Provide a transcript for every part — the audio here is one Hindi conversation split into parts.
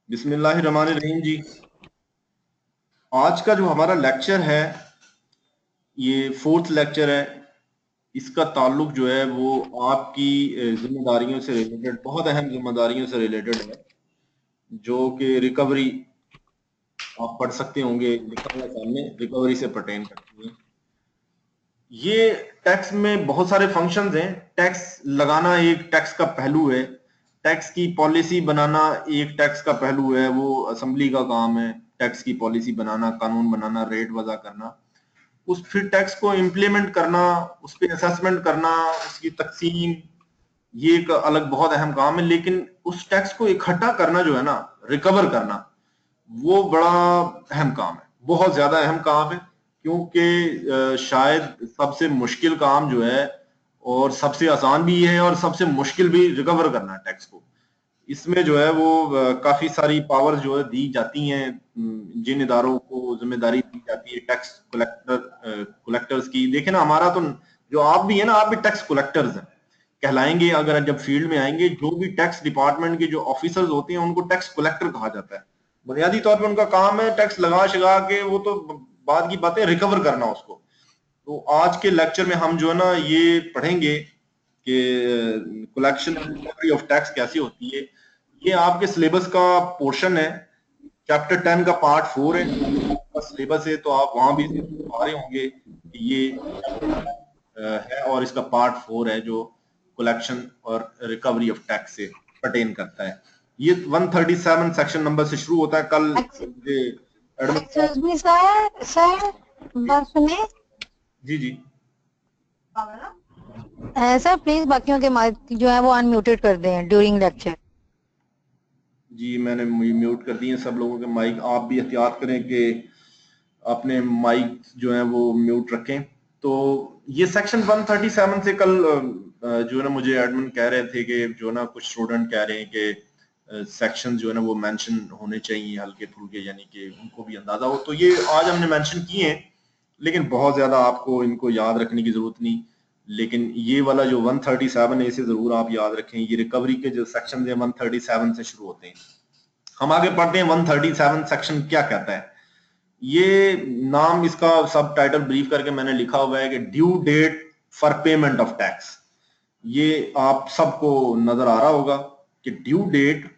बिस्मिल्लाहिर्रहमानिर्रहीम जी। आज का जो हमारा लेक्चर है, ये फोर्थ लेक्चर है। इसका ताल्लुक जो है वो आपकी जिम्मेदारियों से रिलेटेड, बहुत अहम जिम्मेदारियों से रिलेटेड है, जो कि रिकवरी, आप पढ़ सकते होंगे, लिखा हुआ सामने, रिकवरी से पर्टेन करती है। ये टैक्स में बहुत सारे फंक्शंस हैं। टैक्स लगाना एक टैक्स का पहलू है, टैक्स की पॉलिसी बनाना एक टैक्स का पहलू है, वो असेंबली का काम है। टैक्स की पॉलिसी बनाना, कानून बनाना, रेट वज़ा करना, उस फिर टैक्स को इम्प्लीमेंट करना, उस पर असेसमेंट करना, उसकी तकसीम, ये एक अलग बहुत अहम काम है। लेकिन उस टैक्स को इकट्ठा करना जो है ना, रिकवर करना, वो बड़ा अहम काम है, बहुत ज्यादा अहम काम है। क्योंकि शायद सबसे मुश्किल काम जो है, और सबसे आसान भी है और सबसे मुश्किल भी, रिकवर करना है टैक्स को। इसमें जो है वो काफी सारी पावर जो है दी जाती हैं, जिन इदारों को जिम्मेदारी दी जाती है टैक्स कलेक्टर्स की। देखे ना, हमारा तो, जो आप भी है ना, आप भी टैक्स कलेक्टर्स हैं, कहलाएंगे। अगर जब फील्ड में आएंगे, जो भी टैक्स डिपार्टमेंट के जो ऑफिसर्स होते हैं उनको टैक्स कलेक्टर कहा जाता है। बुनियादी तौर पे उनका काम है टैक्स लगा शगा के, वो तो बाद की बातें, रिकवर करना उसको। तो आज के लेक्चर में हम जो है ना ये पढ़ेंगे कि collection and recovery of tax कैसी होती है। ये आपके सिलेबस का पोर्शन है, चैप्टर 10 का पार्ट 4 है, आपका सिलेबस है, तो आप वहां भी पा रहे होंगे कि ये है, और इसका पार्ट 4 है जो कलेक्शन और रिकवरी ऑफ टैक्स से पर्टेन करता है। ये 137 सेक्शन नंबर से शुरू होता है। कल मुझे एडमिन एक्सक्यूज मी सर, बात सुनिए। जी जी सर प्लीज बाकियों के माइक जो है वो अनम्यूटेड कर दें ड्यूरिंग लेक्चर। जी, मैंने म्यूट कर दिए सब लोगों के माइक। आप भी एहतियात करें कि अपने माइक जो है वो म्यूट रखें। तो ये सेक्शन 137 से कल जो है ना, मुझे एडमिन कह रहे थे कि जो है ना कुछ स्टूडेंट कह रहे हैं कि सेक्शन जो है ना वो मेंशन होने चाहिए हल्के फुल्के, यानी कि उनको भी अंदाजा हो। तो ये आज हमने मेंशन किए हैं, लेकिन बहुत ज्यादा आपको इनको याद रखने की जरूरत नहीं। लेकिन ये वाला जो 137 है, इसे जरूर आप याद रखें। ये रिकवरी के जो सेक्शन है 137 से शुरू होते हैं। हम आगे पढ़ते हैं 137 सेक्शन क्या कहता है। ये नाम इसका सब टाइटल ब्रीफ करके मैंने लिखा हुआ है कि due date for payment of tax. ये आप सबको नजर आ रहा होगा कि due date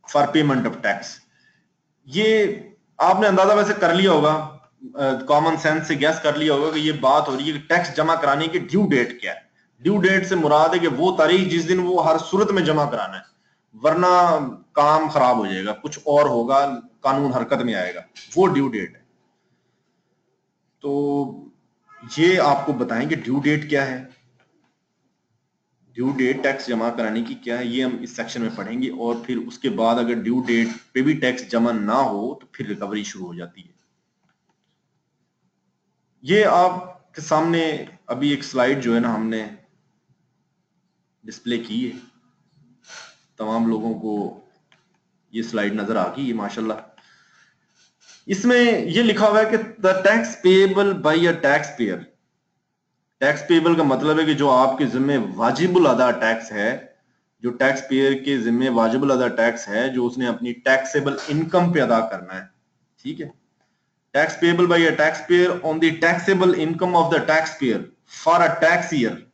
for payment of tax, ये आपने अंदाजा वैसे कर लिया होगा, कॉमन सेंस से गैस कर लिया होगा कि ये बात हो रही है कि टैक्स जमा कराने की ड्यू डेट क्या है। ड्यू डेट से मुराद है कि वो तारीख जिस दिन वो हर सूरत में जमा कराना है, वरना काम खराब हो जाएगा, कुछ और होगा, कानून हरकत में आएगा, वो ड्यू डेट है। तो ये आपको बताएं कि ड्यू डेट क्या है, ड्यू डेट टैक्स जमा कराने की क्या है, ये हम इस सेक्शन में पढ़ेंगे। और फिर उसके बाद अगर ड्यू डेट पे भी टैक्स जमा ना हो तो फिर रिकवरी शुरू हो जाती है। ये आपके सामने अभी एक स्लाइड जो है ना हमने डिस्प्ले की है, तमाम लोगों को ये स्लाइड नजर आ गई है माशाल्लाह। इसमें ये लिखा हुआ है कि the tax payable by a tax pair. Tax payable का मतलब है कि जो आपके जिम्मे वाजिबुल अदा टैक्स है, जो टैक्स पेयर के जिम्मे वाजिबुल अदा टैक्स है, जो उसने अपनी टैक्सेबल इनकम पे अदा करना है। ठीक है, tax payable by a tax pair on the taxable income of the tax payer for a tax year.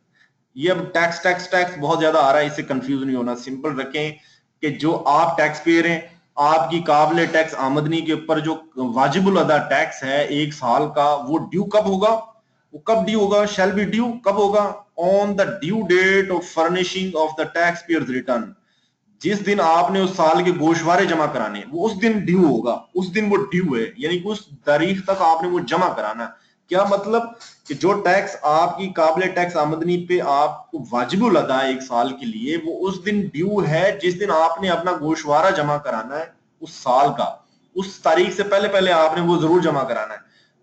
ये अब टैक्स टैक्स टैक्स बहुत ज्यादा आ रहा है, इससे कंफ्यूज नहीं होना। सिंपल रखें कि जो आप टैक्स पेयर हैं, आपकी काबिल टैक्स आमदनी के ऊपर जो वाजिबुल अदा टैक्स है एक साल का, वो ड्यू कब होगा, वो कब ड्यू होगा, शैल बी ड्यू कब होगा, on the due date of furnishing of the tax payers return. जिस दिन आपने उस साल के गोशवारे जमा कराने, वो उस दिन ड्यू होगा, उस दिन वो ड्यू है, यानी कि उस तारीख तक आपने वो जमा कराना है। क्या मतलब कि जो टैक्स आपकी काबिल टैक्स आमदनी पे आपको वाजिबुल अदा है एक साल के लिए, वो उस दिन ड्यू है जिस दिन आपने अपना गोशवारा जमा कराना है उस साल का। उस तारीख से पहले पहले आपने वो जरूर जमा कराना है।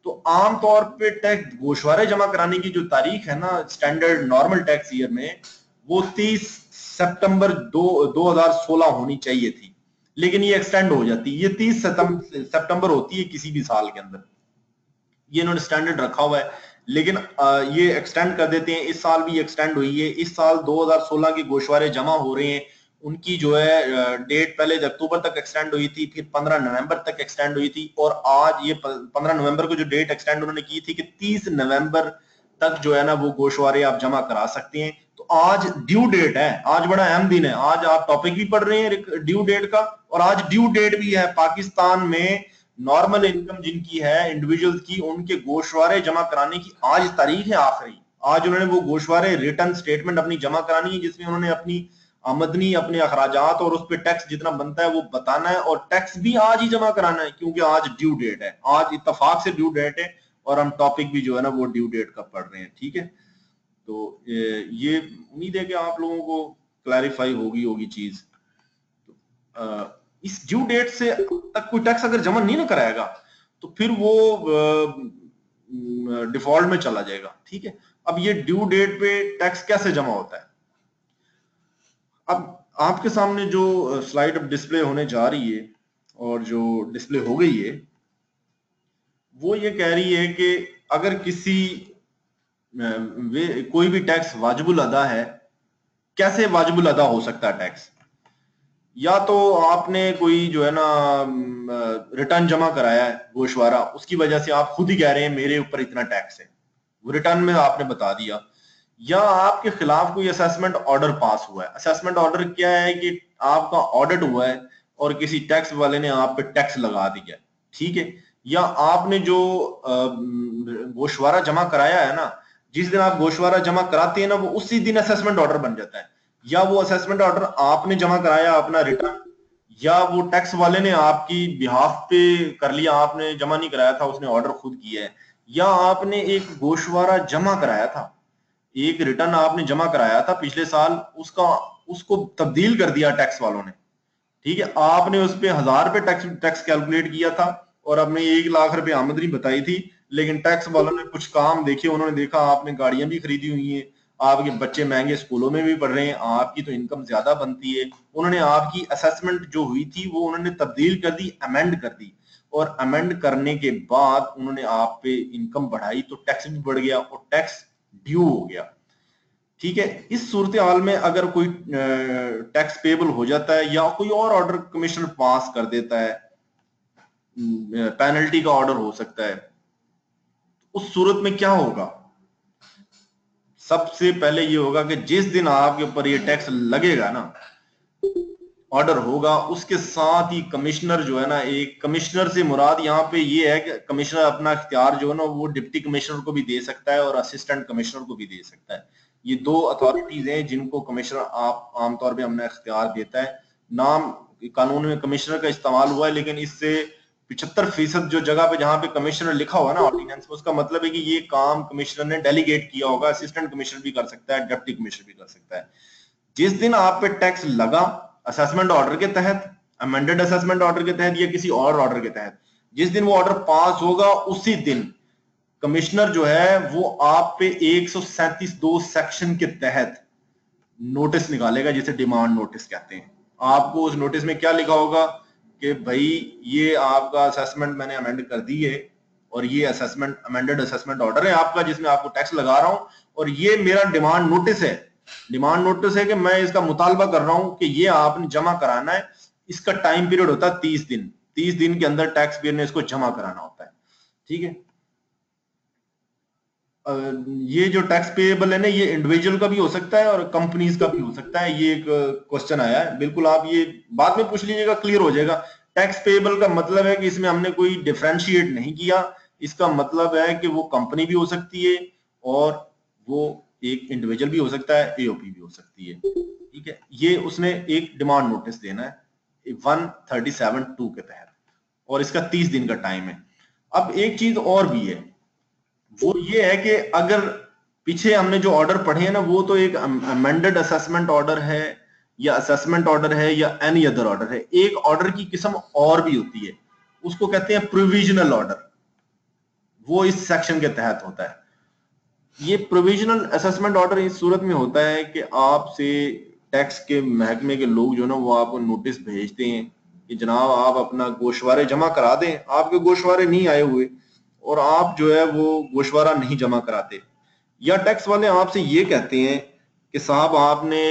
तो आमतौर पे टैक्स गोशवारे जमा कराने की जो तारीख है ना, स्टैंडर्ड नॉर्मल टैक्स ईयर में, वो 30 सितंबर 2016 होनी चाहिए थी। लेकिन ये एक्सटेंड हो जाती है, ये 30 सितंबर होती है किसी भी साल के अंदर। ये इन्होंने स्टैंडर्ड रखा हुआ है, लेकिन ये एक्सटेंड कर देते हैं। इस साल भी एक्सटेंड हुई है, इस साल 2016 के गोशवारे जमा हो रहे हैं, उनकी जो है डेट पहले अक्टूबर तक एक्सटेंड हुई थी, फिर 15 नवंबर तक एक्सटेंड हुई थी, और आज ये 15 नवंबर को जो डेट एक्सटेंड उन्होंने की थी कि 30 नवंबर तक जो है ना वो गोशवारे आप जमा करा सकते हैं। तो आज ड्यू डेट है, आज बड़ा अहम दिन है, आज आप टॉपिक भी पढ़ रहे हैं ड्यू डेट का, और आज ड्यू डेट भी है। पाकिस्तान में नॉर्मल इनकम जिनकी है इंडिविजुअल्स की, उनके गोशवारे जमा कराने की आज तारीख है आखिरी। आज उन्होंने वो गोशवारे रिटर्न स्टेटमेंट अपनी जमा करानी है, जिसमें उन्होंने अपनी आमदनी, अपने अखराजात और उस पर टैक्स जितना बनता है वो बताना है, और टैक्स भी आज ही जमा कराना है क्योंकि आज ड्यू डेट है, आज इत्तेफाक से ड्यू डेट है, और हम टॉपिक भी जो है ना वो ड्यू डेट का पढ़ रहे हैं। ठीक है, तो ये उम्मीद है कि आप लोगों को क्लैरिफाई होगी चीज। इस ड्यू डेट से तक कोई टैक्स अगर जमा नहीं ना कराएगा तो फिर वो डिफॉल्ट में चला जाएगा। ठीक है, अब ये ड्यू डेट पे टैक्स कैसे जमा होता है? अब आपके सामने जो स्लाइड अब डिस्प्ले होने जा रही है और जो डिस्प्ले हो गई है, वो ये कह रही है कि अगर किसी कोई भी टैक्स वाजिबुल अदा है, कैसे वाजिबुल अदा हो सकता है टैक्स? या तो आपने कोई जो है ना रिटर्न जमा कराया है गोशवारा, उसकी वजह से आप खुद ही कह रहे हैं मेरे ऊपर इतना टैक्स है, वो रिटर्न में आपने बता दिया। या आपके खिलाफ कोई असेसमेंट ऑर्डर पास हुआ है। असेसमेंट ऑर्डर क्या है कि आपका ऑडिट हुआ है और किसी टैक्स वाले ने आप पे टैक्स लगा दिया। ठीक है, या आपने जो गोशवारा जमा कराया है ना, जिस दिन आप गोशवारा जमा कराते हैं ना, वो उसी दिन असेसमेंट ऑर्डर बन जाता है। या वो असेसमेंट ऑर्डर आपने जमा कराया अपना रिटर्न, या वो टैक्स वाले ने आपकी बिहाफ पे कर लिया, आपने जमा नहीं कराया था, उसने ऑर्डर खुद किया है। या आपने एक गोशवारा जमा कराया था, एक रिटर्न आपने जमा कराया था पिछले साल, उसको तब्दील कर दिया टैक्स वालों ने। ठीक है, आपने उस पे 1000 रुपए टैक्स कैलकुलेट किया था और आपने 1 लाख रुपए आमदनी बताई थी, लेकिन टैक्स वालों ने कुछ काम देखे, उन्होंने देखा आपने गाड़ियां भी खरीदी हुई हैं, आपके बच्चे महंगे स्कूलों में भी पढ़ रहे हैं, आपकी तो इनकम ज्यादा बनती है, उन्होंने आपकी असेसमेंट जो हुई थी वो उन्होंने तब्दील कर दी, अमेंड कर दी, और अमेंड करने के बाद उन्होंने आप पे इनकम बढ़ाई, तो टैक्स भी बढ़ गया और टैक्स ड्यू हो गया। ठीक है, इस सूरत हाल में अगर कोई टैक्स पेबल हो जाता है या कोई और ऑर्डर कमिश्नर पास कर देता है, पेनल्टी का ऑर्डर हो सकता है, उस सूरत में क्या होगा? सबसे पहले ये होगा कि जिस दिन आपके ऊपर ये टैक्स लगेगा ना, ऑर्डर होगा, उसके साथ ही कमिश्नर जो है ना, एक कमिश्नर से मुराद यहाँ पे ये है कि कमिश्नर अपना इख्तियार जो है ना वो डिप्टी कमिश्नर को भी दे सकता है और असिस्टेंट कमिश्नर को भी दे सकता है। ये दो अथॉरिटीज हैं जिनको कमिश्नर आप आमतौर पे अपना इख्तियार देता है। नाम कानून में कमिश्नर का इस्तेमाल हुआ है, लेकिन इससे 75% जो जगह पे जहां पे कमिश्नर लिखा हुआ ना ऑर्डिनेंस में, उसका मतलब है कि ये काम कमिश्नर ने डेलीगेट किया होगा। असिस्टेंट कमिश्नर भी कर सकता है, डिप्टी कमिश्नर भी कर सकता है। जिस दिन आप पे टैक्स लगा असेसमेंट ऑर्डर के तहत, अमेंडेड असेसमेंट ऑर्डर के तहत या किसी और ऑर्डर के तहत, जिस दिन वो ऑर्डर पास होगा उसी दिन कमिश्नर जो है वो आप पे 137(2) सेक्शन के तहत नोटिस निकालेगा, जिसे डिमांड नोटिस कहते हैं। आपको उस नोटिस में क्या लिखा होगा कि भाई ये आपका असेसमेंट मैंने अमेंड कर दी है, और ये असेसमेंट अमेंडेड असेसमेंट ऑर्डर है आपका जिसमें आपको टैक्स लगा रहा हूं, और ये मेरा डिमांड नोटिस है। डिमांड नोटिस है कि मैं इसका मुतालबा कर रहा हूं कि ये आपने जमा कराना है। इसका टाइम पीरियड होता है 30 दिन। 30 दिन के अंदर टैक्स पेयर ने इसको जमा कराना होता है। ठीक है, ये जो टैक्स पेएबल है ना, ये इंडिविजुअल का भी हो सकता है और कंपनीज का भी हो सकता है। ये एक क्वेश्चन आया है, बिल्कुल आप ये बाद में पूछ लीजिएगा, क्लियर हो जाएगा। टैक्स पेएबल का मतलब है कि इसमें हमने कोई डिफरेंशिएट नहीं किया। इसका मतलब है कि वो कंपनी भी हो सकती है और वो एक इंडिविजुअल भी हो सकता है, एओपी भी हो सकती है। ठीक है, ये उसने एक डिमांड नोटिस देना है 137(2) के तहत, और इसका 30 दिन का टाइम है। अब एक चीज और भी है, वो ये है कि अगर पीछे हमने जो ऑर्डर पढ़े हैं ना, वो तो एक अमेंडेड असेसमेंट ऑर्डर है या असेसमेंट ऑर्डर है या एनी अदर ऑर्डर है। एक ऑर्डर की किस्म और भी होती है, उसको कहते हैं प्रोविजनल ऑर्डर। वो इस सेक्शन के तहत होता है। ये प्रोविजनल असेसमेंट ऑर्डर इस सूरत में होता है कि आपसे टैक्स के महकमे के लोग जो ना वो आपको नोटिस भेजते हैं कि जनाब आप अपना गोशवारे जमा करा दें। आपके गोशवारे नहीं आए हुए और आप जो है वो गोशवारा नहीं जमा कराते, या टैक्स वाले आपसे ये कहते हैं कि साहब आपने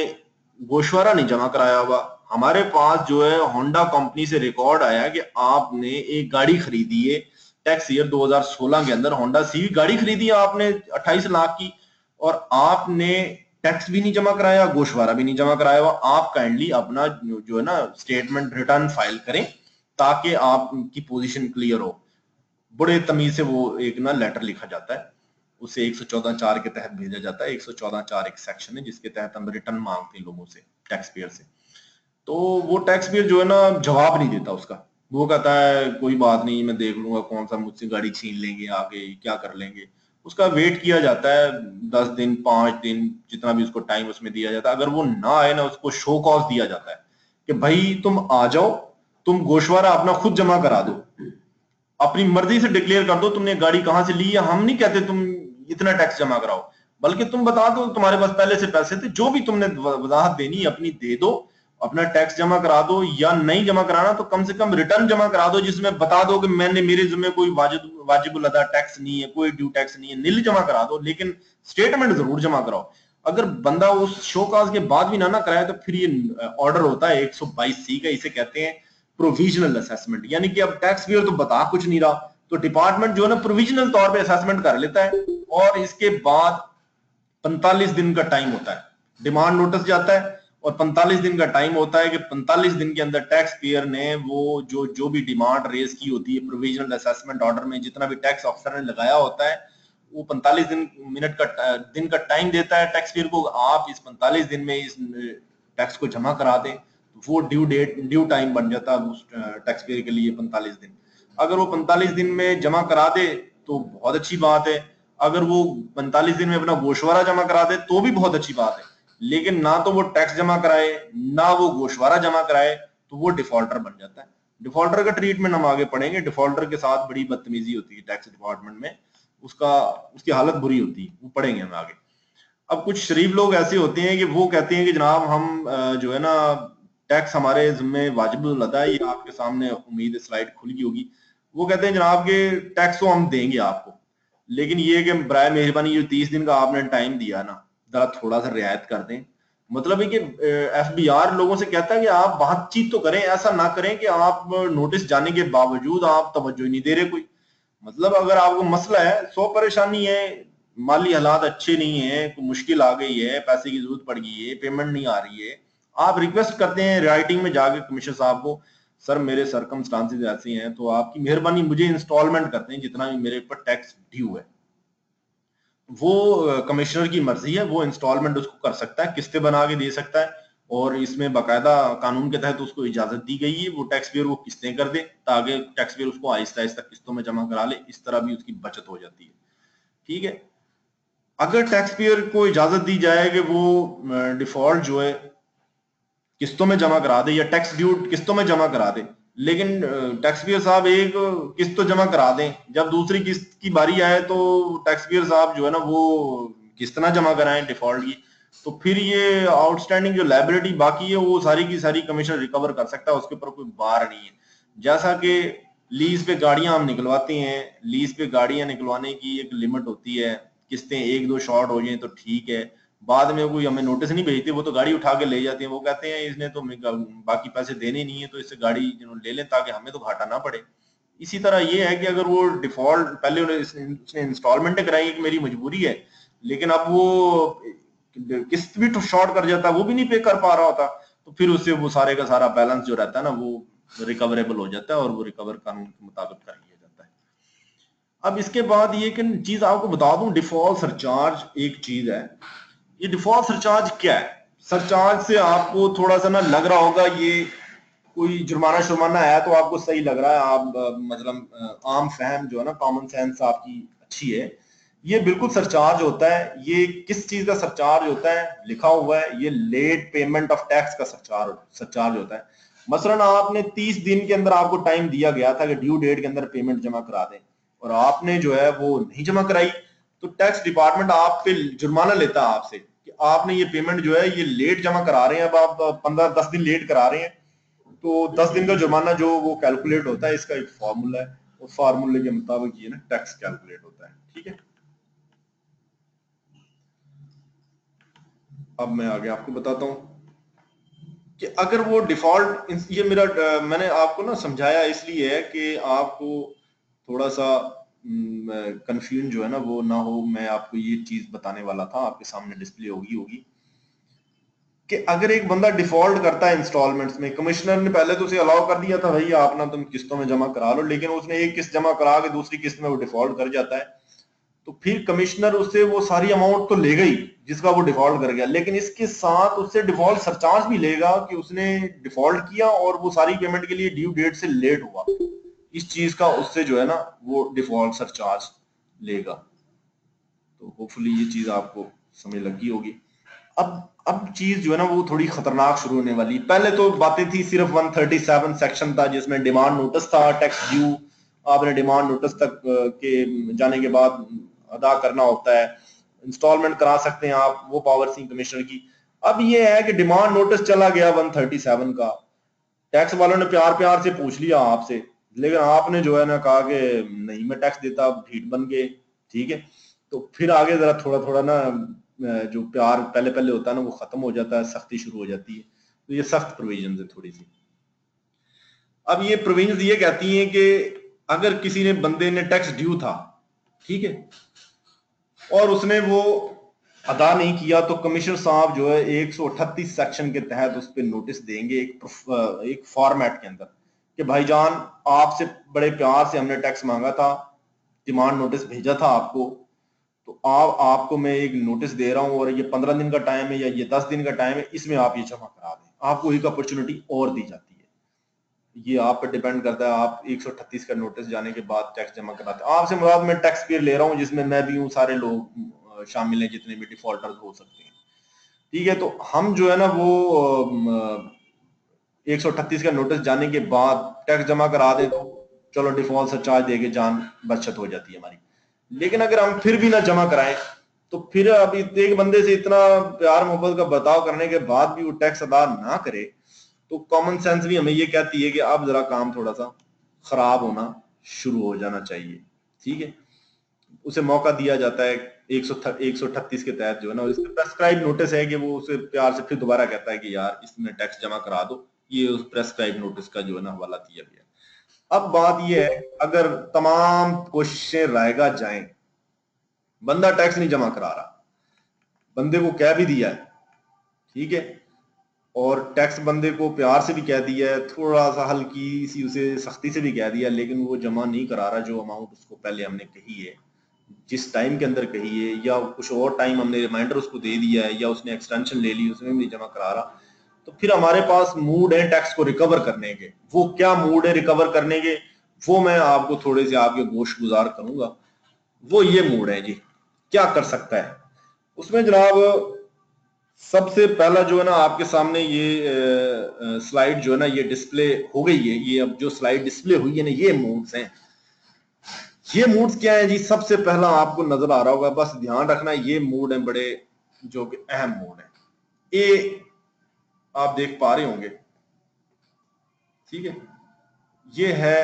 गोशवारा नहीं जमा कराया हुआ। हमारे पास जो है होंडा कंपनी से रिकॉर्ड आया कि आपने एक गाड़ी खरीदी है टैक्स ईयर 2016 के अंदर, होंडा सीवी गाड़ी खरीदी है आपने 28 लाख की, और आपने टैक्स भी नहीं जमा कराया, गोशवारा भी नहीं जमा कराया हुआ। आप काइंडली अपना जो है ना स्टेटमेंट रिटर्न फाइल करें ताकि आपकी पोजीशन क्लियर हो। बड़े तमीज से वो एक ना लेटर लिखा जाता है, उसे 114(4) के तहत भेजा जाता है। 114(4) एक सेक्शन है जिसके तहत हम रिटर्न मांगते हैं लोगों से, टैक्स पेयर से। तो वो टैक्स पेयर जो है ना जवाब नहीं देता उसका, वो कहता है कोई बात नहीं, मैं देख लूंगा, कौन सा मुझसे गाड़ी छीन लेंगे, आगे क्या कर लेंगे। उसका वेट किया जाता है 10 दिन 5 दिन, जितना भी उसको टाइम उसमें दिया जाता है। अगर वो ना आए ना, उसको शो कॉज दिया जाता है कि भाई तुम आ जाओ, तुम गोशवारा अपना खुद जमा करा दो, अपनी मर्जी से डिक्लेयर कर दो तुमने गाड़ी कहां से ली है। हम नहीं कहते तुम इतना टैक्स जमा कराओ, बल्कि तुम बता दो तुम्हारे पास पहले से पैसे थे, जो भी तुमने वजाहत देनी अपनी दे दो, अपना टैक्स जमा करा दो। या नहीं जमा कराना तो कम से कम रिटर्न जमा करा दो जिसमें बता दो कि मैंने, मेरे जिम्मे कोई वाजिबुल अदा टैक्स नहीं है, कोई ड्यू टैक्स नहीं है। नील जमा करा दो, लेकिन स्टेटमेंट जरूर जमा कराओ। अगर बंदा उस शो काज के बाद भी ना कराए तो फिर ये ऑर्डर होता है 122C का, इसे कहते हैं प्रोविजनल असेसमेंट। यानी कि अब टैक्स पेयर तो बता कुछ नहीं रहा, तो डिपार्टमेंट जो है ना प्रोविजनल तौर पे असेसमेंट कर लेता है, और इसके बाद 45 दिन का टाइम होता है। डिमांड नोटिस जाता है और 45 दिन का टाइम होता है कि 45 दिन के अंदर टैक्स पेयर ने वो जो भी डिमांड रेज की होती है प्रोविजनल असेसमेंट ऑर्डर में, जितना भी टैक्स ऑफिसर ने लगाया होता है, वो 45 दिन का टाइम देता है टैक्स पेयर को। आप इस 45 दिन में इस टैक्स को जमा करा दें, वो ड्यू टाइम बन जाता है उस टैक्स पेयर के लिए 45 दिन। अगर वो 45 दिन में जमा करा दे तो बहुत अच्छी बात है, अगर वो 45 दिन में अपना गोशवारा जमा करा दे तो भी बहुत अच्छी बात है। लेकिन ना तो वो टैक्स जमा कराए ना वो गोशवारा जमा कराए तो वो डिफॉल्टर बन जाता है। डिफॉल्टर का ट्रीटमेंट हम आगे पढ़ेंगे। डिफॉल्टर के साथ बड़ी बदतमीजी होती है टैक्स डिपार्टमेंट में, उसका उसकी हालत बुरी होती है, वो पढ़ेंगे हम आगे। अब कुछ शरीफ लोग ऐसे होते हैं कि वो कहते हैं कि जनाब हम जो है ना टैक्स हमारे जिम्मे वाजिबुल अदा है, ये आपके सामने उम्मीद स्लाइड खुली होगी। वो कहते हैं जनाब के टैक्स तो हम देंगे आपको, लेकिन ये कि बराए मेहरबानी जो 30 दिन का आपने टाइम दिया ना, जरा थोड़ा सा रियायत कर दें। मतलब है कि FBR लोगों से कहता है कि आप बातचीत तो करें, ऐसा ना करें कि आप नोटिस जाने के बावजूद आप तवज्जो ही नहीं दे रहे कोई। मतलब अगर आपको मसला है, 100 परेशानी है, माली हालात अच्छे नहीं है, कोई मुश्किल आ गई है, पैसे की जरूरत पड़ गई है, पेमेंट नहीं आ रही है, आप रिक्वेस्ट करते हैं राइटिंग में जाके कमिश्नर साहब को, सर मेरे सरकमस्टांसेस ऐसी हैं तो आपकी मेहरबानी मुझे इंस्टॉलमेंट करते हैं जितना भी मेरे ऊपर टैक्स ड्यू है। वो कमिश्नर की मर्जी है, वो इंस्टॉलमेंट उसको कर सकता है, किस्तें बना के दे सकता है, और इसमें बाकायदा कानून के तहत उसको इजाजत दी गई है वो टैक्स पेयर वो किस्तें कर दे ताकि टैक्स पेयर उसको आहिस्ता आहिस्ता किस्तों में जमा करा ले, इस तरह भी उसकी बचत हो जाती है। ठीक है। अगर टैक्स पेयर को इजाजत दी जाए कि वो डिफॉल्ट जो है किस्तों में जमा करा दे या टैक्स ड्यू किस्तों में जमा करा दे, लेकिन टैक्स पेयर साहब एक किस्त तो जमा करा दें, जब दूसरी किस्त की बारी आए तो टैक्स पेयर साहब जो है ना वो किस्त ना जमा कराएं डिफॉल्ट की, तो फिर ये आउटस्टैंडिंग जो लायबिलिटी बाकी है वो सारी की सारी कमीशन रिकवर कर सकता है, उसके ऊपर कोई बार नहीं है। जैसा कि लीज पे गाड़ियां हम निकलवाते हैं, लीज पे गाड़ियां निकलवाने की एक लिमिट होती है, किस्तें एक दो शॉर्ट हो जाए तो ठीक है, बाद में कोई हमें नोटिस नहीं भेजते, वो तो गाड़ी उठा के ले जाते हैं, वो कहते हैं इसने तो बाकी पैसे देने नहीं है तो इससे गाड़ी ले लें ताकि हमें तो घाटा ना पड़े। इसी तरह ये है कि अगर वो डिफॉल्ट पहले उसने इंस्टॉलमेंट कराई कि मेरी मजबूरी है, लेकिन अब वो किस्त भी तो शॉर्ट कर जाता है, वो भी नहीं पे कर पा रहा होता, तो फिर उससे वो सारे का सारा बैलेंस जो रहता है ना वो रिकवरेबल हो जाता है और वो रिकवर कानून के मुताबिक कर लिया जाता है। अब इसके बाद ये कि चीज आपको बता दूं, डिफॉल्ट सरचार्ज एक चीज है। ये डिफॉल्ट सरचार्ज क्या है? सरचार्ज से आपको थोड़ा सा ना लग रहा होगा ये कोई जुर्माना शुर्माना है तो आपको सही लग रहा है, आप मतलब आम फहम जो है ना, कॉमन सेंस आपकी अच्छी है। ये बिल्कुल सरचार्ज होता है। ये किस चीज का सरचार्ज होता है? लिखा हुआ है, ये लेट पेमेंट ऑफ टैक्स का सरचार्ज होता है। मसलन आपने 30 दिन के अंदर आपको टाइम दिया गया था कि ड्यू डेट के अंदर पेमेंट जमा करा दें, और आपने जो है वो नहीं जमा कराई, तो टैक्स डिपार्टमेंट आप पे जुर्माना लेता है आपसे कि आपने ये पेमेंट जो है ये लेट जमा करा रहे हैं, अब आप 15-10 दिन लेट करा रहे हैं, तो 10 दिन का जुर्माना जो वो कैलकुलेट होता है, इसका एक फॉर्मूला है, उस फार्मूले के मुताबिक ये ना टैक्स कैलकुलेट होता है। ठीक है। अब मैं आगे आपको बताता हूँ। कि अगर वो डिफॉल्ट, ये मेरा मैंने आपको ना समझाया इसलिए है कि आपको थोड़ा सा कंफ्यूजन जो है ना वो ना हो। मैं आपको ये चीज बताने वाला था, आपके सामने डिस्प्ले होगी होगी कि अगर एक बंदा डिफॉल्ट करता है इंस्टॉलमेंट्स में, कमिश्नर ने पहले तो उसे अलाउ कर दिया था भाई आप ना तुम किस्तों में जमा करा लो, लेकिन उसने एक किस्त जमा करा के दूसरी किस्त में वो डिफॉल्ट कर जाता है, तो फिर कमिश्नर उससे वो सारी अमाउंट तो ले गई जिसका वो डिफॉल्ट कर गया, लेकिन इसके साथ उससे डिफॉल्ट सरचार्ज भी लेगा कि उसने डिफॉल्ट किया और वो सारी पेमेंट के लिए ड्यू डेट से लेट हुआ, इस चीज का उससे जो है ना वो डिफॉल्ट सरचार्ज लेगा। तो होपफुली ये चीज आपको समझ लगी होगी। अब चीज जो है ना वो थोड़ी खतरनाक शुरू होने वाली। पहले तो बातें थी, सिर्फ 137 सेक्शन था जिसमें डिमांड नोटिस था, टैक्स ड्यू आपने डिमांड नोटिस तक के जाने के बाद अदा करना होता है, इंस्टॉलमेंट करा सकते हैं आप, वो पावर सी कमिश्नर की। अब ये है कि डिमांड नोटिस चला गया 137 का, टैक्स वालों ने प्यार प्यार से पूछ लिया आपसे, लेकिन आपने जो है ना कहा कि नहीं मैं टैक्स देता, ढीठ बन गए, ठीक है। तो फिर आगे जरा थोड़ा थोड़ा ना जो प्यार पहले पहले होता है ना वो खत्म हो जाता है, सख्ती शुरू हो जाती है। तो ये सख्त प्रोविजन है थोड़ी सी। अब ये प्रोविजन ये कहती हैं कि अगर किसी ने बंदे ने टैक्स ड्यू था, ठीक है, और उसने वो अदा नहीं किया, तो कमिश्नर साहब जो है 138 सेक्शन के तहत उस पर नोटिस देंगे एक फॉर्मेट के अंदर कि भाईजान आपसे बड़े प्यार से हमने टैक्स मांगा था, डिमांड नोटिस भेजा था आपको, तो आपको मैं एक नोटिस दे रहा हूं और ये 15 दिन का टाइम है या ये 10 दिन का टाइम है, इसमें आप ये जमा करा दें, आपको एक अपॉर्चुनिटी और दी जाती है। ये आप पर डिपेंड करता है, आप 138 का नोटिस जाने के बाद टैक्स जमा कराते हैं। आपसे मुराद मैं टैक्स पेयर ले रहा हूं जिसमें मैं भी हूं, सारे लोग शामिल हैं जितने भी डिफॉल्टर हो सकते हैं, ठीक है। तो हम जो है ना वो 138 का नोटिस जाने के बाद टैक्स जमा करा दें तो चलो डिफॉल्ट सरचार्ज देके जान बचत हो जाती है हमारी। लेकिन अगर हम फिर भी ना जमा कराएं, तो फिर अब एक बंदे से इतना प्यार मोहब्बत का बर्ताव करने के बाद भी वो टैक्स अदा ना करे, तो कॉमन सेंस भी हमें ये कहती है कि अब जरा काम थोड़ा सा खराब होना शुरू हो जाना चाहिए, ठीक है। उसे मौका दिया जाता है 138 के तहत जो है ना, इसका प्रेस्क्राइब नोटिस है कि वो उसे प्यार से फिर दोबारा कहता है कि यार इसमें टैक्स जमा करा दो, ये उस प्रेस्क्राइब नोटिस का जो है ना हवाला दिया गया। अब बात ये है, अगर तमाम कोशिशें रायगा जाएं, बंदा टैक्स नहीं जमा करा रहा, बंदे को कह भी दिया है, ठीक है, और टैक्स बंदे को प्यार से भी कह दिया है, थोड़ा सा हल्की सी उसे सख्ती से भी कह दिया, लेकिन वो जमा नहीं करा रहा जो अमाउंट उसको पहले हमने कही है, जिस टाइम के अंदर कही है, या कुछ और टाइम हमने रिमाइंडर उसको दे दिया है, या उसने एक्सटेंशन ले ली उसमें भी नहीं जमा करा रहा, तो फिर हमारे पास मूड है टैक्स को रिकवर करने के। वो क्या मूड है रिकवर करने के, वो मैं आपको थोड़े से आपके गोश गुजार करूंगा। वो ये मूड है जी, क्या कर सकता है उसमें जनाब। सबसे पहला जो है ना आपके सामने ये स्लाइड जो है ना ये डिस्प्ले हो गई है, ये अब जो स्लाइड डिस्प्ले हुई है ना ये मूड्स हैं। ये मूड्स क्या है जी, सबसे पहला आपको नजर आ रहा होगा, बस ध्यान रखना ये मूड है बड़े जो कि अहम मूड है। ए आप देख पा रहे होंगे, ठीक है, ये है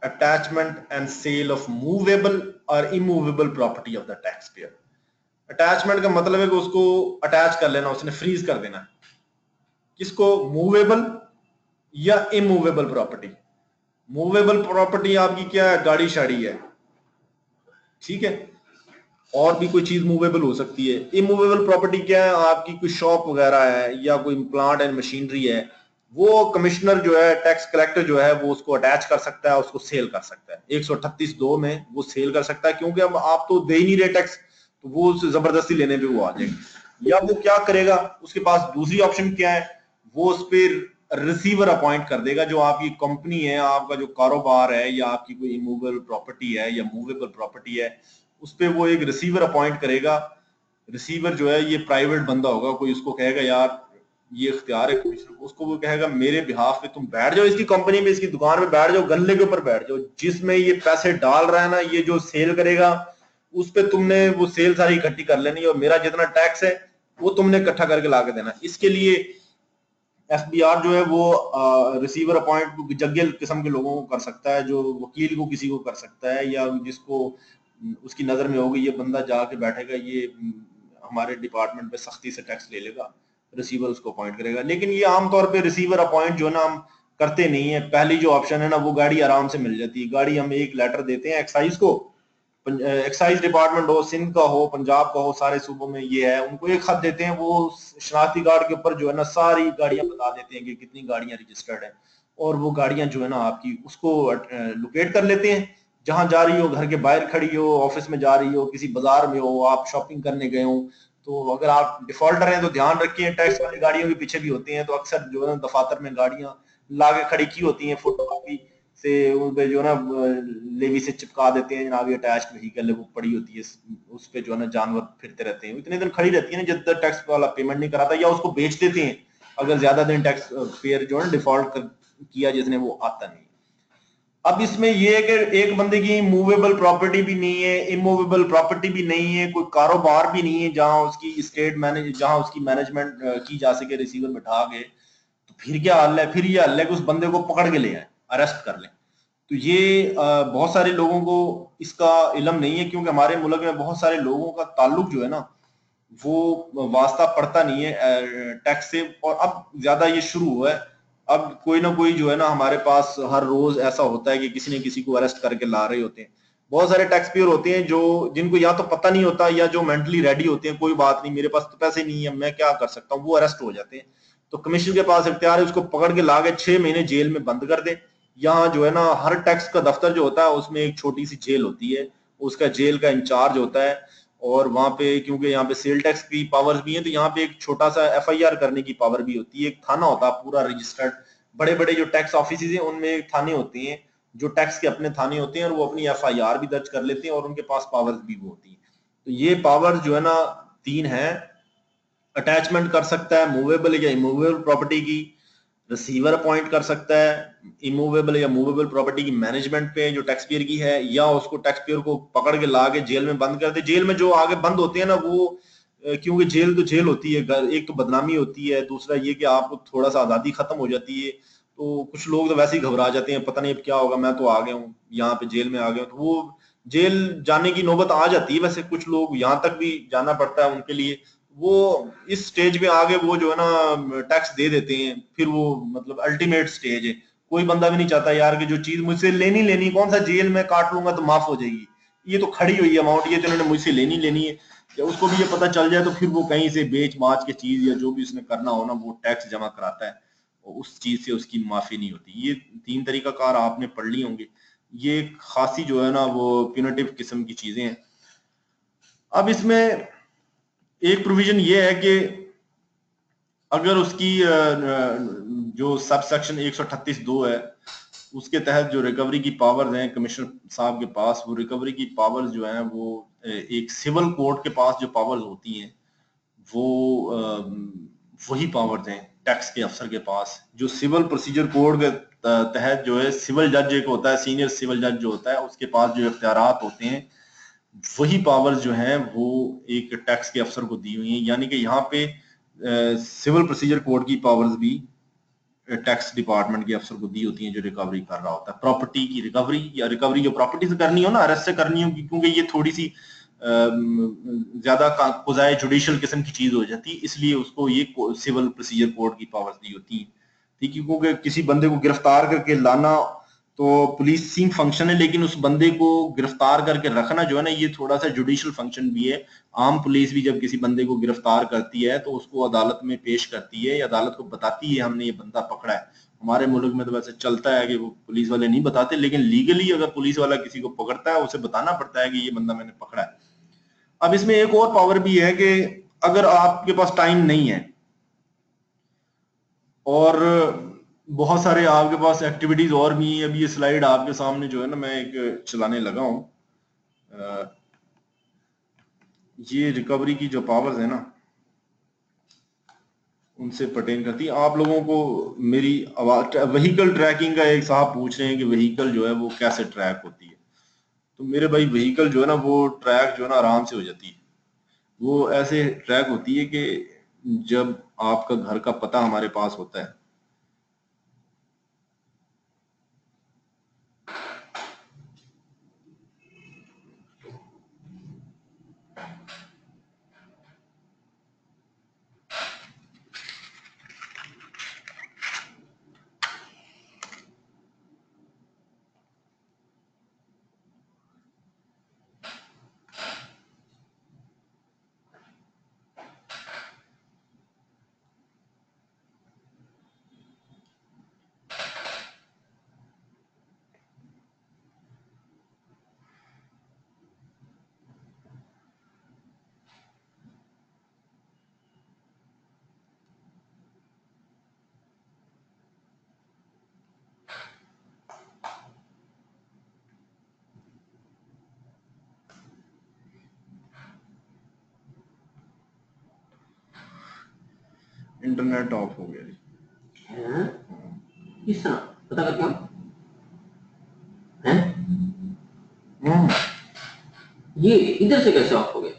attachment and sale of movable और immovable property of the taxpayer. Attachment का मतलब है कि उसको अटैच कर लेना, उसने फ्रीज कर देना। किसको? मूवेबल या इमूवेबल प्रॉपर्टी। मूवेबल प्रॉपर्टी आपकी क्या है? गाड़ी शाड़ी है, ठीक है, और भी कोई चीज मूवेबल हो सकती है। इमूवेबल प्रॉपर्टी क्या है? आपकी कोई शॉप वगैरह है या कोई प्लांट एंड मशीनरी है, वो कमिश्नर जो है टैक्स कलेक्टर जो है वो उसको अटैच कर सकता है, उसको सेल कर सकता है। 138(2) में वो सेल कर सकता है, क्योंकि अब आप तो दे ही नहीं रहे टैक्स, तो वो जबरदस्ती लेने पे वो आ जाएगी। या वो क्या करेगा, उसके पास दूसरी ऑप्शन क्या है, वो उस पर रिसीवर अपॉइंट कर देगा। जो आपकी कंपनी है, आपका जो कारोबार है, या आपकी कोई इमूवेबल प्रॉपर्टी है या मूवेबल प्रॉपर्टी है, उस पर वो एक रिसीवर अपॉइंट करेगा। रिसीवर जो है ये प्राइवेट बंदा होगा, कोई उसको कहेगा यार ये इख्तियार है कमिश्नर को, उसको वो कहेगा मेरे बिहाफ पे तुम बैठ जाओ, इसकी कंपनी में, इसकी दुकान में बैठ जाओ, गल्ले के ऊपर बैठ जाओ, जिसमें ये पैसे डाल रहा है ना, ये जो सेल करेगा उस पे तुमने वो सेल सारी इकट्ठी कर लेनी है, और मेरा जितना टैक्स है वो तुमने इकट्ठा करके ला के देना। इसके लिए एफबीआर जो है वो रिसीवर अपॉइंट जग्गे किस्म के लोगों को कर सकता है, जो वकील को किसी को कर सकता है, या जिसको उसकी नजर में होगी ये बंदा जाके बैठेगा, ये हमारे डिपार्टमेंट पे सख्ती से टैक्स ले लेगा, रिसीवर उसको अपॉइंट करेगा। लेकिन ये आमतौर पे रिसीवर अपॉइंट जो ना हम करते नहीं है। पहली जो ऑप्शन है ना, वो गाड़ी आराम से मिल जाती है। गाड़ी हम एक लेटर देते हैं एक्साइज को, एक्साइज डिपार्टमेंट हो, सिंध का हो, पंजाब का हो, सारे सूबों में ये है, उनको एक खत देते हैं, वो शनाख्ती कार्ड के ऊपर जो है ना सारी गाड़ियां बता देते हैं कि कितनी गाड़ियां रजिस्टर्ड है, और वो गाड़ियां जो है ना आपकी उसको लोकेट कर लेते हैं। जहां जा रही हो, घर के बाहर खड़ी हो, ऑफिस में जा रही हो, किसी बाजार में हो, आप शॉपिंग करने गए हो, तो अगर आप डिफॉल्टर हैं तो ध्यान रखिए, टैक्स वाली गाड़ियों के पीछे भी होती हैं, तो अक्सर जो है ना दफातर में गाड़ियां लाके खड़ी की होती हैं, फोटोकॉपी से उन पे जो है ना लेवी से चिपका देते हैं, जनाब ये अटैच्ड व्हीकल है, वो पड़ी होती है, उस पे जो है ना जानवर फिरते रहते हैं, इतने दिन खड़ी रहती है ना जब तक टैक्स वाला पेमेंट नहीं कराता, या उसको बेच देते हैं अगर ज्यादा दिन टैक्स पेयर जो है डिफॉल्ट किया जिसने, वो आता नहीं। अब इसमें ये है कि एक बंदे की मूवेबल प्रॉपर्टी भी नहीं है, इमूवेबल प्रॉपर्टी भी नहीं है, कोई कारोबार भी नहीं है जहां उसकी स्टेट मैनेज, जहां उसकी मैनेजमेंट की जा सके रिसीवर बिठा के, तो फिर क्या हल है? फिर ये हल है कि उस बंदे को पकड़ के ले आए, अरेस्ट कर लें। तो ये बहुत सारे लोगों को इसका इल्म नहीं है, क्योंकि हमारे मुल्क में बहुत सारे लोगों का ताल्लुक जो है ना वो वास्ता पड़ता नहीं है टैक्स से, और अब ज्यादा ये शुरू हुआ है। अब कोई ना कोई जो है ना हमारे पास हर रोज ऐसा होता है कि किसी न किसी को अरेस्ट करके ला रहे होते हैं। बहुत सारे टैक्स पेयर होते हैं जो, जिनको या तो पता नहीं होता, या जो मेंटली रेडी होते हैं, कोई बात नहीं मेरे पास तो पैसे नहीं है, मैं क्या कर सकता हूँ, वो अरेस्ट हो जाते हैं। तो कमीशन के पास इख्तियार है उसको पकड़ के ला के 6 महीने जेल में बंद कर दे। यहाँ जो है ना हर टैक्स का दफ्तर जो होता है उसमें एक छोटी सी जेल होती है, उसका जेल का इंचार्ज होता है, और वहां पे क्योंकि यहाँ पे सेल टैक्स की पावर्स भी हैं, तो यहाँ पे एक छोटा सा एफआईआर करने की पावर भी होती है। एक थाना होता है पूरा रजिस्टर्ड, बड़े बड़े जो टैक्स ऑफिस हैं उनमें एक थाने होते हैं, जो टैक्स के अपने थाने होते हैं, और वो अपनी एफआईआर भी दर्ज कर लेते हैं, और उनके पास पावर्स भी वो होती है। तो ये पावर जो है ना 3 है। अटैचमेंट कर सकता है मूवेबल या इमूवेबल प्रॉपर्टी की, रिसीवर अपॉइंट कर सकता है इमूवेबल या मूवेबल प्रॉपर्टी की मैनेजमेंट पे जो टैक्स पेयर की है, या उसको टैक्स पेयर को पकड़ के ला के जेल में बंद कर दे। जेल में जो आगे बंद होते हैं ना वो क्योंकि जेल तो जेल होती है, एक तो बदनामी होती है, दूसरा ये कि आपको थोड़ा सा आजादी खत्म हो जाती है, तो कुछ लोग तो वैसे ही घबरा जाते हैं, पता नहीं अब क्या होगा, मैं तो आ गया हूँ यहाँ पे, जेल में आ गया हूँ, तो वो जेल जाने की नौबत आ जाती है। वैसे कुछ लोग यहाँ तक भी जाना पड़ता है उनके लिए, वो इस स्टेज में आगे वो जो है ना टैक्स दे देते हैं, फिर वो मतलब अल्टीमेट स्टेज है। कोई बंदा भी नहीं चाहता यार कि जो चीज मुझसे लेनी लेनी, कौन सा जेल में काट लूंगा तो माफ हो जाएगी, ये तो खड़ी हुई है अमाउंट, ये तो इन्होंने मुझसे लेनी लेनी है, या उसको भी ये पता चल जाए तो फिर वो कहीं से बेच माच के चीज या जो भी उसने करना हो ना वो टैक्स जमा कराता है, और उस चीज से उसकी माफी नहीं होती। ये 3 तरीका कार आपने पढ़ लिए होंगे। ये खासी जो है ना वो प्यूनिटिव किस्म की चीजें हैं। अब इसमें एक प्रोविजन ये है कि अगर उसकी जो सब सेक्शन 138(2) है उसके तहत जो रिकवरी की पावर्स हैं कमिश्नर साहब के पास, वो रिकवरी की पावर्स जो हैं वो एक सिविल कोर्ट के पास जो पावर्स होती हैं वो वही पावर्स हैं टैक्स के अफसर के पास। जो सिविल प्रोसीजर कोड के तहत जो है सिविल जज एक होता है, सीनियर सिविल जज जो होता है उसके पास जो इख्तियारात होते हैं, वही पावर्स जो हैं वो एक टैक्स के अफसर को दी हुई हैं। यानी कि यहाँ पे सिविल प्रोसीजर कोड की पावर्स भी टैक्स डिपार्टमेंट के अफसर को दी होती हैं जो रिकवरी कर रहा होता है। प्रॉपर्टी की रिकवरी, या रिकवरी जो प्रॉपर्टी से करनी हो ना, अरेस्ट से करनी हो, क्योंकि ये थोड़ी सी ज्यादा कुजाए जुडिशियल किस्म की चीज हो जाती है, इसलिए उसको ये सिविल प्रोसीजर कोड की पावर्स दी होती है। ठीक है, क्योंकि किसी बंदे को गिरफ्तार करके लाना तो पुलिसिंग फंक्शन है, लेकिन उस बंदे को गिरफ्तार करके रखना जो है ना ये थोड़ा सा जुडिशियल फंक्शन भी है। आम पुलिस भी जब किसी बंदे को गिरफ्तार करती है तो उसको अदालत में पेश करती है, या अदालत को बताती है हमने ये बंदा पकड़ा है। हमारे मुल्क में तो वैसे चलता है कि वो पुलिस वाले नहीं बताते, लेकिन लीगली अगर पुलिस वाला किसी को पकड़ता है उसे बताना पड़ता है कि ये बंदा मैंने पकड़ा है। अब इसमें एक और पावर भी है कि अगर आपके पास टाइम नहीं है और बहुत सारे आपके पास एक्टिविटीज और भी हैं, अभी ये स्लाइड आपके सामने जो है ना मैं एक चलाने लगा हूं, ये रिकवरी की जो पावर्स है ना उनसे पर्टेन करती है। आप लोगों को मेरी आवाज, व्हीकल ट्रैकिंग का एक साहब पूछ रहे हैं कि व्हीकल जो है वो कैसे ट्रैक होती है। तो मेरे भाई व्हीकल जो है ना वो ट्रैक जो है ना आराम से हो जाती है। वो ऐसे ट्रैक होती है कि जब आपका घर का पता हमारे पास होता है, इंटरनेट ऑफ हो गया जी। किस तरह पता करके हैं? ये इधर से कैसे ऑफ हो गया?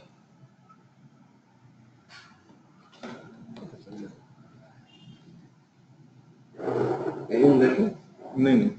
नहीं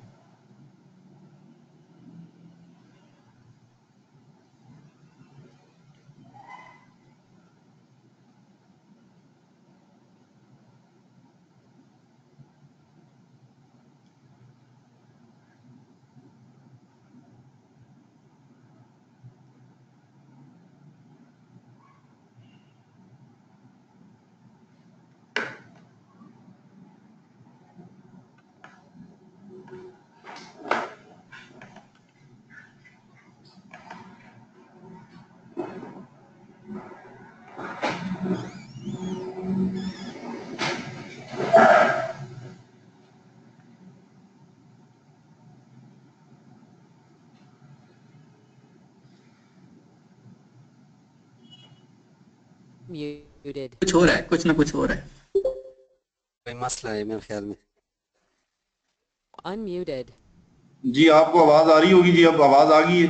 Muted. कुछ हो रहा है, कुछ ना कुछ हो रहा है, कोई मसला है मेरे ख्याल में। Unmuted. जी, आपको आवाज आ रही होगी जी, अब आवाज आ गई है?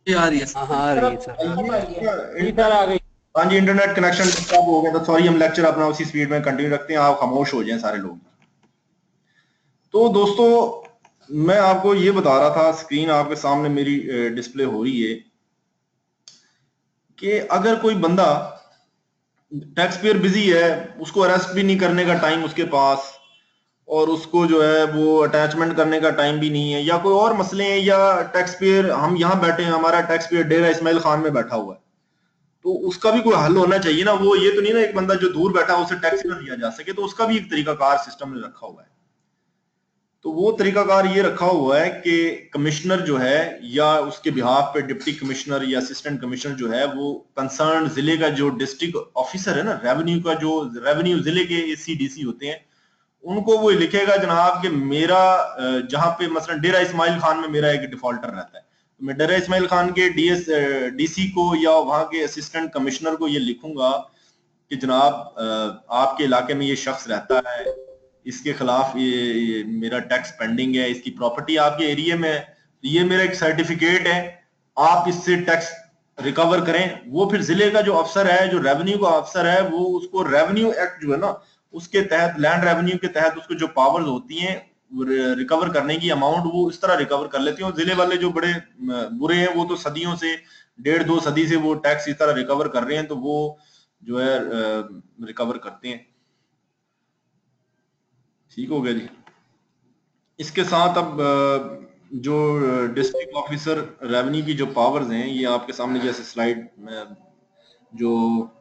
ये आ रही है। हाँ आ रही है सर। इधर आ गई। हाँ जी, इंटरनेट कनेक्शन खराब हो गया था, सॉरी। हम लेक्चर अपना उसी स्पीड में कंटिन्यू रखते हैं, आप खामोश हो जाएं सारे लोग। तो दोस्तों, मैं आपको ये बता रहा था, स्क्रीन आपके सामने मेरी डिस्प्ले हो रही है, कि अगर कोई बंदा टैक्स पेयर बिजी है, उसको अरेस्ट भी नहीं करने का टाइम उसके पास, और उसको जो है वो अटैचमेंट करने का टाइम भी नहीं है, या कोई और मसले हैं, या टैक्स पेयर हम यहाँ बैठे हैं, हमारा टैक्स पेयर डेरा इस्माइल खान में बैठा हुआ है, तो उसका भी कोई हल होना चाहिए ना। वो ये तो नहीं ना एक बंदा जो दूर बैठा है उसे टैक्स ना दिया जा सके, तो उसका भी एक तरीकाकार सिस्टम ने रखा हुआ है। तो वो तरीकाकार ये रखा हुआ है कि कमिश्नर जो है, या उसके बिहाफ पे डिप्टी कमिश्नर या असिस्टेंट कमिश्नर जो है, वो कंसर्न जिले का जो डिस्ट्रिक्ट ऑफिसर है ना, रेवेन्यू का, जो रेवेन्यू जिले के एसी होते हैं, उनको वो लिखेगा जनाब कि मेरा जहां पे मसलन डेरा इस्माइल खान में मेरा एक डिफॉल्टर रहता है, तो मैं डेरा इस्माइल खान के डीसी को या वहां के असिस्टेंट कमिश्नर को ये लिखूंगा कि जनाब आपके इलाके में ये शख्स रहता है, इसके खिलाफ ये मेरा टैक्स पेंडिंग है, इसकी प्रॉपर्टी आपके एरिया में है, तो ये मेरा एक सर्टिफिकेट है, आप इससे टैक्स रिकवर करें। वो फिर जिले का जो अफसर है, जो रेवेन्यू का अफसर है, वो उसको रेवेन्यू एक्ट जो है ना, उसके तहत, लैंड रेवेन्यू के तहत उसको जो पावर्स होती हैं रिकवर करने की अमाउंट, वो इस तरह रिकवर कर लेते हैं। और जिले वाले जो बड़े बुरे हैं, वो तो सदियों से, 1.5-2 सदी से वो टैक्स इस तरह रिकवर कर रहे हैं, तो वो जो है रिकवर करते हैं। ठीक हो गया जी। इसके साथ अब जो डिस्ट्रिक्ट ऑफिसर रेवेन्यू की जो पावर्स हैं, ये आपके सामने जैसे स्लाइड में जो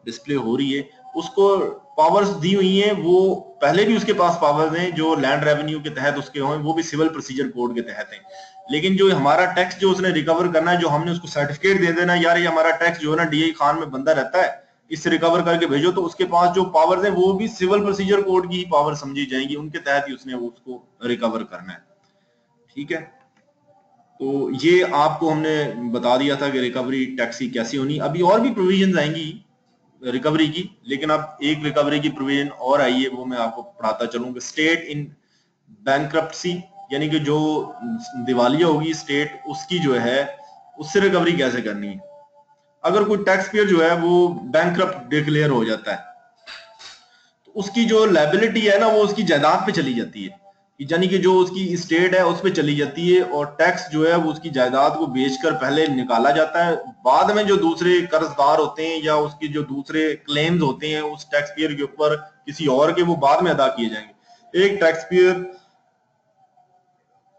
डिस्प्ले हो रही है, उसको पावर्स दी हुई हैं। वो पहले भी उसके पास पावर्स हैं जो लैंड रेवेन्यू के तहत उसके हों, वो भी सिविल प्रोसीजर कोड के तहत हैं। लेकिन जो हमारा टैक्स जो उसने रिकवर करना है, जो हमने उसको सर्टिफिकेट दे देना, यार ये हमारा टैक्स जो है ना डीआई खान में बंदा रहता है, इससे रिकवर करके भेजो, तो उसके पास जो पावर्स है वो भी सिविल प्रोसीजर कोड की पावर समझी जाएंगी, उनके तहत ही उसने उसको रिकवर करना है। ठीक है, तो ये आपको हमने बता दिया था कि रिकवरी टैक्स की कैसी होनी। अभी और भी प्रोविजंस आएंगी रिकवरी की, लेकिन अब एक रिकवरी की प्रोविजन और आई है, वो मैं आपको पढ़ाता चलूंगा। स्टेट इन बैंक्रप्सी, यानी कि जो दिवालिया होगी स्टेट, उसकी जो है उससे रिकवरी कैसे करनी है। अगर कोई टैक्स पेयर जो है वो बैंक्रप्ट डिक्लेयर हो जाता है, तो उसकी जो लायबिलिटी है ना, वो उसकी जायदाद पे चली जाती है, यानी कि जो उसकी स्टेट है उस पे चली जाती है, और टैक्स जो है वो उसकी जायदाद को बेचकर पहले निकाला जाता है। बाद में जो दूसरे कर्जदार होते हैं या उसकी जो दूसरे क्लेम्स होते हैं उस टैक्स पेयर के ऊपर किसी और के, वो बाद में अदा किए जाएंगे। एक टैक्स पेयर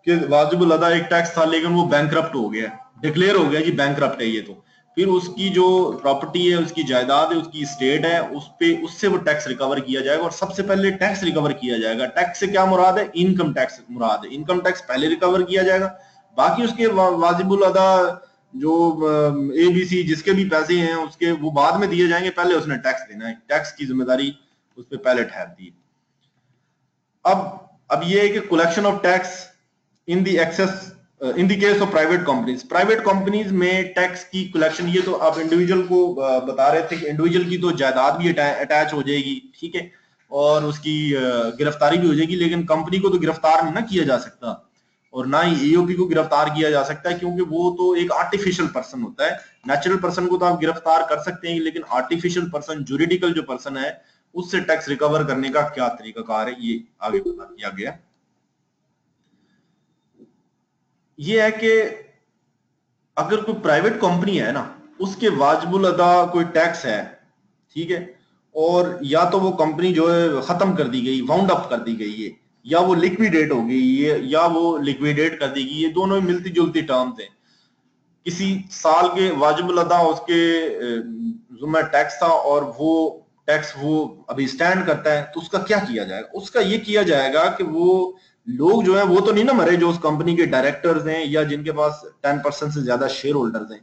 के वाजिबुल अदा एक टैक्स था, लेकिन वो बैंकरप्ट हो गया, डिक्लेयर हो गया कि बैंकरप्ट है ये, तो फिर उसकी जो प्रॉपर्टी है, उसकी जायदाद है, उसकी स्टेट है, उस पे उससे वो टैक्स रिकवर किया जाएगा। और सबसे पहले टैक्स रिकवर किया जाएगा। टैक्स से क्या मुराद है? इनकम टैक्स मुराद है। इनकम टैक्स पहले रिकवर किया जाएगा, बाकी उसके वाजिबुल अदा जो ABC जिसके भी पैसे हैं उसके, वो बाद में दिए जाएंगे, पहले उसने टैक्स देना है, टैक्स की जिम्मेदारी उस पर पहले ठहरती है। अब ये है कि collection of tax in the excess in the case of private companies. Private companies में टैक्स की कलेक्शन, ये तो आप इंडिविजुअल को बता रहे थे कि इंडिविजुअल की तो जायदाद भी अटैच हो जाएगी, ठीक है, और उसकी गिरफ्तारी भी हो जाएगी, लेकिन कंपनी को तो गिरफ्तार नहीं ना किया जा सकता और ना ही ईओपी को गिरफ्तार किया जा सकता है, क्योंकि वो तो एक आर्टिफिशियल पर्सन होता है। नेचुरल पर्सन को तो आप गिरफ्तार कर सकते हैं, लेकिन आर्टिफिशियल पर्सन, जुरिडिकल जो पर्सन है, उससे टैक्स रिकवर करने का क्या तरीकाकार है, ये आगे बता दिया गया। ये है कि अगर कोई प्राइवेट कंपनी है ना, उसके वाजिबुल अदा कोई टैक्स है, ठीक है, और या तो वो कंपनी जो है खत्म कर दी गई, वाउंड अप कर दी गई है, या वो लिक्विडेट हो गई है, या वो लिक्विडेट कर दी गई, ये दोनों मिलती जुलती टर्म्स हैं। किसी साल के वाजिबुल अदा उसके जुम्मे टैक्स था और वो टैक्स वो अभी स्टैंड करता है, तो उसका क्या किया जाएगा? उसका ये किया जाएगा कि वो लोग जो है वो तो नहीं ना मरे, जो उस कंपनी के डायरेक्टर्स हैं या जिनके पास 10% से ज्यादा शेयर होल्डर्स हैं।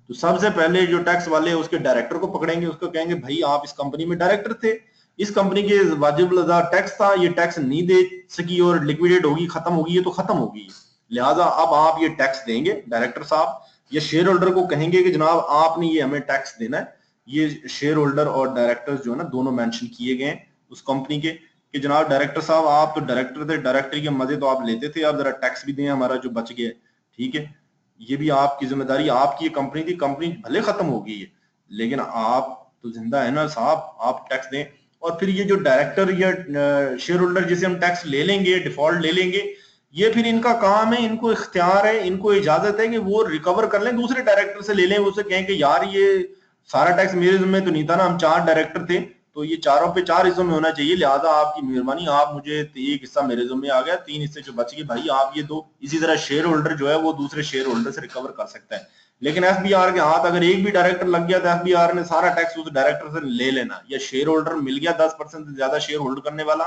तो सबसे पहले जो टैक्स वाले उसके डायरेक्टर को पकड़ेंगे, उसको कहेंगे भाई आप इस कंपनी में डायरेक्टर थे, इस कंपनी के वाजिबुल अदा टैक्स था, ये टैक्स नहीं दे सकी और लिक्विडेट होगी, खत्म होगी, ये तो खत्म होगी, लिहाजा अब आप ये टैक्स देंगे। डायरेक्टर साहब ये शेयर होल्डर को कहेंगे कि जनाब आपने ये हमें टैक्स देना है। ये शेयर होल्डर और डायरेक्टर्स जो है ना, दोनों मेंशन किए गए उस कंपनी के कि जनाब डायरेक्टर साहब आप तो डायरेक्टर थे, डायरेक्टरी के मजे तो आप लेते थे, आप जरा टैक्स भी दें हमारा जो बच गया, ठीक है, ये भी आपकी जिम्मेदारी, आपकी ये कंपनी थी, कंपनी भले खत्म हो गई है लेकिन आप तो जिंदा है ना साहब, आप टैक्स दें। और फिर ये जो डायरेक्टर या शेयर होल्डर जिसे हम टैक्स ले लेंगे, डिफॉल्ट ले लेंगे, ये फिर इनका काम है, इनको इख्तियार है, इनको इजाजत है कि वो रिकवर कर लें, दूसरे डायरेक्टर से ले लें, उसे कहें कि यार ये सारा टैक्स मेरे जिम्मे तो नहीं था ना, हम 4 डायरेक्टर थे तो ये चारों पे 4 हिस्सों में होना चाहिए, लिहाजा आपकी मेहरबानी, आप मुझे एक हिस्सा मेरे जिम्मे आ गया, 3 हिस्से जो बच गए भाई आप ये दो। इसी तरह शेयर होल्डर जो है वो दूसरे शेयर होल्डर से रिकवर कर सकता है। लेकिन एफबीआर के हाथ अगर एक भी डायरेक्टर लग गया तो एफबीआर ने सारा टैक्स उस डायरेक्टर से ले लेना, या शेयर होल्डर मिल गया 10% से ज्यादा शेयर होल्ड करने वाला,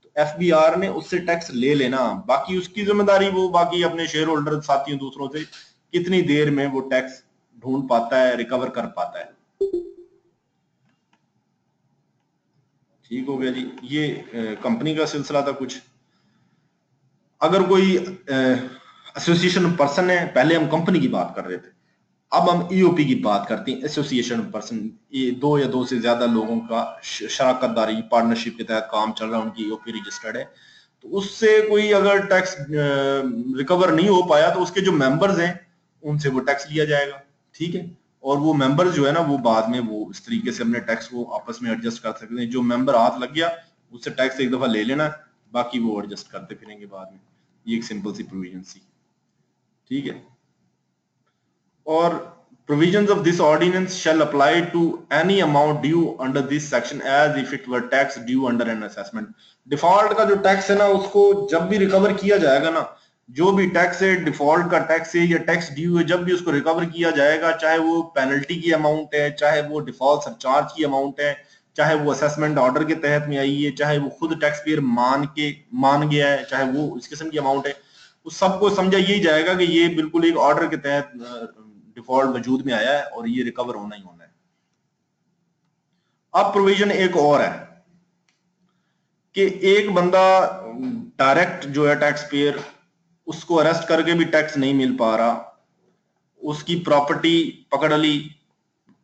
तो एफबीआर ने उससे टैक्स ले लेना, बाकी उसकी जिम्मेदारी, वो बाकी अपने शेयर होल्डर साथियों दूसरों से कितनी देर में वो टैक्स ढूंढ पाता है, रिकवर कर पाता है। ठीक हो गया जी, ये कंपनी का सिलसिला था कुछ। अगर कोई एसोसिएशन पर्सन है, पहले हम कंपनी की बात कर रहे थे, अब हम ईओपी की बात करते हैं, एसोसिएशन पर्सन, ये 2 या 2 से ज्यादा लोगों का शराकतदारी पार्टनरशिप के तहत काम चल रहा है, उनकी ईओपी रजिस्टर्ड है, तो उससे कोई अगर टैक्स रिकवर नहीं हो पाया तो उसके जो मेंबर्स हैं उनसे वो टैक्स लिया जाएगा, ठीक है, और वो मेंबर्स जो है ना वो बाद में वो इस तरीके से अपने टैक्स को आपस में एडजस्ट कर सकते हैं। जो मेंबर हाथ लग गया उससे टैक्स एक दफा ले लेना, बाकी वो एडजस्ट करते फिरेंगे बाद में। ये एक सिंपल सी प्रोविजन सी, ठीक है। और provisions of this ordinance shall apply to any amount due under this section as if it were tax due under an assessment। Default का जो टैक्स है ना, उसको जब भी रिकवर किया जाएगा ना, जो भी टैक्स है, डिफॉल्ट का टैक्स है या टैक्स ड्यू है, जब भी उसको रिकवर किया जाएगा, चाहे वो पेनल्टी की अमाउंट है, चाहे वो डिफॉल्ट सरचार्ज की अमाउंट है, चाहे वो असेसमेंट ऑर्डर के तहत में आई है, चाहे वो खुद टैक्स पेयर मान गया है, चाहे वो इस किस्म की अमाउंट है, उस सबको समझा यही जाएगा कि ये बिल्कुल एक ऑर्डर के तहत डिफॉल्ट वजूद में आया है और ये रिकवर होना ही होना है। अब प्रोविजन एक और है कि एक बंदा डायरेक्ट जो है टैक्स पेयर, उसको अरेस्ट करके भी टैक्स नहीं मिल पा रहा, उसकी प्रॉपर्टी पकड़ ली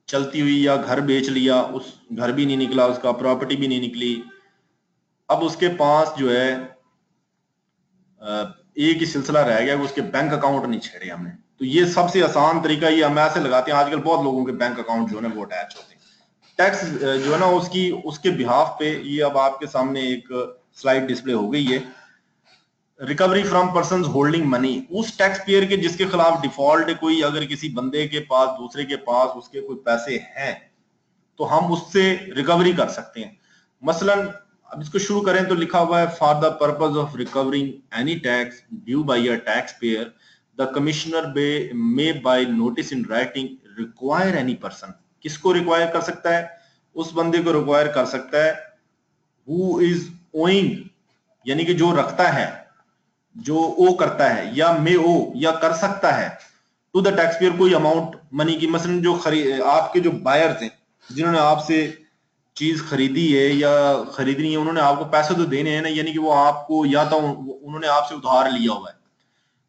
चलती हुई या घर बेच लिया, उस घर भी नहीं निकला, उसका प्रॉपर्टी भी नहीं निकली, अब उसके पास जो है एक ही सिलसिला रह गया कि उसके बैंक अकाउंट नहीं छेड़े हमने। तो ये सबसे आसान तरीका ये हम ऐसे लगाते हैं, आजकल बहुत लोगों के बैंक अकाउंट जो है ना वो अटैच होते हैं, टैक्स जो है ना उसके बिहाफ पे, ये अब आपके सामने एक स्लाइड डिस्प्ले हो गई है, recovery from persons holding money, उस टैक्स पेयर के जिसके खिलाफ डिफॉल्ट है कोई, अगर किसी बंदे के पास, दूसरे के पास उसके कोई पैसे हैं तो हम उससे रिकवरी कर सकते हैं। मसलन अब इसको शुरू करें तो लिखा हुआ है, for the purpose of recovering any tax due by a tax payer the commissioner may by notice in writing require any person. किसको रिक्वायर कर सकता है? उस बंदे को रिक्वायर कर सकता है हु इज ओइंग, यानी कि जो रखता है, जो ओ करता है, या मे ओ, या कर सकता है टू द टैक्स पेयर कोई अमाउंट मनी की। मसलन जो आपके जो बायर्स हैं, जिन्होंने आपसे चीज खरीदी है या खरीदनी है, उन्होंने आपको पैसे तो देने हैं ना, यानी कि वो आपको, या तो उन्होंने आपसे उधार लिया हुआ है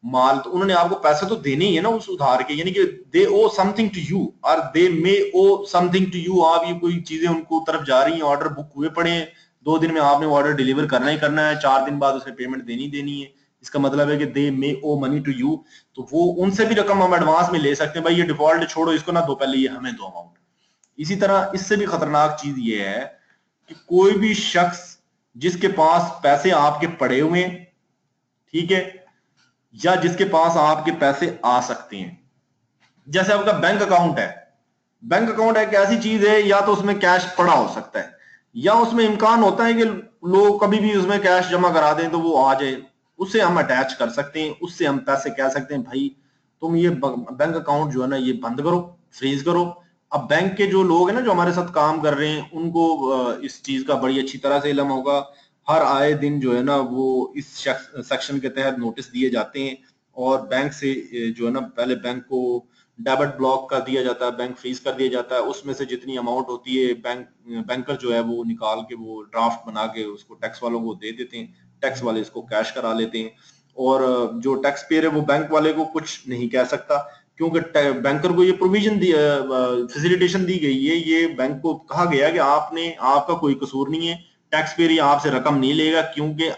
माल, तो उन्होंने आपको पैसे तो देने ही है ना उस उधार के, यानी कि दे ओ समथिंग टू यू और दे मे ओ समथिंग टू यू। आप ये कोई चीजें उनको तरफ जा रही हैं, ऑर्डर बुक हुए पड़े हैं, 2 दिन में आपने वो ऑर्डर डिलीवर करना ही करना है, 4 दिन बाद उसने पेमेंट देनी है। इसका मतलब है कि दे मे ओ मनी टू यू, तो वो उनसे भी रकम हम एडवांस में ले सकते हैं, भाई ये डिफॉल्ट छोड़ो, इसको ना दो, पहले ये हमें दो अमाउंट। इसी तरह इससे भी खतरनाक चीज ये है कि कोई भी शख्स जिसके पास पैसे आपके पड़े हुए हैं, ठीक है, या जिसके पास आपके पैसे आ सकते हैं, जैसे आपका बैंक अकाउंट है, बैंक अकाउंट एक ऐसी चीज है, या तो उसमें कैश पड़ा हो सकता है, या उसमें इम्कान होता है कि लोग कभी भी उसमें कैश जमा करा दें तो वो आ जाए, उससे हम अटैच कर सकते हैं, उससे हम पैसे कह सकते हैं भाई तुम ये बैंक अकाउंट जो है ना ये बंद करो, फ्रीज करो। अब बैंक के जो लोग हैं ना जो हमारे साथ काम कर रहे हैं, उनको इस चीज का बड़ी अच्छी तरह से इल्म होगा। हर आए दिन जो है ना वो इस सेक्शन के तहत नोटिस दिए जाते हैं, और बैंक से जो है ना पहले बैंक को डेबिट ब्लॉक कर दिया जाता है, बैंक फ्रीज कर दिया जाता है, उसमें से जितनी अमाउंट होती है बैंकर जो है वो निकाल के वो ड्राफ्ट बना के उसको टैक्स वालों को दे देते हैं, टैक्स वाले इसको कैश करा लेते हैं, और जो टैक्स पेयर है वो बैंक वाले को कुछ नहीं कह सकता, क्योंकि बैंकर को ये प्रोविजन दी, फैसिलिटेशन दी गई है, ये बैंक को कहा गया कि आपका कोई कसूर नहीं है, टैक्स पेयर आपसे रकम नहीं लेगा, क्योंकि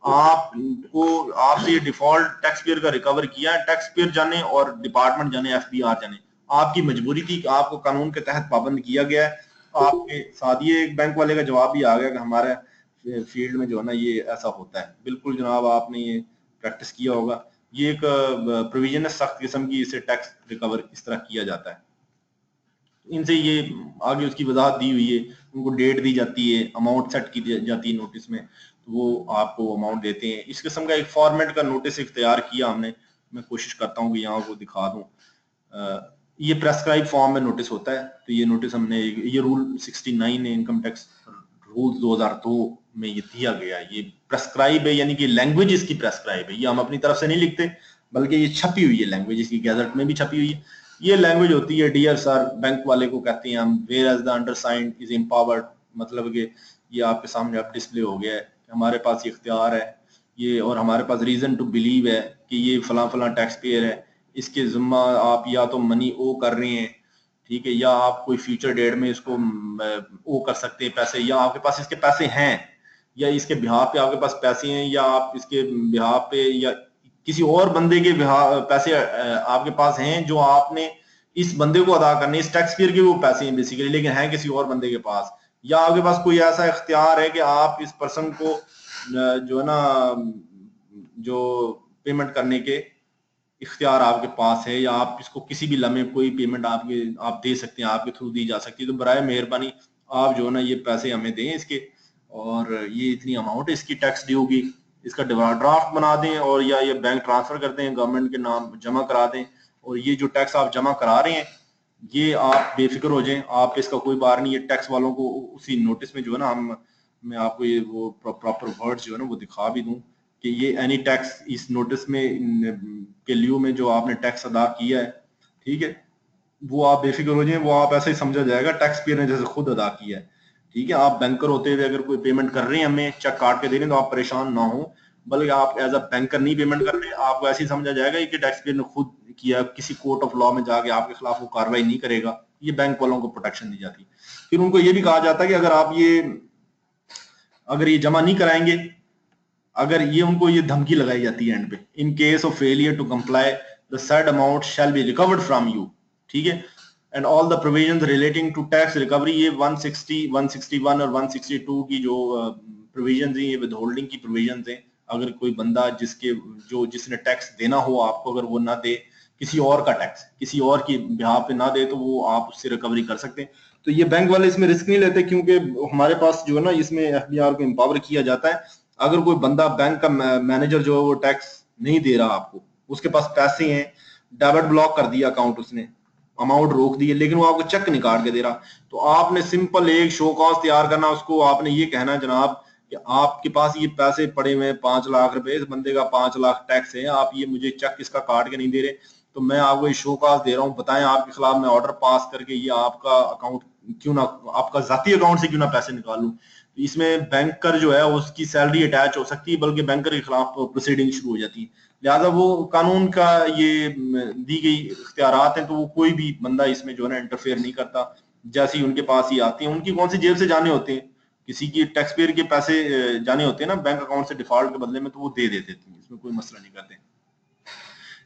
आपसे ये डिफॉल्ट टैक्स पेयर का रिकवर किया है, टैक्स पेयर जाने और डिपार्टमेंट जाने, एफबीआर जाने, आपकी मजबूरी थी कि आपको कानून के तहत पाबंद किया गया है। आपके साथ ये एक बैंक वाले का जवाब भी आ गया कि हमारे फील्ड में जो है ना ये ऐसा होता है। बिल्कुल जनाब, आपने ये प्रैक्टिस किया होगा, ये एक प्रोविजन है सख्त किस्म की, इसे टैक्स रिकवर इस तरह किया जाता है। इनसे ये आगे उसकी वजाहत दी हुई है, उनको डेट दी जाती है, अमाउंट सेट की जाती है नोटिस में, तो वो आपको अमाउंट देते हैं। इस किस्म का एक फॉर्मेट का नोटिस एक तैयार किया हमने, मैं कोशिश करता हूँ कि यहाँ को दिखा दूँ। ये प्रेस्क्राइब फॉर्म में नोटिस होता है, तो ये नोटिस हमने, ये रूल 69 है, इनकम टैक्स रूल 2002 में ये दिया गया है। ये प्रेस्क्राइब है, यानी कि लैंग्वेज इसकी प्रेस्क्राइब है, ये हम अपनी तरफ से नहीं लिखते, बल्कि ये छपी हुई है लैंग्वेज, इसकी गैजेट में भी छपी हुई है। ये लैंग्वेज होती है, डियर सर, बैंक वाले को कहते हैं हम, whereas the undersigned is empowered, मतलब कि ये आपके सामने अब डिस्प्ले हो गया है, हमारे पास ये इख्तियार है ये, और हमारे पास रीजन टू बिलीव है कि ये फला फला टैक्स पेयर है, इसके जिम्मा आप या तो मनी ओ कर रहे हैं, ठीक है, या आप कोई फ्यूचर डेट में इसको ओ कर सकते हैं पैसे, या आपके पास इसके पैसे हैं, या इसके बिहाफ पे आपके पास पैसे हैं, या आप इसके बिहाफ पे या किसी और बंदे के पैसे आपके पास हैं जो आपने इस बंदे को अदा करने, इस टैक्स पेयर के वो पैसे हैं बेसिकली, लेकिन हैं किसी और बंदे के पास, या आपके पास कोई ऐसा इख्तियार है कि आप इस पर्सन को जो है ना जो पेमेंट करने के इख्तियार आपके पास है, या आप इसको किसी भी लम्हे कोई पेमेंट आप दे सकते हैं, आपके थ्रू दी जा सकती है, तो बराए मेहरबानी आप जो है ना ये पैसे हमें दें इसके, और ये इतनी अमाउंट इसकी टैक्स ड्यू की, इसका ड्राफ्ट बना दें, और या ये बैंक ट्रांसफर कर दें, गवर्नमेंट के नाम जमा करा दें, और ये जो टैक्स आप जमा करा रहे हैं ये आप बेफिक्र हो जाएं, आप इसका कोई बार नहीं है। टैक्स वालों को उसी नोटिस में जो है ना मैं आपको ये वो प्रॉपर वर्ड्स जो है ना वो दिखा भी दूं कि ये एनी टैक्स, इस नोटिस में के लियो में जो आपने टैक्स अदा किया है, ठीक है, वो आप बेफिक्र हो जाएं, वो आप ऐसे ही समझा जाएगा टैक्स पेयर ने जैसे खुद अदा किया है, ठीक है। आप बैंकर होते हुए अगर कोई पेमेंट कर रहे हैं, हमें चेक काट के दे रहे हैं, तो आप परेशान ना हो, बल्कि आप एज अ बैंकर नहीं पेमेंट कर रहे, आपको ऐसे ही समझा जाएगा कि टैक्स पेयर ने खुद किया, किसी कोर्ट ऑफ लॉ में जाके आपके खिलाफ वो कार्रवाई नहीं करेगा, ये बैंक वालों को प्रोटेक्शन दी जाती है। फिर उनको ये भी कहा जाता है कि अगर ये जमा नहीं कराएंगे, अगर ये उनको ये धमकी लगाई जाती है and pay, in case of failure to comply the said amount shall be recovered from you, ठीक है, and all the provisions relating to tax recovery, ये 160, 161 और 162 की जो प्रोविजंस हैं, ये विदहोल्डिंग की प्रोविजंस हैं। अगर कोई बंदा जिसने टैक्स देना हो आपको, अगर वो ना दे, किसी और का टैक्स किसी और की बिहाफ पे ना दे, तो वो आप उससे रिकवरी कर सकते हैं। तो ये बैंक वाले इसमें रिस्क नहीं लेते, क्योंकि हमारे पास जो है ना इसमें एफबीआर को एम्पावर किया जाता है। अगर कोई बंदा, बैंक का मैनेजर जो है वो टैक्स नहीं दे रहा आपको, उसके पास पैसे हैं, डेबिट ब्लॉक कर दिया अकाउंट, उसने अमाउंट रोक दी है, लेकिन वो आपको चेक नहीं काट के दे रहा, तो आपने सिंपल एक शो कॉज तैयार करना, उसको आपने ये कहना जनाब कि आपके पास ये पैसे पड़े हुए हैं 5 लाख रुपए, इस बंदे का 5 लाख टैक्स है, आप ये मुझे चेक इसका काट के नहीं दे रहे, तो मैं आपको ये शो कॉज दे रहा हूँ, बताएं आपके खिलाफ मैं ऑर्डर पास करके ये आपका अकाउंट क्यों ना, आपका जाती अकाउंट से क्यों ना पैसे निकालूं। तो इसमें बैंकर जो है उसकी सैलरी अटैच हो सकती है, बल्कि बैंकर के खिलाफ प्रोसीडिंग शुरू हो जाती है। लिहाजा वो कानून का ये दी गई इख्तियारात हैं, तो वो कोई भी बंदा इसमें जो है ना इंटरफेयर नहीं करता, जैसे ही उनके पास ही आते हैं, उनकी कौन सी जेब से जाने होते हैं, किसी की टैक्स पेयर के पैसे जाने होते हैं ना बैंक अकाउंट से डिफॉल्ट के बदले में, तो वो दे देते थे, इसमें कोई मसला नहीं करते।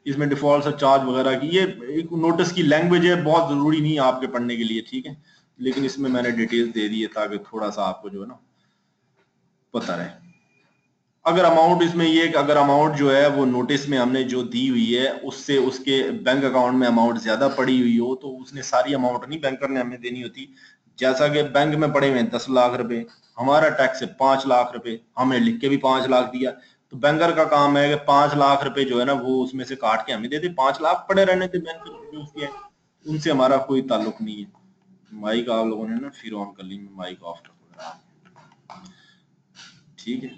इसमें डिफॉल्ट से चार्ज वगैरह की ये एक नोटिस की लैंग्वेज है, बहुत जरूरी नहीं है आपके पढ़ने के लिए, ठीक है, लेकिन इसमें मैंने डिटेल्स दे दी है ताकि थोड़ा सा आपको जो है ना पता रहे। अगर अमाउंट इसमें ये कि अगर अमाउंट जो है वो नोटिस में हमने जो दी हुई है उससे उसके बैंक अकाउंट में अमाउंट ज्यादा पड़ी हुई हो, तो उसने सारी अमाउंट नहीं बैंकर ने हमें देनी होती। जैसा कि बैंक में पड़े हुए 10 लाख रुपए, हमारा टैक्स है 5 लाख रुपए, हमने लिख के भी 5 लाख दिया, तो बैंकर का काम है कि 5 लाख रुपए जो है ना वो उसमें से काट के हमें दे दे, 5 लाख पड़े रहने थे बैंक जो उसके, उनसे हमारा कोई ताल्लुक नहीं है। माइक आप लोगों ने ना फिर ऑन कर ली, माइक ऑफ कर, ठीक है।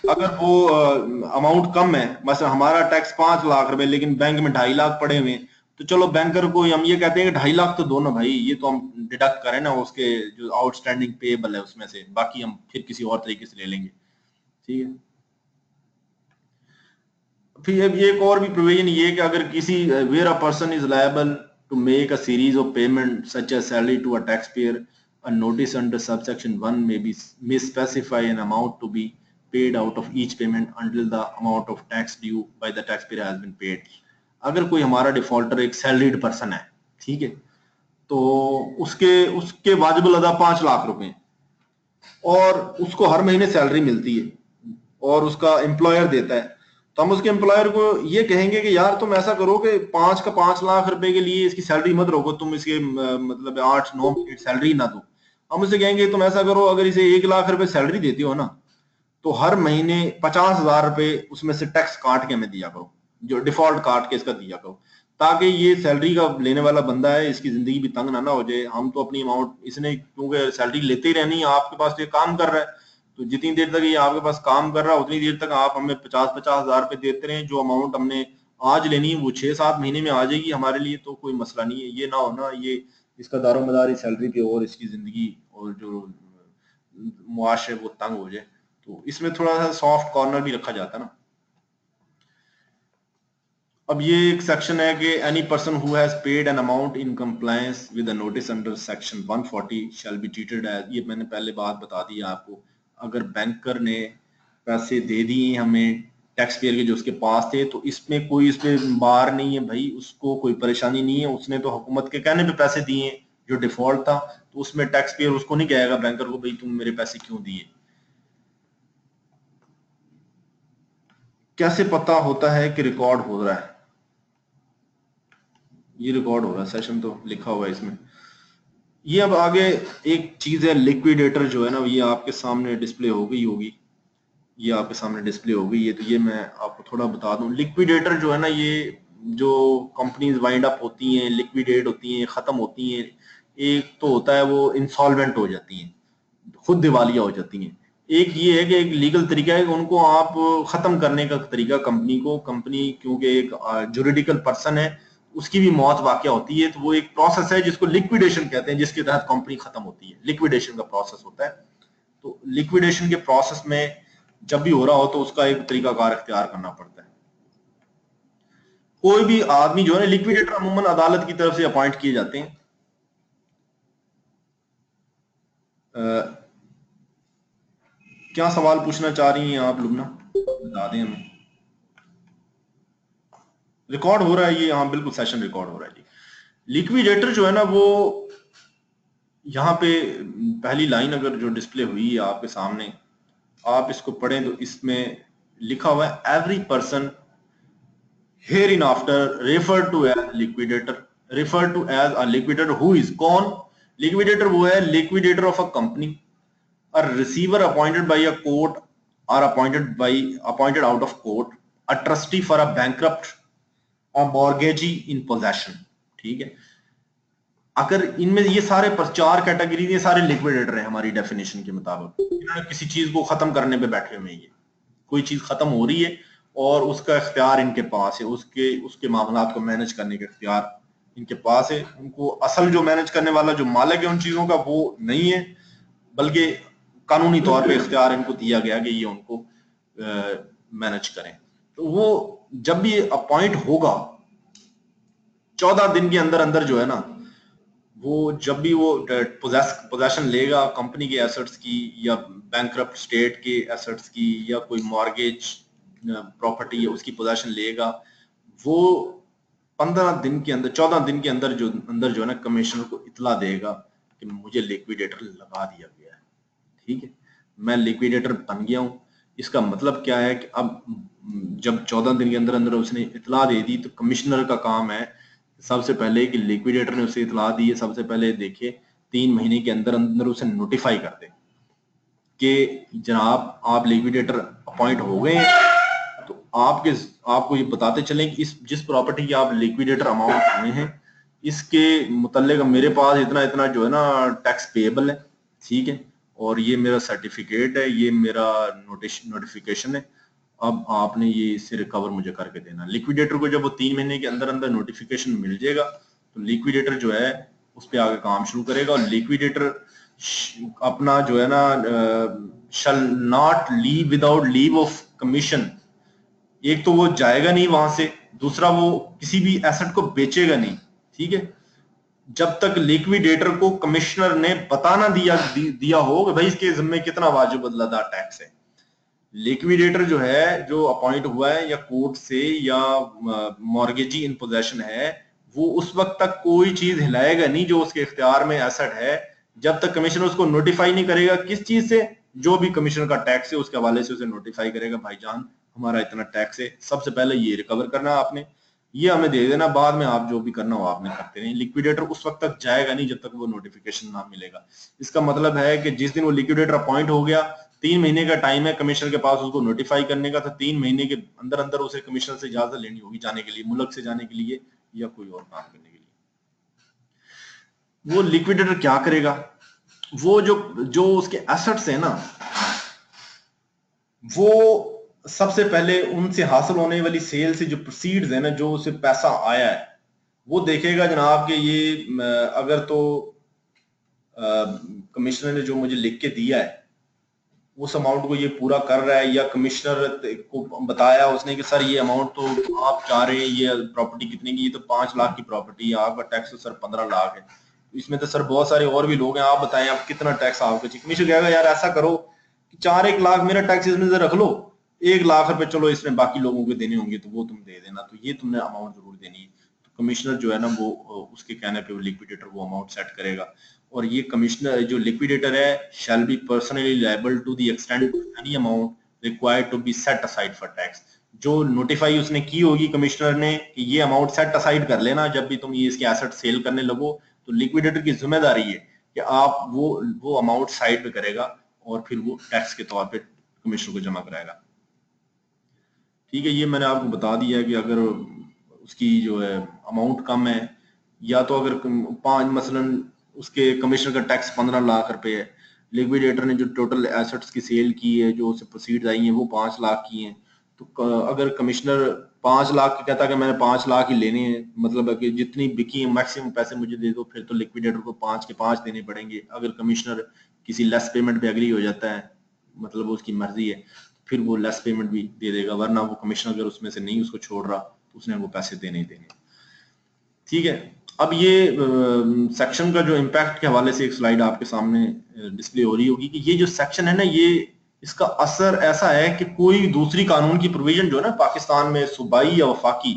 अगर वो अमाउंट कम है, मतलब हमारा टैक्स 5 लाख रुपए लेकिन बैंक में 2.5 लाख पड़े हुए, तो चलो बैंकर को हम ये कहते हैं कि 2.5 लाख तो दो ना भाई, ये तो हम डिडक्ट करें ना उसके जो आउटस्टैंडिंग पेएबल है उसमें से, बाकी हम फिर किसी और तरीके से ले लेंगे, ठीक है। फिर एक और भी प्रोविजन ये कि अगर किसी where a person is liable to make a series of payment such as salary to a tax payer, a notice under subsection 1 may specify an amount to be paid out of each payment until the amount of tax due by the taxpayer has been paid। अगर कोई हमारा डिफॉल्टर एक सैलरीड पर्सन है, ठीक है, तो उसके उसके वाजिबुल अदा 5 लाख रुपए और उसको हर महीने सैलरी मिलती है और उसका एम्प्लॉयर देता है, तो हम उसके एम्प्लॉयर को ये कहेंगे कि यार तुम ऐसा करो कि 5 लाख रुपए के लिए इसकी सैलरी मत रोको, तुम इसके मतलब 8-9 मिनट सैलरी ना दो। हम उसे कहेंगे तुम ऐसा करो, अगर इसे 1 लाख रुपए सैलरी देती हो ना, तो हर महीने 50,000 रुपए उसमें से टैक्स काट के हमें दिया करो, जो डिफॉल्ट काट के इसका दिया करो, ताकि ये सैलरी का लेने वाला बंदा है इसकी जिंदगी भी तंग ना हो जाए। हम तो अपनी अमाउंट, इसने क्योंकि सैलरी लेते ही रहनी है, आपके पास ये काम कर रहा है, तो जितनी देर तक ये आपके पास काम कर रहा है उतनी देर तक आप हमें 50,000 रुपए देते रहे, जो अमाउंट हमने आज लेनी है वो 6-7 महीने में आ जाएगी हमारे लिए, तो कोई मसला नहीं है। ये ना होना ये इसका दारोमदार सैलरी पे और इसकी जिंदगी और जो मुआश है वो तंग हो जाए, तो इसमें थोड़ा सा सॉफ्ट कॉर्नर भी रखा जाता है ना। अब ये एक सेक्शन है कि any person who has paid an amount in compliance with a notice under section 140 shall be treated as, ये मैंने पहले बात बता दी आपको, अगर बैंकर ने पैसे दे दिए हमें टैक्स पेयर के जो उसके पास थे, तो इसमें कोई इसमें बार नहीं है भाई, उसको कोई परेशानी नहीं है, उसने तो हुकूमत के कहने पे पैसे दिए जो डिफॉल्ट था, तो उसमें टैक्स पेयर उसको नहीं कहेगा बैंकर को भाई तुम मेरे पैसे क्यों दिए। कैसे पता होता है कि रिकॉर्ड हो रहा है? ये रिकॉर्ड हो रहा है, सेशन तो लिखा हुआ है इसमें। ये अब आगे एक चीज है लिक्विडेटर जो है ना, ये आपके सामने डिस्प्ले हो गई होगी, ये आपके सामने डिस्प्ले हो गई है, तो ये मैं आपको थोड़ा बता दूं। लिक्विडेटर जो है ना, ये जो कंपनीज वाइंड अप होती हैं, लिक्विडेट होती हैं, खत्म होती हैं, एक तो होता है वो इंसॉल्वेंट हो जाती हैं, खुद दिवालिया हो जाती हैं। एक ये है कि एक लीगल तरीका है कि उनको आप खत्म करने का तरीका कंपनी को, कंपनी क्योंकि एक जुरिडिकल पर्सन है, उसकी भी मौत वाकया होती है, तो वो एक प्रोसेस है जिसको लिक्विडेशन कहते हैं, जिसके तहत कंपनी खत्म होती है, लिक्विडेशन का प्रोसेस होता है। तो लिक्विडेशन के प्रोसेस में जब भी हो रहा हो तो उसका एक तरीकाकार इख्तियार करना पड़ता है। कोई भी आदमी जो है लिक्विडेटर अमूमन अदालत की तरफ से अपॉइंट किए जाते हैं। क्या सवाल पूछना चाह रही हैं आप लुबना, बता दें हमें। रिकॉर्ड हो रहा है ये? हाँ बिल्कुल सेशन रिकॉर्ड हो रहा है जी। लिक्विडेटर जो है ना वो यहाँ पे पहली लाइन अगर जो डिस्प्ले हुई है आपके सामने, आप इसको पढ़ें तो इसमें लिखा हुआ है every person hereinafter refer to as liquidator, refer to as a liquidator who is, कौन लिक्विडेटर? वो है liquidator of a company, a receiver appointed by a court or appointed out of court, a trustee for a bankrupt, a mortgagee in possession, ठीक है। अगर इनमें ये सारे पर 4 कैटेगरी, ये सारे लिक्विडेटर हैं हमारी डेफिनेशन के मुताबिक, इन्होंने किसी चीज को खत्म करने पे बैठे हुए हैं, ये कोई चीज खत्म हो रही है और उसका इख्तियार इनके पास है, उसके मामलात को मैनेज करने का इख्तियार इनके पास है। उनको असल जो मैनेज करने वाला जो मालिक है उन चीजों का वो नहीं है, बल्कि कानूनी तौर पे इख्तियार इनको दिया गया कि ये उनको मैनेज करें। तो वो जब भी अपॉइंट होगा 14 दिन के अंदर अंदर जो है ना वो जब भी वो पोजेशन लेगा कंपनी के एसेट्स की या बैंकरप्ट स्टेट के एसेट्स की या कोई मॉर्गेज प्रॉपर्टी है उसकी पोजेशन लेगा, वो 15 दिन के अंदर 14 दिन के अंदर जो है ना कमिश्नर को इतला देगा कि मुझे लिक्विडेटर लगा दिया गया है। ठीक है, मैं लिक्विडेटर बन गया हूं। इसका मतलब क्या है कि अब जब 14 दिन के अंदर अंदर उसने इतला दे दी तो कमिश्नर का काम है सबसे पहले कि लिक्विडेटर ने उसे इतला दी है, सबसे पहले देखे 3 महीने के अंदर अंदर उसे नोटिफाई कर दे कि जनाब आप लिक्विडेटर अपॉइंट हो गए हैं। तो आपको ये बताते चलें कि जिस प्रॉपर्टी की आप लिक्विडेटर अमाउंट हुए हैं इसके मुतल्लिक मेरे पास इतना इतना जो है ना टैक्स पेएबल है। ठीक है, और ये मेरा सर्टिफिकेट है, ये मेरा नोटिफिकेशन है, अब आपने ये इससे रिकवर मुझे करके देना। लिक्विडेटर को जब वो 3 महीने के अंदर अंदर नोटिफिकेशन मिल जाएगा तो लिक्विडेटर जो है उस पर आगे काम शुरू करेगा। और लिक्विडेटर अपना जो है ना shall not leave without leave of commission. एक तो वो जाएगा नहीं वहां से, दूसरा वो किसी भी एसेट को बेचेगा नहीं। ठीक है, जब तक लिक्विडेटर को कमिश्नर ने बताना दिया हो कि भाई इसके जिम्मे कितना वाजिब अदलादार टैक्स है। लिक्विडेटर जो है जो अपॉइंट हुआ है या कोर्ट से या मॉर्गेजी इन पोजेशन है, वो उस वक्त तक कोई चीज हिलाएगा नहीं जो उसके इख्तियार में एसेट है, जब तक कमिश्नर उसको नोटिफाई नहीं करेगा। किस चीज से? जो भी कमिश्नर का टैक्स है उसके हवाले से उसे नोटिफाई करेगा, भाईजान हमारा इतना टैक्स है, सबसे पहले ये रिकवर करना आपने, ये हमें दे देना, बाद में आप जो भी करना हो आपने करते रहें। लिक्विडेटर उस वक्त तक जाएगा नहीं जब तक वो नोटिफिकेशन ना मिलेगा। इसका मतलब है कि जिस दिन वो लिक्विडेटर अपॉइंट हो गया, 3 महीने का टाइम है कमिश्नर के पास उसको नोटिफाई करने का, तो 3 महीने के अंदर अंदर उसे कमिश्नर से इजाजत लेनी होगी जाने के लिए, मुल्क से जाने के लिए या कोई और काम करने के लिए। वो लिक्विडेटर क्या करेगा? वो जो उसके एसेट्स है ना, वो सबसे पहले उनसे हासिल होने वाली सेल से जो प्रोसीड्स है ना, जो उसे पैसा आया है, वो देखेगा जनाब कि ये अगर तो कमिश्नर ने जो मुझे लिख के दिया है उस अमाउंट को ये पूरा कर रहा है, या कमिश्नर को बताया उसने कि सर ये अमाउंट तो आप चाह रहे हैं, ये प्रॉपर्टी कितने की, ये तो 5 लाख की प्रॉपर्टी है, आपका टैक्स तो सर 15 लाख है, इसमें तो सर बहुत सारे और भी लोग हैं, आप बताएं आप कितना टैक्स आपको चाहिए। कमिश्नर कहेगा यार ऐसा करो कि 4-1 लाख मेरा टैक्स इसमें से रख लो, 1 लाख रुपए चलो इसमें बाकी लोगों को देने होंगे तो वो तुम दे देना, तो ये तुमने अमाउंट जरूर देनी है। तो कमिश्नर जो है ना वो उसके कहने पे वो लिक्विडेटर वो अमाउंट सेट करेगा। और ये कमिश्नर जो लिक्विडेटर है shall be personally liable to the extent of any amount required to be set aside for tax। जो नोटिफाई उसने की होगी कमिश्नर ने कि ये अमाउंट सेट असाइड कर लेना, जब भी तुम ये इसके एसेट सेल करने लगो, तो लिक्विडेटर की जिम्मेदारी है कि आप वो अमाउंट साइड पे करेगा और फिर वो टैक्स के तौर पे कमिश्नर को जमा कराएगा। ठीक है, ये मैंने आपको बता दिया है कि अगर उसकी जो है अमाउंट कम है, या तो अगर 5 मसलन उसके कमिश्नर का टैक्स 15 लाख रुपए है, लिक्विडेटर ने जो टोटल एसेट्स की सेल की है, जो उसे प्रोसीड्स आई हैं वो 5 लाख की हैं, तो अगर कमिश्नर 5 लाख की कहता है कि मैंने 5 लाख ही लेने हैं, मतलब कि जितनी बिकी है मैक्सिमम पैसे मुझे दे दो, फिर तो लिक्विडेटर को 5 के 5 देने पड़ेंगे। अगर कमिश्नर किसी लेस पेमेंट पे एग्री हो जाता है, मतलब उसकी मर्जी है, फिर वो लेस पेमेंट भी दे देगा, वरना वो कमिश्नर अगर उसमें से नहीं उसको छोड़ रहा तो उसने वो पैसे देने ही देने। ठीक है, अब ये सेक्शन का जो इम्पैक्ट के हवाले से एक स्लाइड आपके सामने डिस्प्ले हो रही होगी कि ये जो सेक्शन है ना, ये इसका असर ऐसा है कि कोई दूसरी कानून की प्रोविजन जो है ना पाकिस्तान में सूबाई या वफाकी,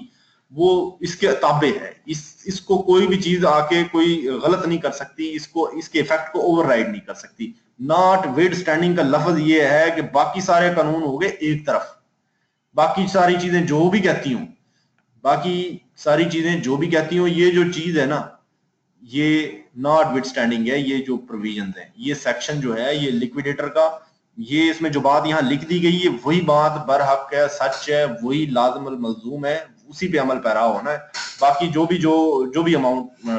वो इसके ताबे है। इसको कोई भी चीज आके कोई गलत नहीं कर सकती, इसको इसके इफेक्ट को ओवरराइड नहीं कर सकती। नॉट विद स्टैंडिंग का लफ्ज ये है कि बाकी सारे कानून हो गए एक तरफ, बाकी सारी चीजें जो भी कहती हूँ, बाकी सारी चीजें जो भी कहती हूँ, ये जो चीज है ना, ये नॉट विद स्टैंडिंग है। ये जो प्रोविजन है, ये सेक्शन जो है ये लिक्विडेटर का, ये इसमें जो बात यहाँ लिख दी गई है वही बात बरहक है, सच है, वही लाजम मलजूम है, उसी पे अमल पैरा होना है। बाकी जो भी अमाउंट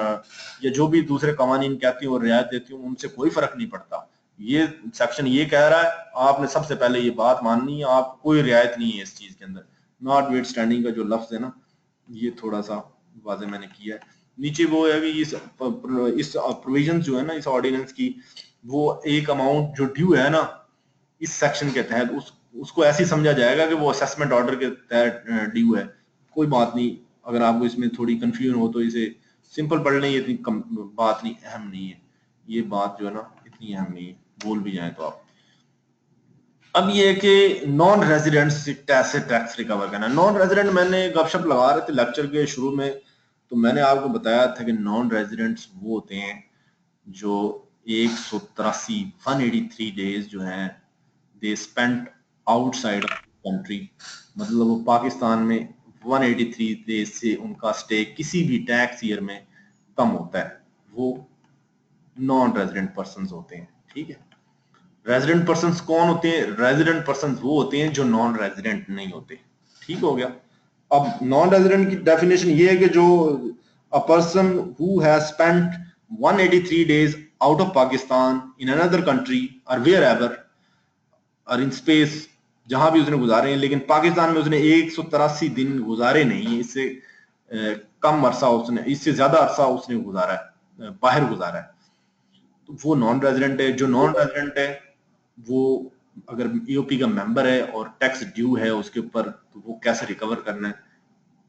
या जो भी दूसरे कवानीन कहती हूँ और रियायत देती हूँ, उनसे कोई फर्क नहीं पड़ता। ये सेक्शन ये कह रहा है, आपने सबसे पहले ये बात माननी है, आप कोई रियायत नहीं है इस चीज के अंदर। नॉट विद स्टैंडिंग का जो लफ्ज है ना, ये थोड़ा सा वाजे मैंने किया है। नीचे वो है कि इस प्रोविजन जो है ना इस ऑर्डिनेंस की, वो एक अमाउंट जो ड्यू है ना इस सेक्शन के तहत, उसको ऐसे समझा जाएगा कि वो असेसमेंट ऑर्डर के तहत ड्यू है। कोई बात नहीं, अगर आपको इसमें थोड़ी कंफ्यूजन हो तो इसे सिंपल पढ़ लें, ये इतनी बात नहीं, अहम नहीं है ये बात जो है ना, इतनी अहम नहीं है, बोल भी जाए तो आप। अब ये है कि नॉन रेजिडेंट से कैसे टैक्स रिकवर करना है। नॉन रेजिडेंट मैंने गपशप लगा रहे थे लेक्चर के शुरू में, तो मैंने आपको बताया था कि नॉन रेजिडेंट्स वो होते हैं जो 183 डेज जो हैं they spent outside of country, मतलब वो पाकिस्तान में 183 डेज से उनका स्टे किसी भी टैक्स ईयर में कम होता है, वो नॉन रेजिडेंट पर्सन होते हैं। ठीक है, रेजिडेंट पर्सन कौन होते हैं? रेजिडेंट पर्सन वो होते हैं जो नॉन रेजिडेंट नहीं होते। ठीक हो गया। अब नॉन रेजिडेंट की डेफिनेशन ये है कि जो a person who has spent 183 days out of Pakistan in another country और वेयर एवर और इन स्पेस, जहां भी उसने गुजारे हैं, लेकिन पाकिस्तान में उसने 183 दिन गुजारे नहीं है, इससे कम अरसा उसने, इससे ज्यादा अरसा उसने गुजारा है, बाहर गुजारा है, तो वो नॉन रेजिडेंट है। जो नॉन रेजिडेंट है वो अगर ईओपी का मेंबर है और टैक्स ड्यू है उसके ऊपर, तो वो कैसे रिकवर करना है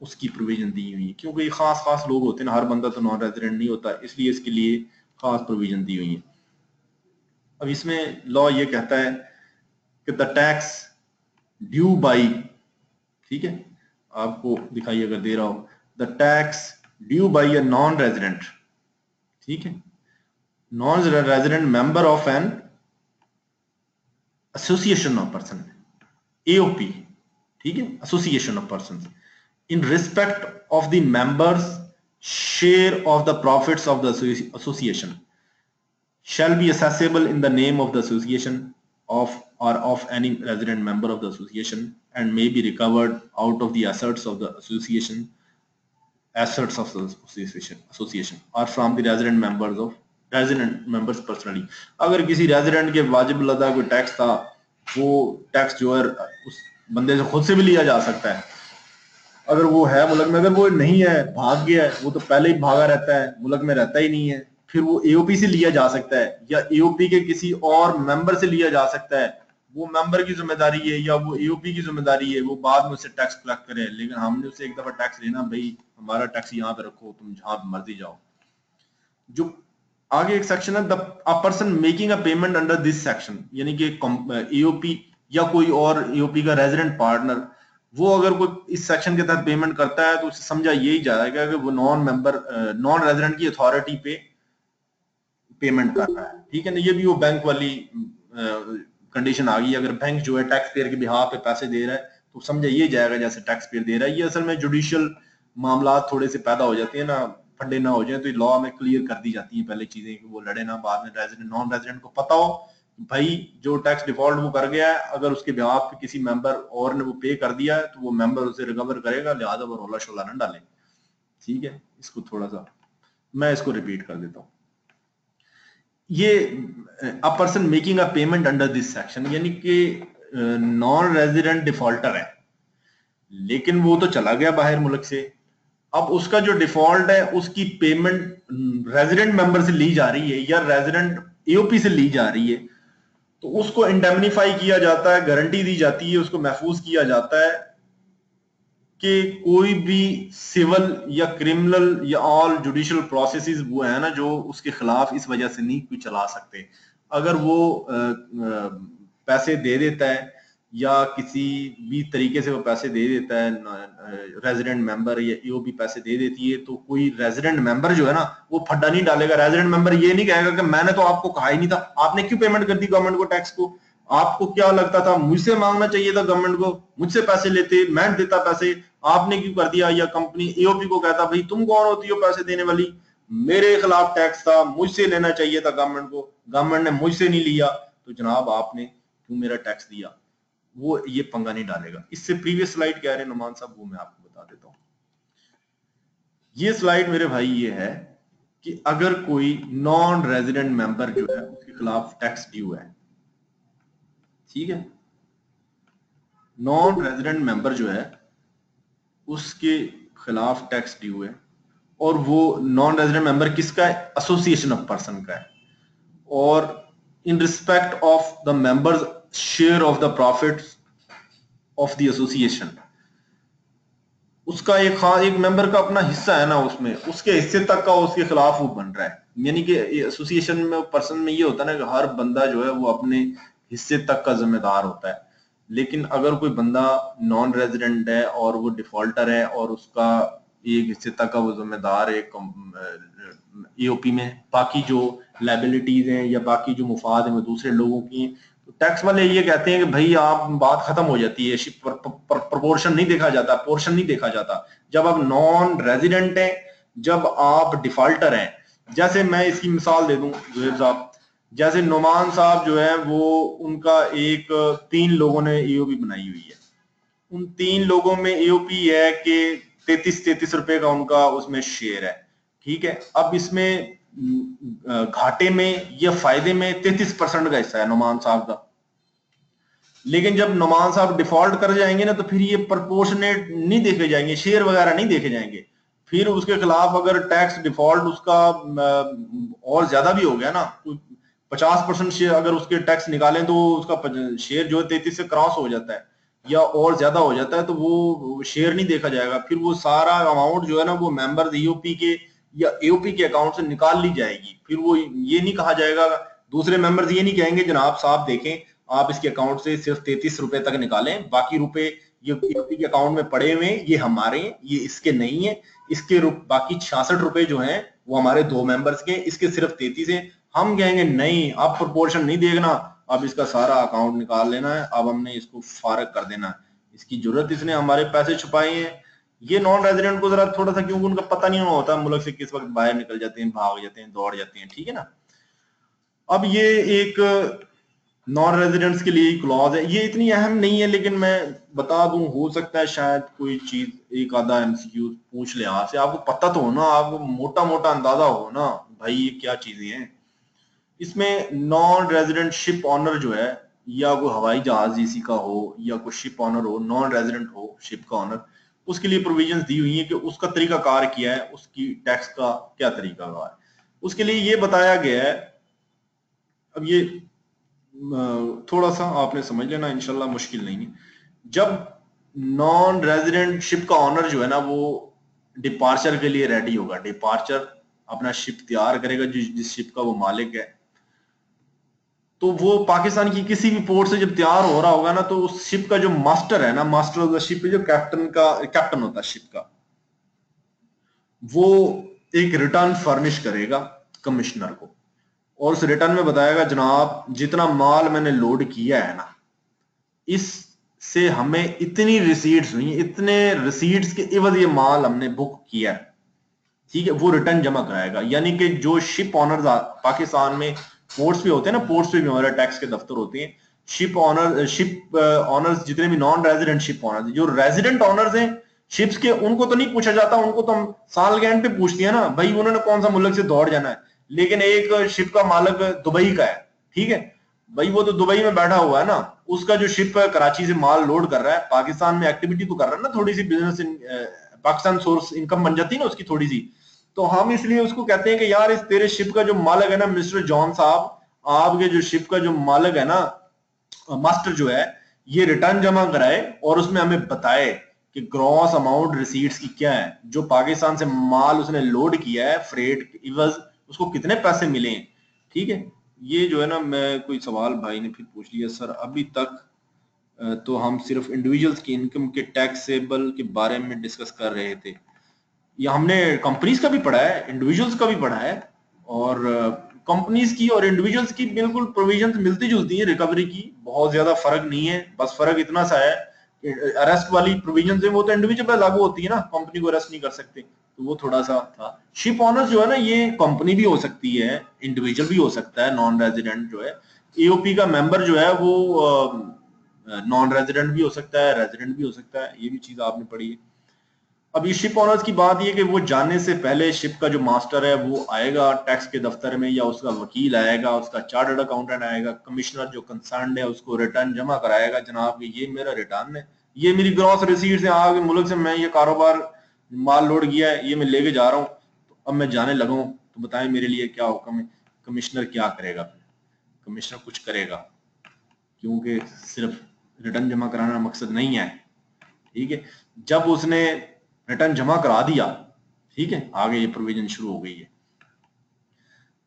उसकी प्रोविजन दी हुई है, क्योंकि ये खास लोग होते हैं ना, हर बंदा तो नॉन रेजिडेंट नहीं होता, इसलिए इसके लिए खास प्रोविजन दी हुई है। अब इसमें लॉ ये कहता है कि द टैक्स ड्यू बाई, ठीक है, आपको दिखाई अगर दे रहा हो, the tax due by a non resident, ठीक है, non resident member of an association of person, AOP, ठीक है, association of person, in respect of the members share of the profits of the association shall be accessible in the name of the association of or of any resident member of the association and may be recovered out of the assets of the association or from the resident members personally। अगर किसी रेजिडेंट के वाजिब लदा कोई टैक्स था, वो टैक्स जो है उस बंदे से खुद से भी लिया जा सकता है अगर वो है मुल्क में। अगर वो नहीं है, भाग गया है, वो तो पहले ही भागा रहता है, मुल्क में रहता ही नहीं है, फिर वो एओपी से लिया जा सकता है या एओपी के किसी और मेंबर से लिया जा सकता है। वो मेंबर की जिम्मेदारी है या वो एओपी की जिम्मेदारी है, वो बाद में उससे टैक्स कलेक्ट करे, लेकिन हमने उससे एक दफा टैक्स लेना, भाई हमारा टैक्स यहाँ पे रखो, तुम जहां मर्जी जाओ। जो आगे एक सेक्शन है, the person making a payment under this section, यानी कि एओपी या कोई और एओपी का रेजिडेंट पार्टनर, वो अगर कोई इस सेक्शन के तहत पेमेंट करता है तो उससे समझा यही जाएगा कि वो नॉन रेजिडेंट की अथॉरिटी पे पेमेंट कर रहा है। ठीक है ना, ये भी वो बैंक वाली कंडीशन आ गई। अगर बैंक जो है टैक्स पेयर के बिहाफ पे पैसे दे रहा है तो समझा ये जाएगा जैसे टैक्स पेयर दे रहा है। ये असल में जुडिशियल मामला थोड़े से पैदा हो जाते हैं ना, फंडे ना हो जाए, तो लॉ में क्लियर कर दी जाती है पहले चीजें कि वो लड़े ना, बाद में रेजिडेंट नॉन रेजिडेंट को पता हो भाई जो टैक्स डिफॉल्ट वो कर गया है, अगर उसके बिहाफ पे किसी मेंबर और ने वो पे कर दिया है तो वो मेंबर उसे रिकवर करेगा, लिहाजा वो रोला शोला न डाले। ठीक है, इसको थोड़ा सा मैं इसको रिपीट कर देता हूँ। ये a person making a payment under this section, यानी कि नॉन रेजिडेंट डिफॉल्टर है लेकिन वो तो चला गया बाहर मुल्क से, अब उसका जो डिफॉल्ट है उसकी पेमेंट रेजिडेंट मेंबर से ली जा रही है या रेजिडेंट एओपी से ली जा रही है, तो उसको इंडेमनीफाई किया जाता है, गारंटी दी जाती है, उसको महफूज किया जाता है कि कोई भी सिविल या क्रिमिनल या ऑल जुडिशियल प्रोसेसेस वो है ना जो उसके खिलाफ इस वजह से नहीं कोई चला सकते। अगर वो पैसे दे देता है या किसी भी तरीके से वो पैसे दे देता है, रेजिडेंट मेंबर या ईओपी पैसे दे देती है, तो कोई रेजिडेंट मेंबर जो है ना वो फड्डा नहीं डालेगा। रेजिडेंट मेंबर ये नहीं कहेगा कि मैंने तो आपको कहा ही नहीं था, आपने क्यों पेमेंट कर दी गवर्नमेंट को टैक्स को, आपको क्या लगता था मुझसे मांगना चाहिए था गवर्नमेंट को, मुझसे पैसे लेते, मैं देता पैसे, आपने क्यों कर दिया। या कंपनी एओपी को कहता भाई तुम कौन होती हो पैसे देने वाली, मेरे खिलाफ टैक्स था, मुझसे लेना चाहिए था गवर्नमेंट को, गवर्नमेंट ने मुझसे नहीं लिया, तो जनाब आपने क्यों मेरा टैक्स दिया। वो ये पंगा नहीं डालेगा। इससे प्रीवियस स्लाइड कह रहे हैं नुमान साहब, वो मैं आपको बता देता हूं। ये स्लाइड मेरे भाई ये है कि अगर कोई नॉन रेजिडेंट मेंबर जो है उसके खिलाफ टैक्स ड्यू है, ठीक है, नॉन रेजिडेंट मेंबर जो है उसके खिलाफ टैक्स ड्यू है, और वो नॉन रेजिडेंट मेंबर किसका है, एसोसिएशन ऑफ पर्सन का है, और in respect of the members share of the profits of the association, उसका एक मेंबर का अपना हिस्सा है ना, उसमें उसके हिस्से तक का उसके खिलाफ वो बन रहा है। यानी कि एसोसिएशन में पर्सन में ये होता है ना कि हर बंदा जो है वो अपने हिस्से तक का जिम्मेदार होता है। लेकिन अगर कोई बंदा नॉन रेजिडेंट है और वो डिफॉल्टर है और उसका एक हिस्से तक का वो जिम्मेदार है ईओपी में, बाकी जो लाइबिलिटीज हैं या बाकी जो मुफाद है वो दूसरे लोगों की हैं, तो टैक्स वाले ये कहते हैं कि भाई आप बात खत्म हो जाती है, प्रपोर्शन नहीं देखा जाता, पोर्शन नहीं देखा जाता। जब आप नॉन रेजिडेंट हैं, जब आप डिफॉल्टर हैं, जैसे मैं इसकी मिसाल दे दूं जुबैर साहब, जैसे नुमान साहब जो है वो उनका एक 3 लोगों ने ईओपी बनाई हुई है। उन 3 लोगों में ईओपी है कि 33 रुपए का उनका उसमें शेयर है। ठीक है, अब इसमें घाटे में या फायदे में 33% का हिस्सा है नुमान साहब का। लेकिन जब नुमान साहब डिफॉल्ट कर जाएंगे ना, तो फिर ये प्रपोर्शनेट नहीं देखे जाएंगे, शेयर वगैरह नहीं देखे जाएंगे। फिर उसके खिलाफ अगर टैक्स डिफॉल्ट उसका और ज्यादा भी हो गया ना, 50% शेयर अगर उसके टैक्स निकालें तो उसका शेयर जो है 33 से क्रॉस हो जाता है या और ज्यादा हो जाता है, तो वो शेयर नहीं देखा जाएगा। फिर वो सारा अमाउंट जो है ना वो मेंबर ईओपी के या एओपी के अकाउंट से निकाल ली जाएगी। फिर वो ये नहीं कहा जाएगा, दूसरे मेंबर्स ये नहीं कहेंगे जनाब साहब देखें आप इसके अकाउंट से सिर्फ 33 रुपए तक निकालें, बाकी रुपए ये ईओपी के अकाउंट में पड़े हुए ये हमारे, ये इसके नहीं है, इसके बाकी 66 रुपए जो हैं वो हमारे 2 मेंबर्स के, इसके सिर्फ 33 है। हम कहेंगे नहीं, अब प्रोपोर्शन नहीं देखना, अब इसका सारा अकाउंट निकाल लेना है, अब हमने इसको फारग कर देना है, इसकी जरूरत इसने हमारे पैसे छुपाए हैं। ये नॉन रेजिडेंट को जरा थोड़ा सा, क्योंकि उनका पता नहीं होता मुल्क से किस वक्त बाहर निकल जाते हैं, भाग जाते हैं, दौड़ जाते हैं, ठीक है ना। अब ये एक नॉन रेजिडेंट्स के लिए क्लॉज है, ये इतनी अहम नहीं है, लेकिन मैं बता दूं, हो सकता है शायद कोई चीज एक आधा एमसीक्यू पूछ ले आपसे, आपको पता तो हो ना, आपको मोटा मोटा अंदाजा हो ना भाई ये क्या चीजें हैं। इसमें नॉन रेजिडेंट शिप ऑनर जो है, या कोई हवाई जहाज इसी का हो या कोई शिप ऑनर हो, नॉन रेजिडेंट हो शिप का ऑनर, उसके लिए प्रोविजंस दी हुई है कि उसका तरीका कार क्या है, उसकी टैक्स का क्या तरीका कार है, उसके लिए ये बताया गया है। अब ये थोड़ा सा आपने समझ लेना, इंशाल्लाह मुश्किल नहीं है। जब नॉन रेजिडेंट शिप का ऑनर जो है ना वो डिपार्चर के लिए रेडी होगा, डिपार्चर अपना शिप तैयार करेगा, जिस शिप का वो मालिक है, तो वो पाकिस्तान की किसी भी पोर्ट से जब तैयार हो रहा होगा ना, तो उस शिप का जो मास्टर है ना, मास्टर ऑफ द शिप, जो कैप्टन होता है शिप का, वो एक रिटर्न फर्निश करेगा कमिश्नर को, और उस रिटर्न में बताएगा जनाब जितना माल मैंने लोड किया है ना, इससे हमें इतनी रिसीट्स हुई, इतने रिसीट्स के एवज ये माल हमने बुक किया है, ठीक है, वो रिटर्न जमा कराएगा। यानी कि जो शिप ऑनर्स पाकिस्तान में पोर्ट्स पे होते हैं ना, पोर्ट्स पे भी हमारे टैक्स के दफ्तर होते हैं, शिप ऑनर्स जितने भी नॉन रेजिडेंट शिप ऑनर्स, जो रेजिडेंट ऑनर्स हैं शिप्स के, उनको तो नहीं पूछा जाता, उनको तो हम साल के एंड पे पूछती है ना, भाई उन्होंने कौन सा मुल्क से दौड़ जाना है। लेकिन एक शिप का मालिक दुबई का है, ठीक है, भाई वो तो दुबई में बैठा हुआ है ना, उसका जो शिप कराची से माल लोड कर रहा है, पाकिस्तान में एक्टिविटी तो कर रहा है ना, थोड़ी सी बिजनेस पाकिस्तान सोर्स इनकम बन जाती है ना उसकी थोड़ी सी, तो हम इसलिए उसको कहते हैं कि यार इस तेरे शिप का जो मालिक है ना मिस्टर जॉन साहब, आपके जो शिप का जो मालिक है ना, मास्टर जो है, ये रिटर्न जमा कराए और उसमें हमें बताए कि ग्रॉस अमाउंट रिसीट्स की क्या है, जो पाकिस्तान से माल उसने लोड किया है फ्रेट इवज, उसको कितने पैसे मिले हैं, ठीक है। ये जो है ना, मैं कोई सवाल भाई ने फिर पूछ लिया सर, अभी तक तो हम सिर्फ इंडिविजुअल्स की इनकम के टैक्सेबल के बारे में डिस्कस कर रहे थे, या हमने कंपनीज का भी पढ़ा है, इंडिविजुअल्स का भी पढ़ा है, और कंपनीज की और इंडिविजुअल्स की बिल्कुल प्रोविजंस मिलती जुलती है रिकवरी की, बहुत ज्यादा फर्क नहीं है, बस फर्क इतना सा है, अरेस्ट वाली प्रोविजंस है वो तो इंडिविजुअल पे लागू होती है ना, कंपनी को अरेस्ट नहीं कर सकते, तो वो थोड़ा सा था। शिप ऑनर्स जो है ना, ये कंपनी भी हो सकती है, इंडिविजुअल भी हो सकता है, नॉन रेजिडेंट जो है, एओपी का मेंबर जो है वो नॉन रेजिडेंट भी हो सकता है, रेजिडेंट भी हो सकता है, ये भी चीज आपने पढ़ी है। अब ये शिप ऑनर्स की बात ये कि वो जाने से पहले शिप का जो मास्टर है वो आएगा टैक्स के दफ्तर में, या उसका वकील आएगा, उसका चार्टर्ड अकाउंटेंट आएगा, कमिश्नर जो कंसर्न है उसको रिटर्न जमा कराएगा, जनाब ये मेरा रिटर्न है, ये मेरी ग्रॉस रिसीट्स है, आगे मुल्क से मैं ये कारोबार माल लोड किया है, ये मैं लेके जा रहा हूँ, तो अब मैं जाने लगा हूँ, तो बताएं मेरे लिए क्या हुक्म है। कमिश्नर क्या करेगा? कमिश्नर कुछ करेगा, क्योंकि सिर्फ रिटर्न जमा कराना मकसद नहीं है, ठीक है। जब उसने रिटर्न जमा करा दिया, ठीक है, आगे ये प्रोविजन शुरू हो गई है।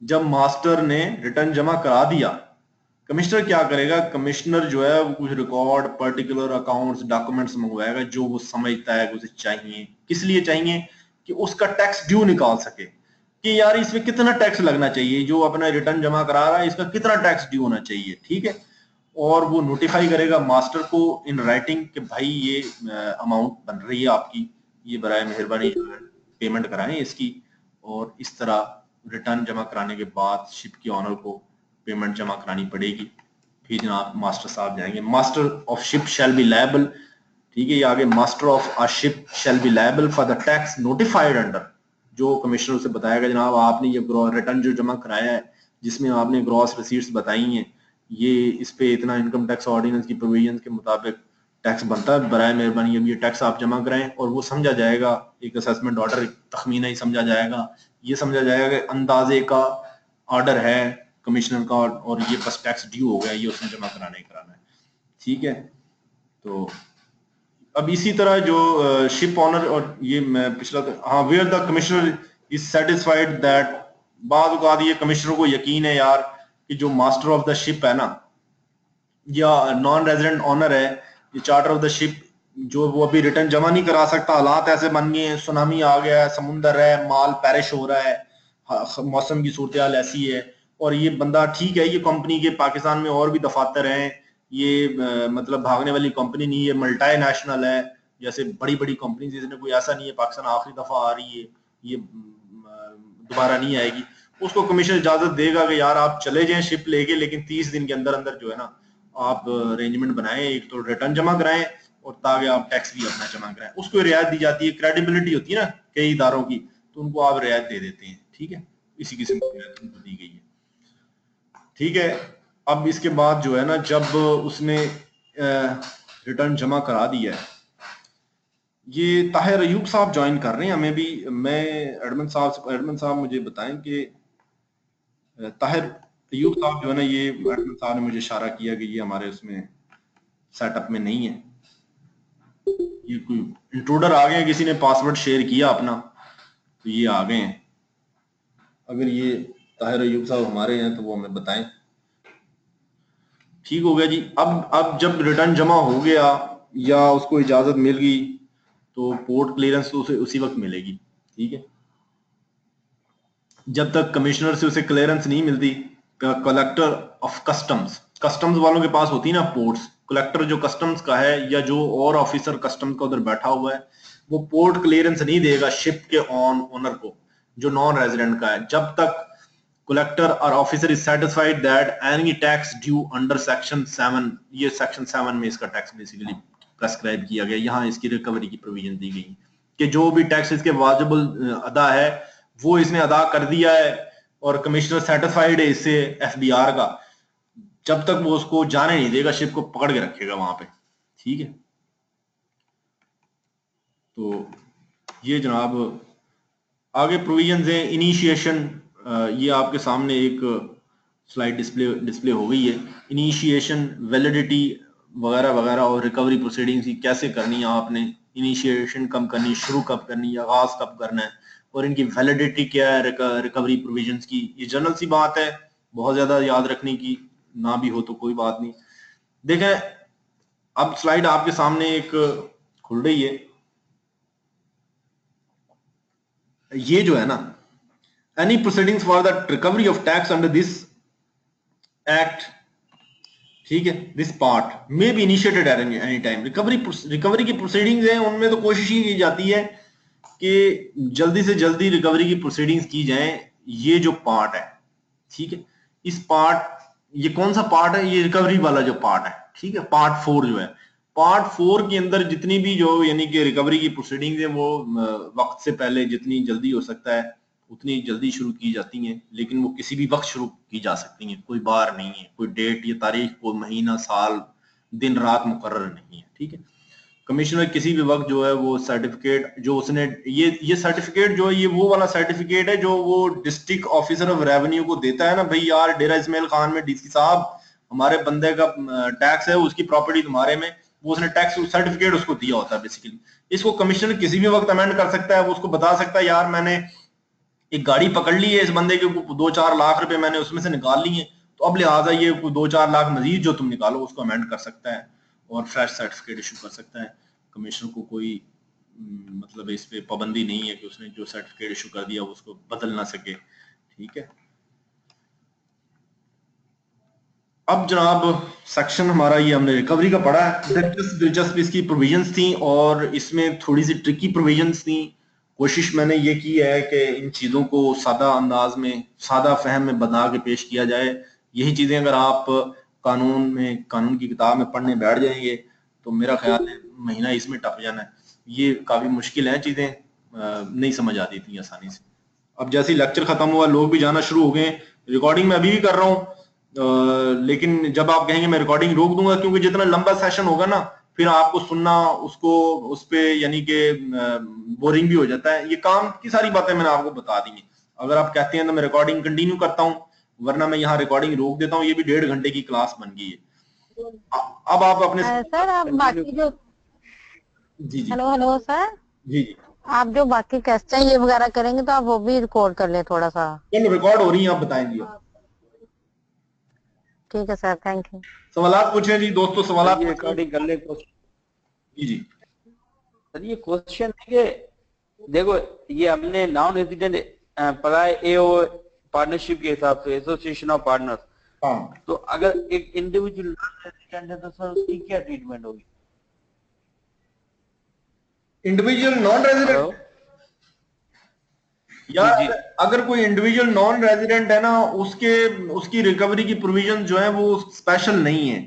जब मास्टर ने रिटर्न जमा करा दिया, कमिश्नर क्या करेगा, कमिश्नर जो है वो कुछ रिकॉर्ड, पर्टिकुलर अकाउंट्स, डॉक्यूमेंट्स मंगवाएगा जो वो समझता है उसे चाहिए। किस लिए चाहिए? कि उसका टैक्स ड्यू निकाल सके कि यार इसमें कितना टैक्स लगना चाहिए, जो अपना रिटर्न जमा करा रहा है इसका कितना टैक्स ड्यू होना चाहिए, ठीक है। और वो नोटिफाई करेगा मास्टर को इन राइटिंग कि भाई ये अमाउंट बन रही है आपकी, ये बराए मेहरबानी जो है पेमेंट कराएं इसकी। और इस तरह रिटर्न जमा कराने के बाद शिप के ऑनर को पेमेंट जमा करानी पड़ेगी। फिर जनाब मास्टर साहब जाएंगे, master of ship shall be liable, ठीक है, ये आगे, master of a ship shall be liable for the tax notified under, जो कमिश्नर से बताएगा जनाब आपने ये रिटर्न जो जमा कराया है जिसमें आपने ग्रॉस रिसीट्स बताई हैं, ये इस पे इतना इनकम टैक्स ऑर्डिनेंस की प्रोविजन के मुताबिक टैक्स बनता है, बराए मेहरबानी अब ये टैक्स आप जमा कराएं। और वो समझा जाएगा, एक असेसमेंट ऑर्डर, एक तखमीना ही समझा जाएगा, ये समझा जाएगा कि अंदाजे का ऑर्डर है कमिश्नर का और ये बस टैक्स ड्यू हो गया, ये उसने जमा कराना ही कराना है, ठीक है। तो अब इसी तरह जो शिप ऑनर, और ये मैं पिछला, हाँ, where the commissioner is satisfied that, बाद औकात ये कमिश्नर को यकीन है यार कि जो मास्टर ऑफ द शिप है ना या नॉन रेजिडेंट ऑनर है, ये चार्टर ऑफ द शिप, जो वो अभी रिटर्न जमा नहीं करा सकता, हालात ऐसे बन गए हैं, सुनामी आ गया है, समुंदर है, माल पेरिश हो रहा है, मौसम की सूरत हाल ऐसी है, और ये बंदा ठीक है, ये कंपनी के पाकिस्तान में और भी दफातर हैं, ये मतलब भागने वाली कंपनी नहीं है, मल्टी नेशनल है, जैसे बड़ी बड़ी कंपनी, जिसने कोई ऐसा नहीं है पाकिस्तान आखिरी दफा आ रही है, ये दोबारा नहीं आएगी, उसको कमीशन इजाजत देगा कि यार आप चले जाएं शिप लेके, लेकिन 30 दिन के अंदर अंदर जो है ना आप अरेंजमेंट बनाएं, एक तो रिटर्न जमा कराएं और ताकि आप टैक्स भी अपना जमा कराएं, उसको रियायत दी जाती है, क्रेडिबिलिटी होती है ना कई इदारों की, तो उनको आप रियायत दे देते हैं, ठीक है, इसी किस्म की रियायत उनको दी गई है, ठीक है। अब इसके बाद जो है ना, जब उसने रिटर्न जमा करा दिया है, ये ताहिर अयूब साहब ज्वाइन कर रहे हैं हमें भी, मैं एडमिन साहब मुझे बताएं कि ताहिर अयूब साहब जो है ना, ये एडमिन साहब ने मुझे इशारा किया कि ये हमारे उसमें सेटअप में नहीं है, ये कोई इंट्रूडर आ गए, किसी ने पासवर्ड शेयर किया अपना तो ये आ गए हैं। अगर ये ताहिर अयूब साहब हमारे हैं तो वो हमें बताएं। ठीक हो गया जी। अब जब रिटर्न जमा हो गया या उसको इजाजत मिल गई तो पोर्ट क्लियरेंस तो उसे उसी वक्त मिलेगी, ठीक है। जब तक कमिश्नर से उसे क्लियरेंस नहीं मिलती, कलेक्टर ऑफ कस्टम्स वालों के पास होती है ना पोर्ट्स, कलेक्टर जो कस्टम्स का है या जो और ऑफिसर कस्टम्स का उधर बैठा हुआ है, वो पोर्ट क्लियरेंस नहीं देगा शिप के ओनर को जो नॉन रेजिडेंट का है, जब तक कलेक्टर और officer is satisfied that any tax due under section 7, ये सेक्शन 7 में इसका टैक्स बेसिकली प्रेस्क्राइब किया गया, यहाँ इसकी रिकवरी की प्रोविजन दी गई कि जो भी टैक्स इसके वाजिबल अदा है वो इसने अदा कर दिया है और कमिश्नर सेटिस्फाइड है इससे एफबीआर का, जब तक वो उसको जाने नहीं देगा, शिप को पकड़ के रखेगा वहां पे, ठीक है। तो ये जनाब आगे प्रोविजन है। इनिशिएशन, ये आपके सामने एक स्लाइड डिस्प्ले हो गई है, इनिशिएशन, वैलिडिटी वगैरह वगैरह और रिकवरी प्रोसीडिंग्स की कैसे करनी है, आपने इनिशिएशन कब करनी, शुरू कब करनी, आगाज कब करना है, और इनकी वैलिडिटी क्या है रिकवरी प्रोविजंस की। ये जनरल सी बात है, बहुत ज्यादा याद रखने की ना भी हो तो कोई बात नहीं। देखें अब स्लाइड आपके सामने एक खुल रही है, ये जो है ना, any proceedings for the recovery of tax under this act, ठीक है, this part may be initiated at any time. Recovery की प्रोसीडिंग्स हैं, उनमें तो कोशिश ही की जाती है कि जल्दी से जल्दी रिकवरी की प्रोसीडिंग्स की जाए। ये जो पार्ट है, ठीक है, इस पार्ट, ये कौन सा पार्ट है, ये रिकवरी वाला जो पार्ट है, ठीक है, पार्ट 4 जो है, पार्ट 4 के अंदर जितनी भी जो यानी कि रिकवरी की प्रोसीडिंग्स है वो वक्त से पहले जितनी जल्दी हो सकता है उतनी जल्दी शुरू की जाती हैं, लेकिन वो किसी भी वक्त शुरू की जा सकती हैं, कोई बार नहीं है, कोई डेट या तारीख, कोई महीना, साल, दिन रात मुकर्रर नहीं है, ठीक है। कमिश्नर किसी भी वक्त जो है वो सर्टिफिकेट जो उसने, ये सर्टिफिकेट जो है ये वो वाला सर्टिफिकेट है जो वो डिस्ट्रिक्ट ऑफिसर ऑफ रेवेन्यू को देता है ना, भाई यार डेरा इस्माइल खान में डीसी साहब हमारे बंदे का टैक्स है, उसकी प्रॉपर्टी तुम्हारे में, वो उसने टैक्स सर्टिफिकेट उसको दिया होता है बेसिकली, इसको कमिश्नर किसी भी वक्त अमेंड कर सकता है। वो उसको बता सकता है यार मैंने एक गाड़ी पकड़ ली है, इस बंदे के 2-4 लाख रुपए मैंने उसमें से निकाल लिए, तो अब लिहाजा ये 2-4 लाख मजीद जो तुम निकालो उसको अमेंड कर सकता है और फ्रेश सर्टिफिकेट इशू कर सकता है। कमिश्नर को कोई मतलब इस पे पाबंदी नहीं है कि उसने जो सर्टिफिकेट इशू कर दिया उसको बदल ना सके। ठीक है, अब जनाब सेक्शन हमारा ये हमने रिकवरी का पढ़ा है। दिलचस्प इसकी प्रोविजंस थी और इसमें थोड़ी सी ट्रिकी प्रोविजंस थी। कोशिश मैंने ये की है कि इन चीजों को सादा अंदाज में, सादा फहम में बना के पेश किया जाए। यही चीजें अगर आप कानून की किताब में पढ़ने बैठ जाएंगे तो मेरा ख्याल है महीना इसमें टप जाना है। ये काफी मुश्किल है, चीजें नहीं समझ आती इतनी आसानी से। अब जैसे ही लेक्चर खत्म हुआ लोग भी जाना शुरू हो गए। रिकॉर्डिंग में अभी भी कर रहा हूँ, लेकिन जब आप कहेंगे मैं रिकॉर्डिंग रोक दूंगा, क्योंकि जितना लंबा सेशन होगा ना फिर आपको सुनना उसको उस पे यानी कि बोरिंग भी हो जाता है। ये काम की सारी बातें मैंने आपको बता दी हैं। अगर आप कहते हैं तो मैं रिकॉर्डिंग कंटिन्यू करता हूँ, वरना मैं यहाँ रिकॉर्डिंग रोक देता हूँ। ये भी 1.5 घंटे की क्लास बन गई है। अब आप अपने सर आप बाकी जो जी जी हेलो सर, जी जी आप जो बाकी क्वेश्चन ये वगैरह करेंगे तो आप वो भी रिकॉर्ड कर लें थोड़ा सा। चलो रिकॉर्ड हो रही है, आप बताएंगे। ठीक है सर, थैंक यू। सवालात पूछे जी दोस्तों, सवालात ये रिकॉर्डिंग कर ले। जी जी सर ये क्वेश्चन है कि देखो ये हमने नॉन रेजिडेंट पढ़ा है एओ पार्टनरशिप के हिसाब से, एसोसिएशन ऑफ पार्टनर्स। हाँ, तो अगर एक इंडिविजुअल नॉन रेजिडेंट है तो सर उसकी क्या ट्रीटमेंट होगी? इंडिविजुअल नॉन रेजिडेंट यार, जी, जी। अगर कोई इंडिविजुअल नॉन रेजिडेंट है ना, उसकी रिकवरी की प्रोविजन जो है वो स्पेशल नहीं है।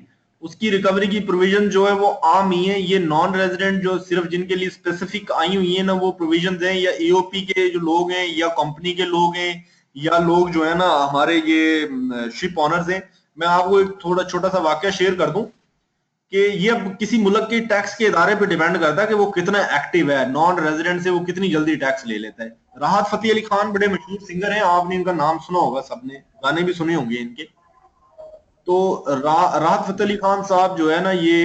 उसकी रिकवरी की प्रोविजन जो है वो आम ही है। ये नॉन रेजिडेंट जो सिर्फ जिनके लिए स्पेसिफिक आई हुई है ना वो प्रोविजन हैं, या ईओपी के जो लोग हैं या कंपनी के लोग हैं या लोग जो है ना हमारे ये शिप ऑनर्स हैं। मैं आपको एक थोड़ा छोटा सा वाक्य शेयर कर दूं कि ये अब किसी मुल्क के टैक्स के इदारे पे डिपेंड करता है कि वो कितना एक्टिव है। नॉन रेजिडेंट से वो कितनी जल्दी टैक्स ले लेता है। राहत फतेह अली खान बड़े मशहूर सिंगर हैं, आपने इनका नाम सुना होगा, सबने गाने भी सुने होंगे इनके। तो राहत फतेह अली खान साहब जो है ना ये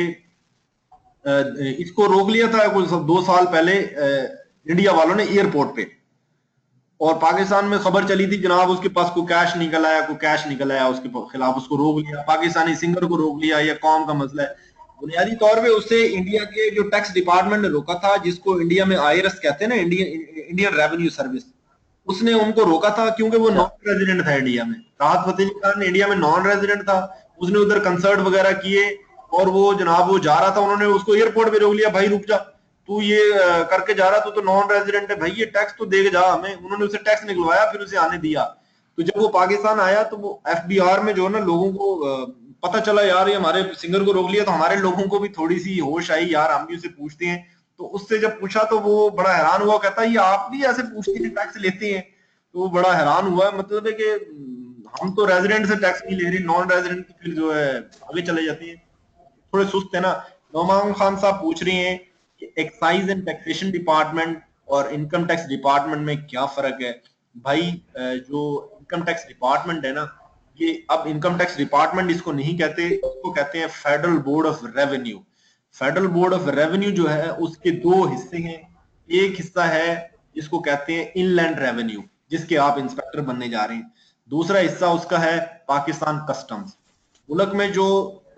इसको रोक लिया था कुछ 2 साल पहले इंडिया वालों ने एयरपोर्ट पे, और पाकिस्तान में खबर चली थी जनाब उसके पास कोई कैश निकल आया, उसके खिलाफ उसको रोक लिया। पाकिस्तानी सिंगर को रोक लिया, या कौम का मसला है। बुनियादी तौर पे उसे इंडिया के जो टैक्स डिपार्टमेंट ने रोका था, जिसको इंडिया में आईआरएस कहते हैं ना, इंडियन रेवेन्यू सर्विस, उसने उनको रोका था क्योंकि वो नॉन रेजिडेंट था इंडिया में। राहत फतेह अली खान इंडिया में नॉन रेजिडेंट था, उसने उधर कंसर्ट वगैरह किए और वो जनाब वो जा रहा था, उन्होंने उसको एयरपोर्ट पे रोक लिया, भाई रुक जा, तू ये करके जा रहा, तू तो नॉन रेजिडेंट है भाई, ये टैक्स तो देके जा हमें। उन्होंने उसे टैक्स निकलवाया, फिर उसे आने दिया। तो जब वो पाकिस्तान आया तो वो एफबीआर में जो ना लोगों को पता चला यार ये हमारे सिंगर को रोक लिया, तो हमारे लोगों को भी थोड़ी सी होश आई, यार हम भी उसे पूछते हैं। तो उससे जब पूछा तो वो बड़ा हैरान हुआ, कहता है ये आप भी ऐसे पूछते हैं, टैक्स लेते हैं? तो वो बड़ा हैरान हुआ। मतलब है कि हम तो रेजिडेंट से टैक्स नहीं ले रहे, नॉन रेजिडेंट की फिर जो है आगे चले जाती है। थोड़े सुस्त है ना। नोमान खान साहब पूछ रही हैं कि एक्साइज एंड टैक्सेशन डिपार्टमेंट और इनकम टैक्स डिपार्टमेंट में क्या फर्क है। भाई जो इनकम टैक्स डिपार्टमेंट है ना, ये अब इनकम टैक्स डिपार्टमेंट इसको नहीं कहते, इसको कहते हैं federal board of revenue. Federal board of revenue जो है उसके 2 हिस्से हैं। एक हिस्सा है जिसको कहते हैं इनलैंड रेवेन्यू, जिसके आप इंस्पेक्टर बनने जा रहे हैं। दूसरा हिस्सा उसका है पाकिस्तान कस्टम्स। मुल्क में जो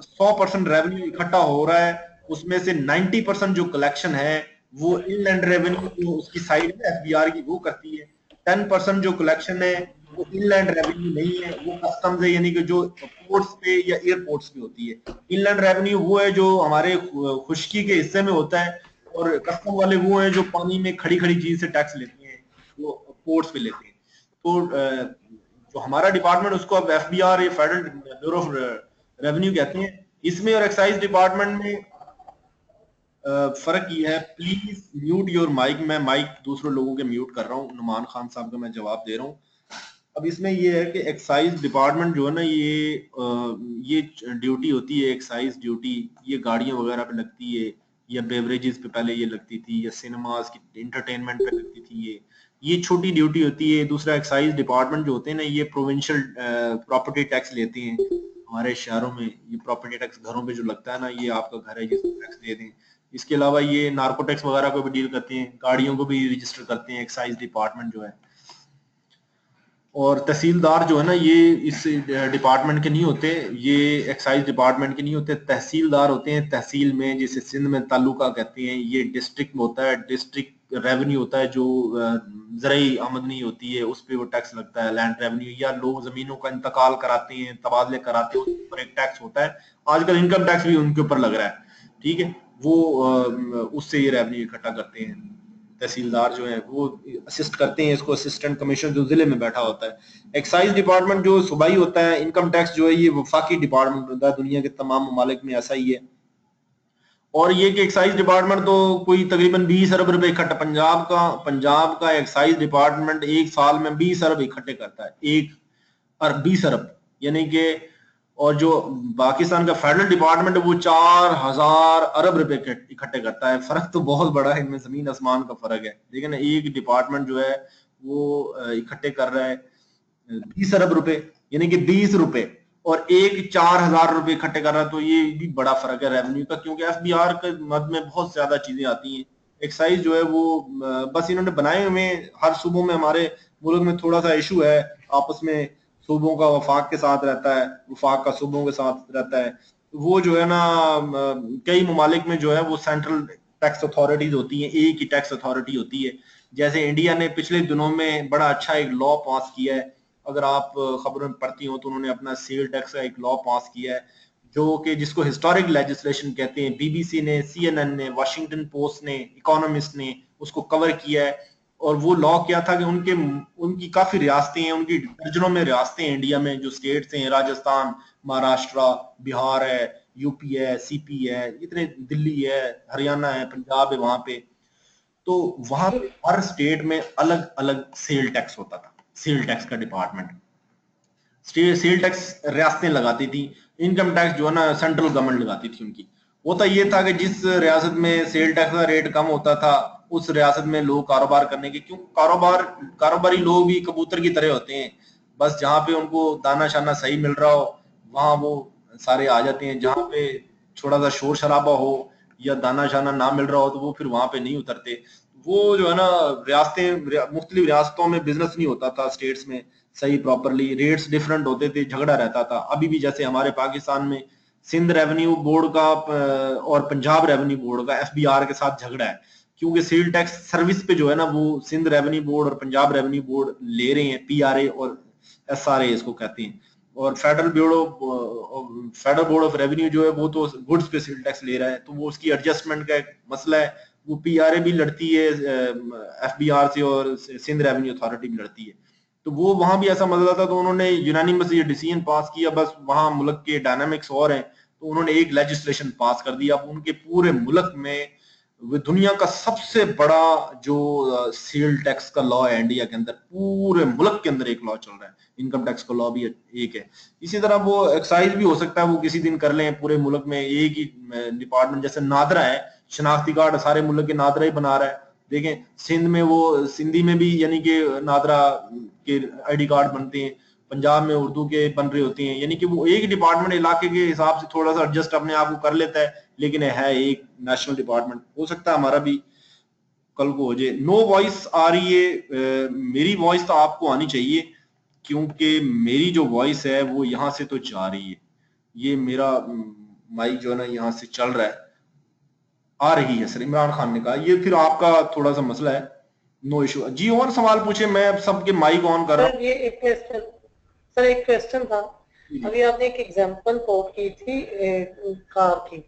100% रेवेन्यू इकट्ठा हो रहा है उसमें से 90% जो कलेक्शन है वो इनलैंड रेवेन्यू जो उसकी साइड में एफबीआर की वो करती है। 10% जो कलेक्शन है वो इनलैंड रेवेन्यू नहीं है, वो कस्टम्स है, यानी कि जो पोर्ट्स पे या एयरपोर्ट्स पे होती है। इनलैंड रेवेन्यू वो है जो हमारे खुश्की के हिस्से में होता है, और कस्टम वाले वो हैं जो पानी में खड़ी खड़ी चीज से टैक्स लेते हैं, वो पोर्ट्स पे लेते हैं। तो जो हमारा डिपार्टमेंट उसको अब एफबीआर या फेडरल ब्यूरो ऑफ रेवेन्यू कहते हैं। इसमें और एक्साइज डिपार्टमेंट में फर्क ये है। Please mute your mic. मैं माइक दूसरे लोगों के म्यूट कर रहा हूँ, नुमान खान साहब का मैं जवाब दे रहा हूँ। अब इसमें ये है कि एक्साइज डिपार्टमेंट जो है ना ये ड्यूटी होती है, एक्साइज ड्यूटी, ये गाड़ियां वगैरह पे लगती है, या बेवरेजेस पे पहले ये लगती थी, या सिनेमास की इंटरटेनमेंट पे लगती थी। ये छोटी ड्यूटी होती है। दूसरा एक्साइज डिपार्टमेंट जो होते हैं ना ये प्रोविंशियल प्रॉपर्टी टैक्स लेते हैं। हमारे शहरों में ये प्रॉपर्टी टैक्स घरों पे जो लगता है ना, ये आपका घर है जिसको टैक्स दे दें। इसके अलावा ये नार्कोटिक्स वगैरह को भी डील करते हैं, गाड़ियों को भी रजिस्टर करते हैं एक्साइज डिपार्टमेंट जो है। और तहसीलदार जो है ना, ये इस डिपार्टमेंट के नहीं होते, ये एक्साइज डिपार्टमेंट के नहीं होते, तहसीलदार होते हैं तहसील में, जिसे सिंध में तालुका कहते हैं। ये डिस्ट्रिक्ट में होता है, डिस्ट्रिक्ट रेवेन्यू होता है, जो ज़राई आमदनी होती है उस पर वो टैक्स लगता है, लैंड रेवेन्यू, या लोग जमीनों का इंतकाल कराते हैं, तबादले कराते हैं, उस पर एक टैक्स होता है। आजकल इनकम टैक्स भी उनके ऊपर लग रहा है, ठीक है, वो उससे ये रेवेन्यू इकट्ठा करते हैं। तहसीलदार जो है वो असिस्ट करते हैं इसको, असिस्टेंट कमिश्नर जो जिले में बैठा होता है। एक्साइज डिपार्टमेंट जो सूबाई होता है, इनकम टैक्स जो है ये वफाकी डिपार्टमेंट होता है, दुनिया के तमाम ममालिक में ऐसा ही है। और ये कि एक्साइज डिपार्टमेंट तो कोई तकरीबन 20 अरब रुपए इकट्ठा, पंजाब का एक्साइज डिपार्टमेंट एक साल में 20 अरब इकट्ठे करता है, 1 अरब 20 अरब, यानी कि, और जो पाकिस्तान का फेडरल डिपार्टमेंट है वो 4000 अरब रुपए इकट्ठे करता है। फर्क तो बहुत बड़ा है इनमें, जमीन आसमान का फर्क है। लेकिन एक डिपार्टमेंट जो है वो इकट्ठे कर रहा है 20 अरब रुपए, यानी कि 20 रुपए, और एक 4000 रुपए इकट्ठे कर रहा है। तो ये भी बड़ा फर्क है रेवेन्यू का, क्योंकि एफबीआर के मद में बहुत ज्यादा चीजें आती हैं। एक्साइज जो है वो बस इन्होंने बनाए हुए, हर सूबों में, हमारे मुल्क में थोड़ा सा इशू है आपस में, सूबों का वफाक के साथ रहता है, वफाक का सूबों के साथ रहता है। वो जो है ना, कई ममालिक में जो है वो सेंट्रल टैक्स अथॉरिटीज होती हैं, एक ही टैक्स अथॉरिटी होती है। जैसे इंडिया ने पिछले दिनों में बड़ा अच्छा एक लॉ पास किया है, अगर आप खबरों में पढ़ती हो तो उन्होंने अपना सेल टैक्स का एक लॉ पास किया है, जो कि जिसको हिस्टोरिक लेजिस्लेशन कहते हैं। बीबीसी ने, सीएनएन ने, वाशिंगटन पोस्ट ने, इकोनॉमिस्ट ने उसको कवर किया है। और वो लॉ क्या था कि उनकी काफी रियासतें हैं, उनकी दर्जनों में रियासतें हैं इंडिया में, जो स्टेट्स हैं, राजस्थान, महाराष्ट्र, बिहार है, यूपी है, सीपी है, इतने, दिल्ली है, हरियाणा है, पंजाब है वहां पे। तो वहां पे हर स्टेट में अलग अलग सेल टैक्स होता था, सेल टैक्स का डिपार्टमेंट। सेल टैक्स रियासतें लगाती थी, इनकम टैक्स जो है ना सेंट्रल गवर्नमेंट लगाती थी उनकी। होता ये था कि जिस रियासत में सेल टैक्स का रेट कम होता था, उस रियासत में लोग कारोबार करने के, क्यों, कारोबारी लोग भी कबूतर की तरह होते हैं, बस जहाँ पे उनको दाना शाना सही मिल रहा हो वहां वो सारे आ जाते हैं। जहाँ पे थोड़ा सा शोर शराबा हो या दाना शाना ना मिल रहा हो तो वो फिर वहां पे नहीं उतरते। वो जो है ना, मुख्तलिफ रियासतों में बिजनेस नहीं होता था स्टेट्स में सही प्रॉपरली, रेट्स डिफरेंट होते थे, झगड़ा रहता था। अभी भी जैसे हमारे पाकिस्तान में सिंध रेवेन्यू बोर्ड का और पंजाब रेवेन्यू बोर्ड का एफबीआर के साथ झगड़ा है, क्योंकि सेल टैक्स सर्विस पे जो है ना वो सिंध रेवेन्यू बोर्ड और पंजाब रेवेन्यू बोर्ड ले रहे हैं, पीआरए और एसआरए इसको कहते हैं। और फेडरल बोर्ड ऑफ रेवेन्यू जो है वो तो गुड्स पे सेल टैक्स ले रहा है, तो वो उसकी एडजस्टमेंट का एक मसला है। वो पीआरए भी लड़ती है एफबीआर से, और सिंध रेवेन्यू अथॉरिटी भी लड़ती है। तो वो वहां भी ऐसा मसला था, तो उन्होंने यूनानिमस ये डिसीजन पास किया। बस वहां मुल्क के डायनामिक्स और हैं, तो उन्होंने एक लेजिस्लेशन पास कर दिया। अब उनके पूरे मुल्क में वो दुनिया का सबसे बड़ा जो सेल टैक्स का लॉ है इंडिया के अंदर, पूरे मुल्क के अंदर एक लॉ चल रहा है, इनकम टैक्स का लॉ भी एक है। इसी तरह वो एक्साइज भी हो सकता है वो किसी दिन कर लें पूरे मुल्क में एक ही डिपार्टमेंट। जैसे नादरा है, शनाख्ती कार्ड सारे मुल्क के नादरा ही बना रहा है। देखें सिंध में वो सिंधी में भी यानी कि नादरा के आईडी कार्ड बनते हैं, पंजाब में उर्दू के बन रहे होते हैं, यानी कि वो एक डिपार्टमेंट इलाके के हिसाब से थोड़ा सा एडजस्ट अपने आप को कर लेता है, लेकिन है एक नेशनल डिपार्टमेंट। हो सकता है हमारा भी कल को हो जाए। नो वॉइस आ रही है, मेरी वॉइस तो आपको आनी चाहिए, क्योंकि मेरी जो वॉइस है वो यहाँ से तो जा रही है, ये मेरा माइक जो है ना यहाँ से चल रहा है, आ रही है। सर इमरान खान ने कहा ये फिर आपका थोड़ा सा मसला है, नो इशू जी। और सवाल पूछे, मैं अब सबके माइक ऑन कर रहा हूँ। ये एक क्वेश्चन, सर एक क्वेश्चन था। अभी आपने एक एग्जांपल कोट की थी कार की,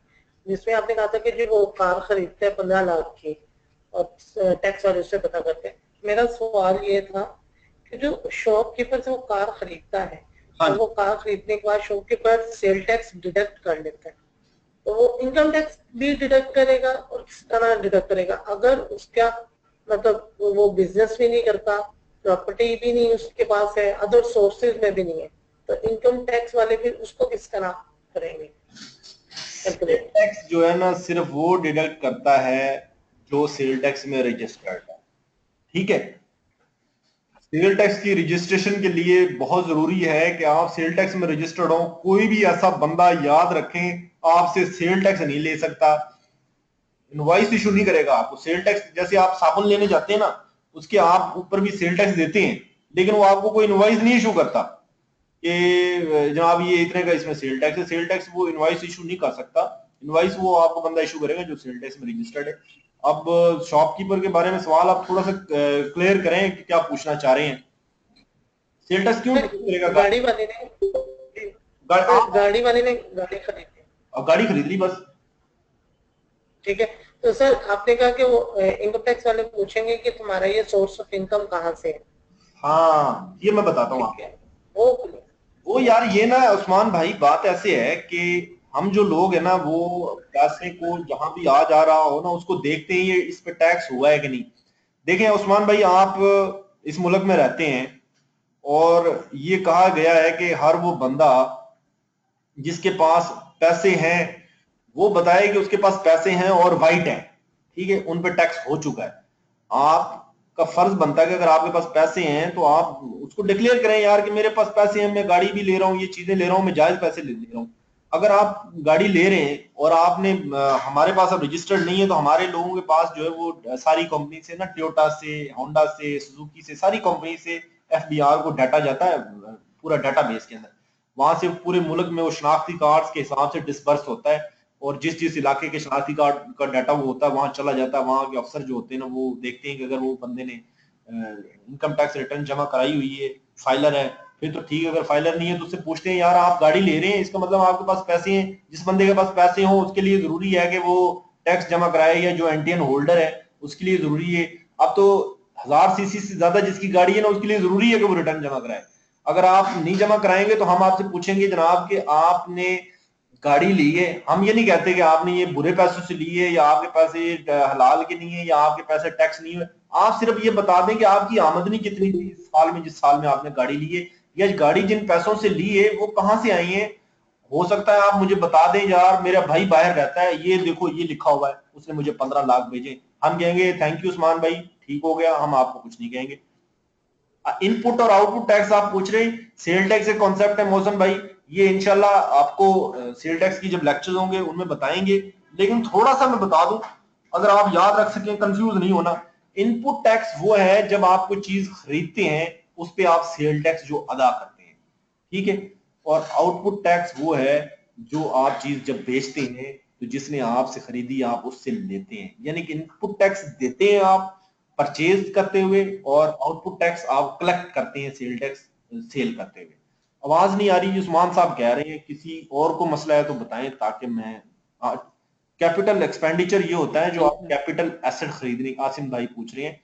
जिसमें आपने कहा था कि जो वो कार खरीदते हैं 15 लाख की और टैक्स वाले उससे पता करते हैं। मेरा सवाल ये था कि जो शॉपकीपर से वो कार खरीदता है, हाँ, तो वो कार खरीदने के बाद शॉपकीपर सेल टैक्स डिडक्ट कर लेता है, तो वो इनकम टैक्स भी डिडक्ट करेगा और किस तरह डिडक्ट करेगा? अगर उसका मतलब वो बिजनेस भी नहीं करता, प्रॉपर्टी भी नहीं उसके पास है, अदर सोर्सेज में भी नहीं है, तो इनकम टैक्स वाले फिर उसको किस तरह करेंगे? टैक्स जो है ना सिर्फ वो डिडक्ट करता है जो सेल टैक्स में रजिस्टर्ड है, ठीक है। सेल टैक्स की रजिस्ट्रेशन के लिए बहुत जरूरी है कि आप सेल टैक्स में रजिस्टर्ड हो। कोई भी ऐसा बंदा, याद रखें, आपसे सेल टैक्स नहीं ले सकता। इनवॉइस इशू नहीं करेगा आपको। सेल टैक्स जैसे आप साबुन लेने जाते हैं ना, उसके आप ऊपर भी सेल टैक्स देते हैं, लेकिन वो आपको कोई इनवॉइस नहीं इशू करता कि जनाब ये इतने का इसमें सेल टैक्स है। सेल टैक्स वो इनवॉइस इशू नहीं कर सकता, इनवॉइस वो आपको बंदा इशू करेगा जो सेल टैक्स में रजिस्टर्ड है। अब शॉपकीपर के बारे में सवाल आप थोड़ा सा क्लियर करें कि क्या पूछना चाह रहे हैं। सेल टैक्स क्यों करेगा? गाड़ी वाले ने गाड़ी खरीदी और गाड़ी खरीद ली बस। ठीक है, तो सर आपने कहा कि वो इनकम टैक्स वाले पूछेंगे कि तुम्हारा ये सोर्स ऑफ इनकम कहाँ से है। हाँ, ये मैं बताता हूँ आपको। वो यार ये ना उस्मान भाई बात ऐसे है कि हम जो लोग है ना वो पैसे को जहां भी आ जा रहा हो ना उसको देखते ही इस पे टैक्स हुआ है कि नहीं। देखें उस्मान भाई, आप इस मुल्क में रहते हैं और ये कहा गया है कि हर वो बंदा जिसके पास पैसे हैं वो बताए कि उसके पास पैसे हैं और वाइट है, ठीक है, उन पे टैक्स हो चुका है। आपका फर्ज बनता है कि अगर आपके पास पैसे हैं तो आप उसको डिक्लेयर करें यार कि मेरे पास पैसे हैं, मैं गाड़ी भी ले रहा हूँ, ये चीजें ले रहा हूँ, मैं जायज पैसे ले रहा हूँ। अगर आप गाड़ी ले रहे हैं और आपने हमारे पास अब रजिस्टर्ड नहीं है तो हमारे लोगों के पास जो है वो सारी कंपनी से ना, टोयोटा से, होंडा से, सुजुकी से, सारी कंपनी से एफबीआर को डाटा जाता है पूरा डाटा बेस के अंदर। वहां से पूरे मुल्क में वो शनाख्ती कार्ड के हिसाब से डिस्पर्स होता है और जिस जिस इलाके के शनाख्ती कार्ड का डाटा वो होता है वहां चला जाता है। वहां के अफसर जो होते हैं ना वो देखते हैं कि अगर वो बंदे ने इनकम टैक्स रिटर्न जमा कराई हुई है, फाइलर है, फिर तो ठीक है। अगर फाइलर नहीं है तो उससे पूछते हैं यार आप गाड़ी ले रहे हैं, इसका मतलब आपके पास पैसे हैं। जिस बंदे के पास पैसे हो उसके लिए जरूरी है कि वो टैक्स जमा कराए, या जो एनटीएन होल्डर है उसके लिए जरूरी है। अब तो 1000 सीसी से ज्यादा जिसकी गाड़ी है ना उसके लिए जरूरी है कि वो रिटर्न जमा कराए। अगर आप नहीं जमा कराएंगे तो हम आपसे पूछेंगे जनाब कि आपने गाड़ी ली है। हम ये नहीं कहते कि आपने ये बुरे पैसों से ली है या आपके पैसे हलाल के नहीं है या आपके पैसे टैक्स नहीं है। आप सिर्फ ये बता दें कि आपकी आमदनी कितनी थी इस साल में, जिस साल में आपने गाड़ी ली है, या गाड़ी जिन पैसों से ली है वो कहां से आई है। हो सकता है आप मुझे बता दें यार मेरा भाई बाहर रहता है, ये देखो ये लिखा हुआ है, उसने मुझे 15 लाख भेजे। हम कहेंगे थैंक यू उस्मान भाई, ठीक हो गया, हम आपको कुछ नहीं कहेंगे। इनपुट और आउटपुट टैक्स आप पूछ रहे हैं, सेल टैक्स एक कॉन्सेप्ट है मौसम भाई, ये इंशाल्लाह आपको सेल टैक्स की जब लेक्चर होंगे उनमें बताएंगे। लेकिन थोड़ा सा मैं बता दूं अगर आप याद रख सकें, कंफ्यूज नहीं होना। इनपुट टैक्स वो है जब आप कोई चीज खरीदते हैं उस पे आप सेल टैक्स जो अदा करते हैं, ठीक है। और आउटपुट टैक्स वो है जो आप चीज जब बेचते हैं तो जिसने आपसे खरीदी आप उससे लेते हैं। यानी कि इनपुट टैक्स देते हैं आप परचेज करते हुए और आउटपुट टैक्स आप कलेक्ट करते हैं सेल टैक्स सेल करते हुए। आवाज नहीं आ रही, उस्मान साहब कह रहे हैं, किसी और को मसला है तो बताएं ताकि मैं। कैपिटल एक्सपेंडिचर ये होता है जो आप कैपिटल एसेट खरीदने, आसिम भाई पूछ रहे हैं,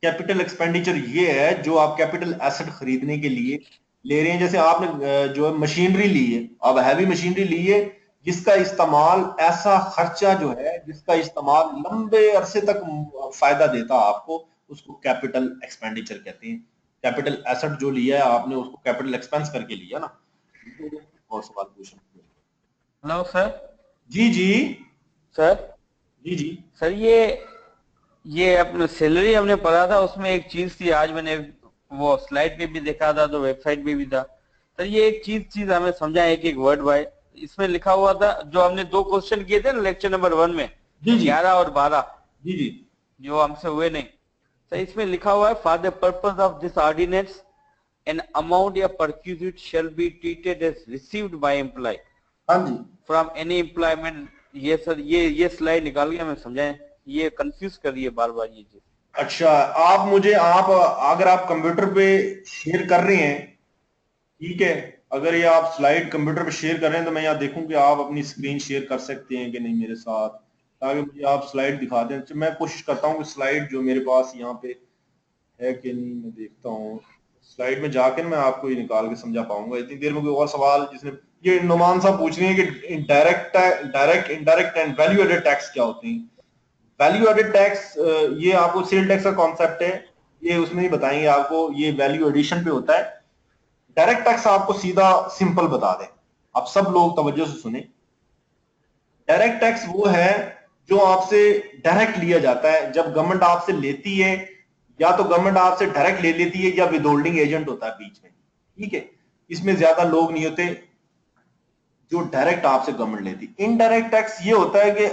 कैपिटल एक्सपेंडिचर ये है जो आप कैपिटल एसेट खरीदने के लिए ले रहे हैं। जैसे आपने जो है मशीनरी ली है, अब हैवी मशीनरी ली है जिसका इस्तेमाल, ऐसा खर्चा जो है जिसका इस्तेमाल लंबे अरसे तक फायदा देता आपको, उसको कैपिटल एक्सपेंडिचर कहते हैं। कैपिटल एसेट जो लिया है आपने उसको कैपिटल एक्सपेंस करके लिया ना। और सवाल पूछो। Hello sir. जी जी सर जी जी सर ये अपने सैलरी हमने पढ़ा था, उसमें एक चीज थी, आज मैंने वो स्लाइड पे भी देखा था तो वेबसाइट पे भी था। सर ये एक चीज हमें समझा, एक वर्ड बाय इसमें लिखा हुआ था, जो हमने 2 क्वेश्चन किए थे ना लेक्चर नंबर 1 में, 11 और 12 जी जी जो हमसे हुए नहीं। सर इसमें लिखा हुआ है for the purpose of this ordinance an amount या perquisite shall be treated as received by employee हाँ जी फ्रॉम एनी एम्प्लॉयमेंट। ये सर ये स्लाइड निकाल के हमें समझाएं, ये कंफ्यूज कर रही है बार बार ये चीज। अच्छा, आप मुझे अगर आप कंप्यूटर पे शेयर कर रहे हैं, ठीक है, अगर ये आप स्लाइड कंप्यूटर पे शेयर कर रहे हैं तो मैं यहाँ देखूं कि आप अपनी स्क्रीन शेयर कर सकते हैं कि नहीं मेरे साथ, ताकि मुझे आप स्लाइड दिखा दें। तो मैं कोशिश करता हूँ कि स्लाइड जो मेरे पास यहाँ पे है कि नहीं, मैं देखता हूँ स्लाइड में जाकर मैं आपको ये निकाल के समझा पाऊंगा। इतनी देर में कोई और सवाल, जिसने ये नुमान साहब पूछ रहे हैं कि direct indirect and value added tax क्या होते हैं। वैल्यू एडेड टैक्स ये आपको सेल टैक्स का कॉन्सेप्ट है, ये उसमें ही बताएंगे आपको, ये वैल्यू एडिशन पे होता है। डायरेक्ट टैक्स आपको सीधा सिंपल बता दें, आप सब लोग तवज्जो से सुने। डायरेक्ट टैक्स वो है जो आपसे डायरेक्ट लिया जाता है, जब गवर्नमेंट आपसे लेती है, या तो गवर्नमेंट आपसे डायरेक्ट ले लेती है या विदहोल्डिंग एजेंट होता है बीच में, ठीक है। इसमें ज्यादा लोग नहीं होते जो डायरेक्ट आपसे गवर्नमेंट लेती। इनडायरेक्ट टैक्स ये होता है कि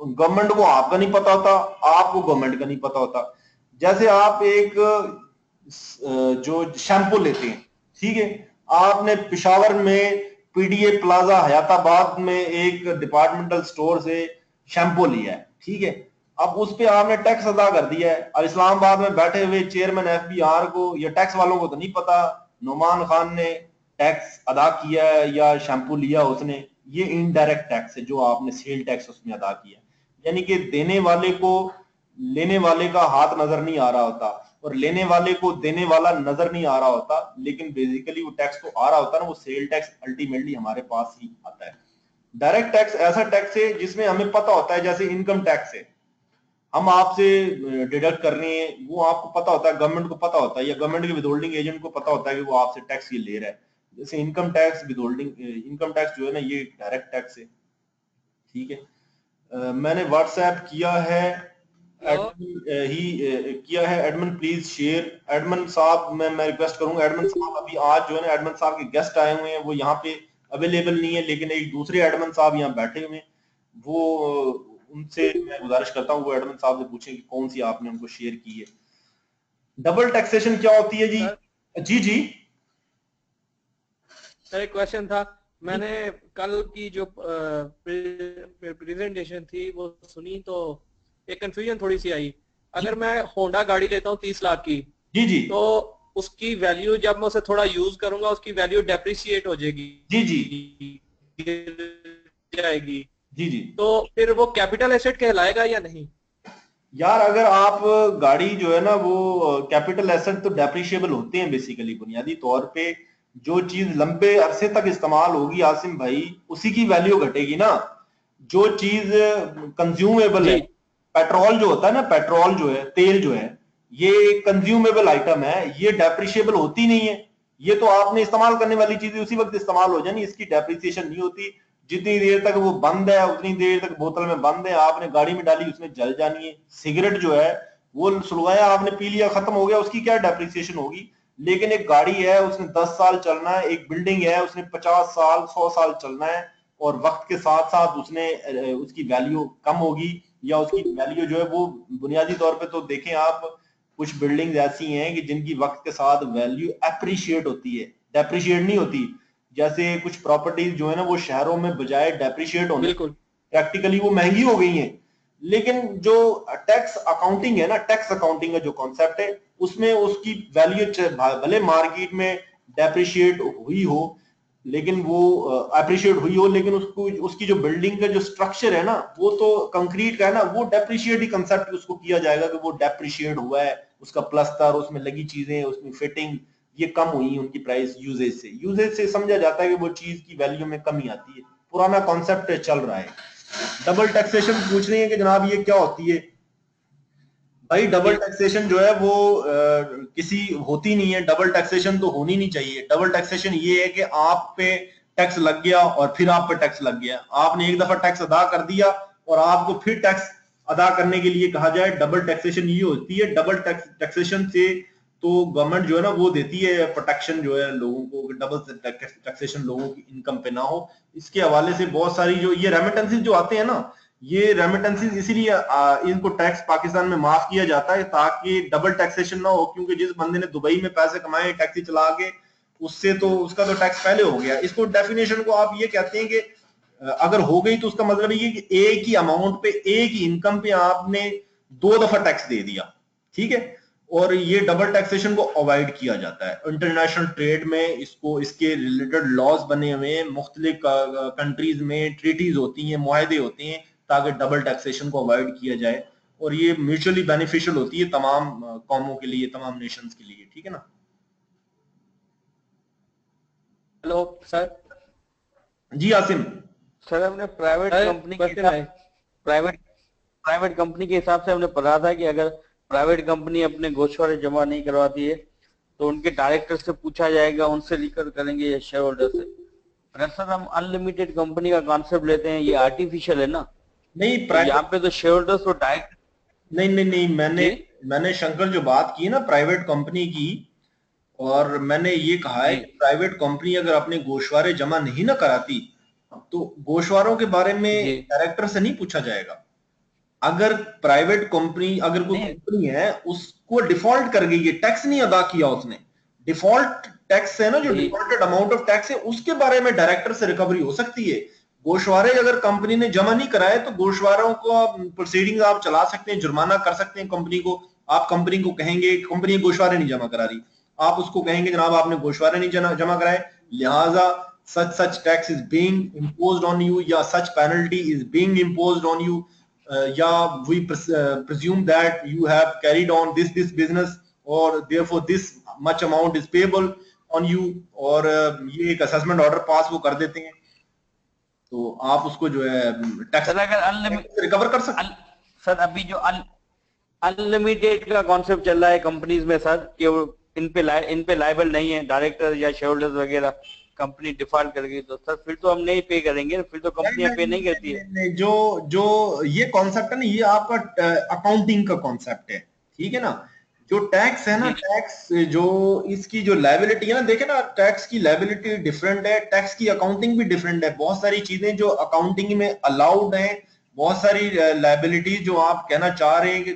गवर्नमेंट को आपका नहीं पता होता, आपको गवर्नमेंट का नहीं पता होता। जैसे आप एक जो शैम्पू लेते हैं, ठीक है, आपने पेशावर में पीडीए प्लाजा हयाताबाद में एक डिपार्टमेंटल स्टोर से शैम्पू लिया है, ठीक है, अब उस पे आपने टैक्स अदा कर दिया है। और इस्लामाबाद में बैठे हुए चेयरमैन एफबीआर को या टैक्स वालों को तो नहीं पता नुमान खान ने टैक्स अदा किया है या शैम्पू लिया उसने। ये इनडायरेक्ट टैक्स है जो आपने सेल टैक्स उसमें अदा किया, यानी कि देने वाले को लेने वाले का हाथ नजर नहीं आ रहा होता और लेने वाले को देने वाला नजर नहीं आ रहा होता, लेकिन बेसिकली वो टैक्स तो आ रहा होता है ना, वो सेल टैक्स अल्टीमेटली हमारे पास ही आता है। डायरेक्ट टैक्स ऐसा टैक्स है जिसमें हमें पता होता है, जैसे इनकम टैक्स है, हम आपसे डिडक्ट कर रहे हैं, वो आपको पता होता है, गवर्नमेंट को पता होता है या गवर्नमेंट के विदहोल्डिंग एजेंट को पता होता है कि वो आपसे टैक्स ये ले रहा है। जैसे income tax withholding income tax जो है ना, ये डायरेक्ट टैक्स है, ठीक है। मैंने व्हाट्सएप किया है, किया है एडमिन प्लीज शेयर। एडमिन साहब मैं रिक्वेस्ट करूंगा, एडमिन साहब अभी आज जो है ना, एडमिन साहब के गेस्ट आए हुए हैं, वो यहाँ पे अवेलेबल नहीं है, लेकिन एक दूसरे एडमिन साहब यहाँ बैठे हुए हैं, वो उनसे मैं गुजारिश करता हूँ वो एडमिन साहब से पूछें कि कौन सी आपने उनको शेयर की है। डबल टैक्सेशन क्या होती है जी? जी जी सर एक क्वेश्चन था, मैंने कल की जो प्रेजेंटेशन थी वो सुनी तो एक कंफ्यूजन थोड़ी सी आई। अगर मैं होंडा गाड़ी लेता हूँ 30 लाख की, जी जी, तो उसकी वैल्यू जब मैं उसे थोड़ा यूज करूंगा उसकी वैल्यू डेप्रिशिएट हो जाएगी, जी जी, गिर जाएगी, जी जी, तो फिर वो कैपिटल एसेट कहलाएगा या नहीं? यार अगर आप गाड़ी जो है ना वो कैपिटल एसेट तो डेप्रिशिएबल होते हैं बेसिकली, बुनियादी तौर पे जो चीज लंबे अरसे तक इस्तेमाल होगी आसिम भाई उसी की वैल्यू घटेगी ना। जो चीज कंज्यूमेबल है, पेट्रोल जो होता है ना, पेट्रोल जो है, तेल जो है, ये कंज्यूमेबल आइटम है, ये डेप्रिशिएबल होती नहीं है। ये तो आपने इस्तेमाल करने वाली चीज उसी वक्त इस्तेमाल हो जानी, इसकी डेप्रिसिएशन नहीं होती। जितनी देर तक वो बंद है उतनी देर तक बोतल में बंद है, आपने गाड़ी में डाली उसमें जल जानी है। सिगरेट जो है वो सुलगाया आपने पी लिया खत्म हो गया, उसकी क्या डेप्रिसिएशन होगी। लेकिन एक गाड़ी है उसने 10 साल चलना है, एक बिल्डिंग है उसने 50 साल 100 साल चलना है, और वक्त के साथ साथ उसने उसकी वैल्यू कम होगी या उसकी वैल्यू जो है वो बुनियादी तौर पे तो देखें आप, कुछ बिल्डिंग्स ऐसी हैं कि जिनकी वक्त के साथ वैल्यू एप्रिशिएट होती है, डेप्रिशिएट नहीं होती। जैसे कुछ प्रॉपर्टीज जो है ना वो शहरों में बजाय डेप्रिशिएट होने प्रैक्टिकली वो महंगी हो गई हैं। लेकिन जो टैक्स अकाउंटिंग है ना, टैक्स अकाउंटिंग का जो कॉन्सेप्ट है उसमें उसकी वैल्यू भले मार्केट में डेप्रिशिएट हुई हो, लेकिन वो अप्रिशिएट हुई हो, लेकिन उसको उसकी जो बिल्डिंग का जो स्ट्रक्चर है ना वो तो कंक्रीट का है ना, वो डेप्रिशिएट ही कंसेप्ट उसको किया जाएगा कि वो डेप्रिशिएट हुआ है, उसका प्लस्तर, उसमें लगी चीजें, उसमें फिटिंग ये कम हुई उनकी प्राइस यूजेज से समझा जाता है कि वो चीज की वैल्यू में कमी आती है। पुराना कॉन्सेप्ट चल रहा है। डबल टैक्सेशन पूछ रही है कि जनाब ये क्या होती है? भाई डबल टैक्सेशन जो है वो किसी होती नहीं है, डबल टैक्सेशन तो होनी नहीं चाहिए। डबल टैक्सेशन ये है कि आप पे टैक्स लग गया और फिर आप पे टैक्स लग गया, आपने एक दफा टैक्स अदा कर दिया और आपको फिर टैक्स अदा करने के लिए कहा जाए, डबल टैक्सेशन ये होती है। डबल टैक्सेशन से तो गवर्नमेंट जो है ना वो देती है प्रोटेक्शन जो है लोगों को, डबल टैक्सेशन लोगों की इनकम पे ना हो। इसके हवाले से बहुत सारी जो ये रेमिटेंसेस जो आते हैं ना, ये रेमिटेंसेस इसीलिए इनको टैक्स पाकिस्तान में माफ किया जाता है ताकि डबल टैक्सेशन ना हो, क्योंकि जिस बंदे ने दुबई में पैसे कमाए टैक्सी चला के, उससे तो उसका तो टैक्स पहले हो गया। इसको डेफिनेशन को आप ये कहते हैं कि अगर हो गई तो उसका मतलब ये कि एक ही अमाउंट पे, एक ही इनकम पे आपने 2 दफा टैक्स दे दिया, ठीक है। और ये डबल टैक्सेशन को अवॉइड किया जाता है। इंटरनेशनल ट्रेड में इसको, इसके रिलेटेड लॉज बने हुए हैं, मुख्तलिफ कंट्रीज में ट्रीटीज होती हैं, मुआहदे होते हैं ताकि डबल टैक्सेशन को अवॉइड किया जाए, और ये म्यूचुअली बेनिफिशियल होती है तमाम कौमों के लिए, तमाम नेशंस के लिए, ठीक है ना। Hello sir. जी आसिम सर, हमने प्राइवेट कंपनी के हिसाब से हमने पढ़ा था कि अगर प्राइवेट कंपनी अपने गोशवारे जमा नहीं करवाती है तो उनके डायरेक्टर से पूछा जाएगा, उनसे रिकवर करेंगे या शेयर होल्डर से। अगर सर हम अनलिमिटेड कंपनी का कॉन्सेप्ट लेते हैं, ये आर्टिफिशियल है ना? नहीं, तो यहाँ पे तो शेयर होल्डर्स तो डायरेक्ट नहीं, मैंने शंकर जो बात की ना प्राइवेट कंपनी की, और मैंने ये कहा है कि प्राइवेट कंपनी अगर अपने गोशवारे जमा नहीं ना कराती तो गोशवारों के बारे में डायरेक्टर से नहीं पूछा जाएगा। अगर प्राइवेट कंपनी, अगर कोई कंपनी है उसको डिफॉल्ट कर गई है, टैक्स नहीं अदा किया उसने, डिफॉल्ट टैक्स है ना, जो डिफॉल्टेड अमाउंट ऑफ टैक्स है, उसके बारे में डायरेक्टर से रिकवरी हो सकती है। गोशवारे अगर कंपनी ने जमा नहीं कराए तो गोशवारों को प्रोसीडिंग आप चला सकते हैं, जुर्माना कर सकते हैं कंपनी को। आप कंपनी को कहेंगे, कंपनी गोशवारे नहीं जमा करा रही, आप उसको कहेंगे जनाब आपने गोशवारे नहीं जमा कराए, लिहाजा such tax is being imposed on you, या such penalty is being imposed on you, या we presume that you have carried on this business or therefore this much amount is payable on you, और ये एक assessment order पास वो कर देते हैं, तो आप उसको जो है टैक्स रिकवर कर सकते हैं। सर अभी जो अनलिमिटेड का कॉन्सेप्ट चल रहा है कंपनीज में सर, कि इन पे लायबल नहीं है डायरेक्टर या शेयर होल्डर्स वगैरह, कंपनी डिफॉल्ट कर गई तो सर फिर तो हम नहीं पे करेंगे, फिर तो कंपनियां पे नहीं करती है। जो ये कॉन्सेप्ट है ना, ये आपका अकाउंटिंग का कॉन्सेप्ट है, ठीक है ना। जो टैक्स है ना, टैक्स जो इसकी जो लायबिलिटी है ना, देखे ना, टैक्स की लायबिलिटी डिफरेंट है, टैक्स की अकाउंटिंग भी डिफरेंट है। बहुत सारी चीजें जो अकाउंटिंग में अलाउड हैं, बहुत सारी लायबिलिटी जो आप कहना चाह रहे हैं कि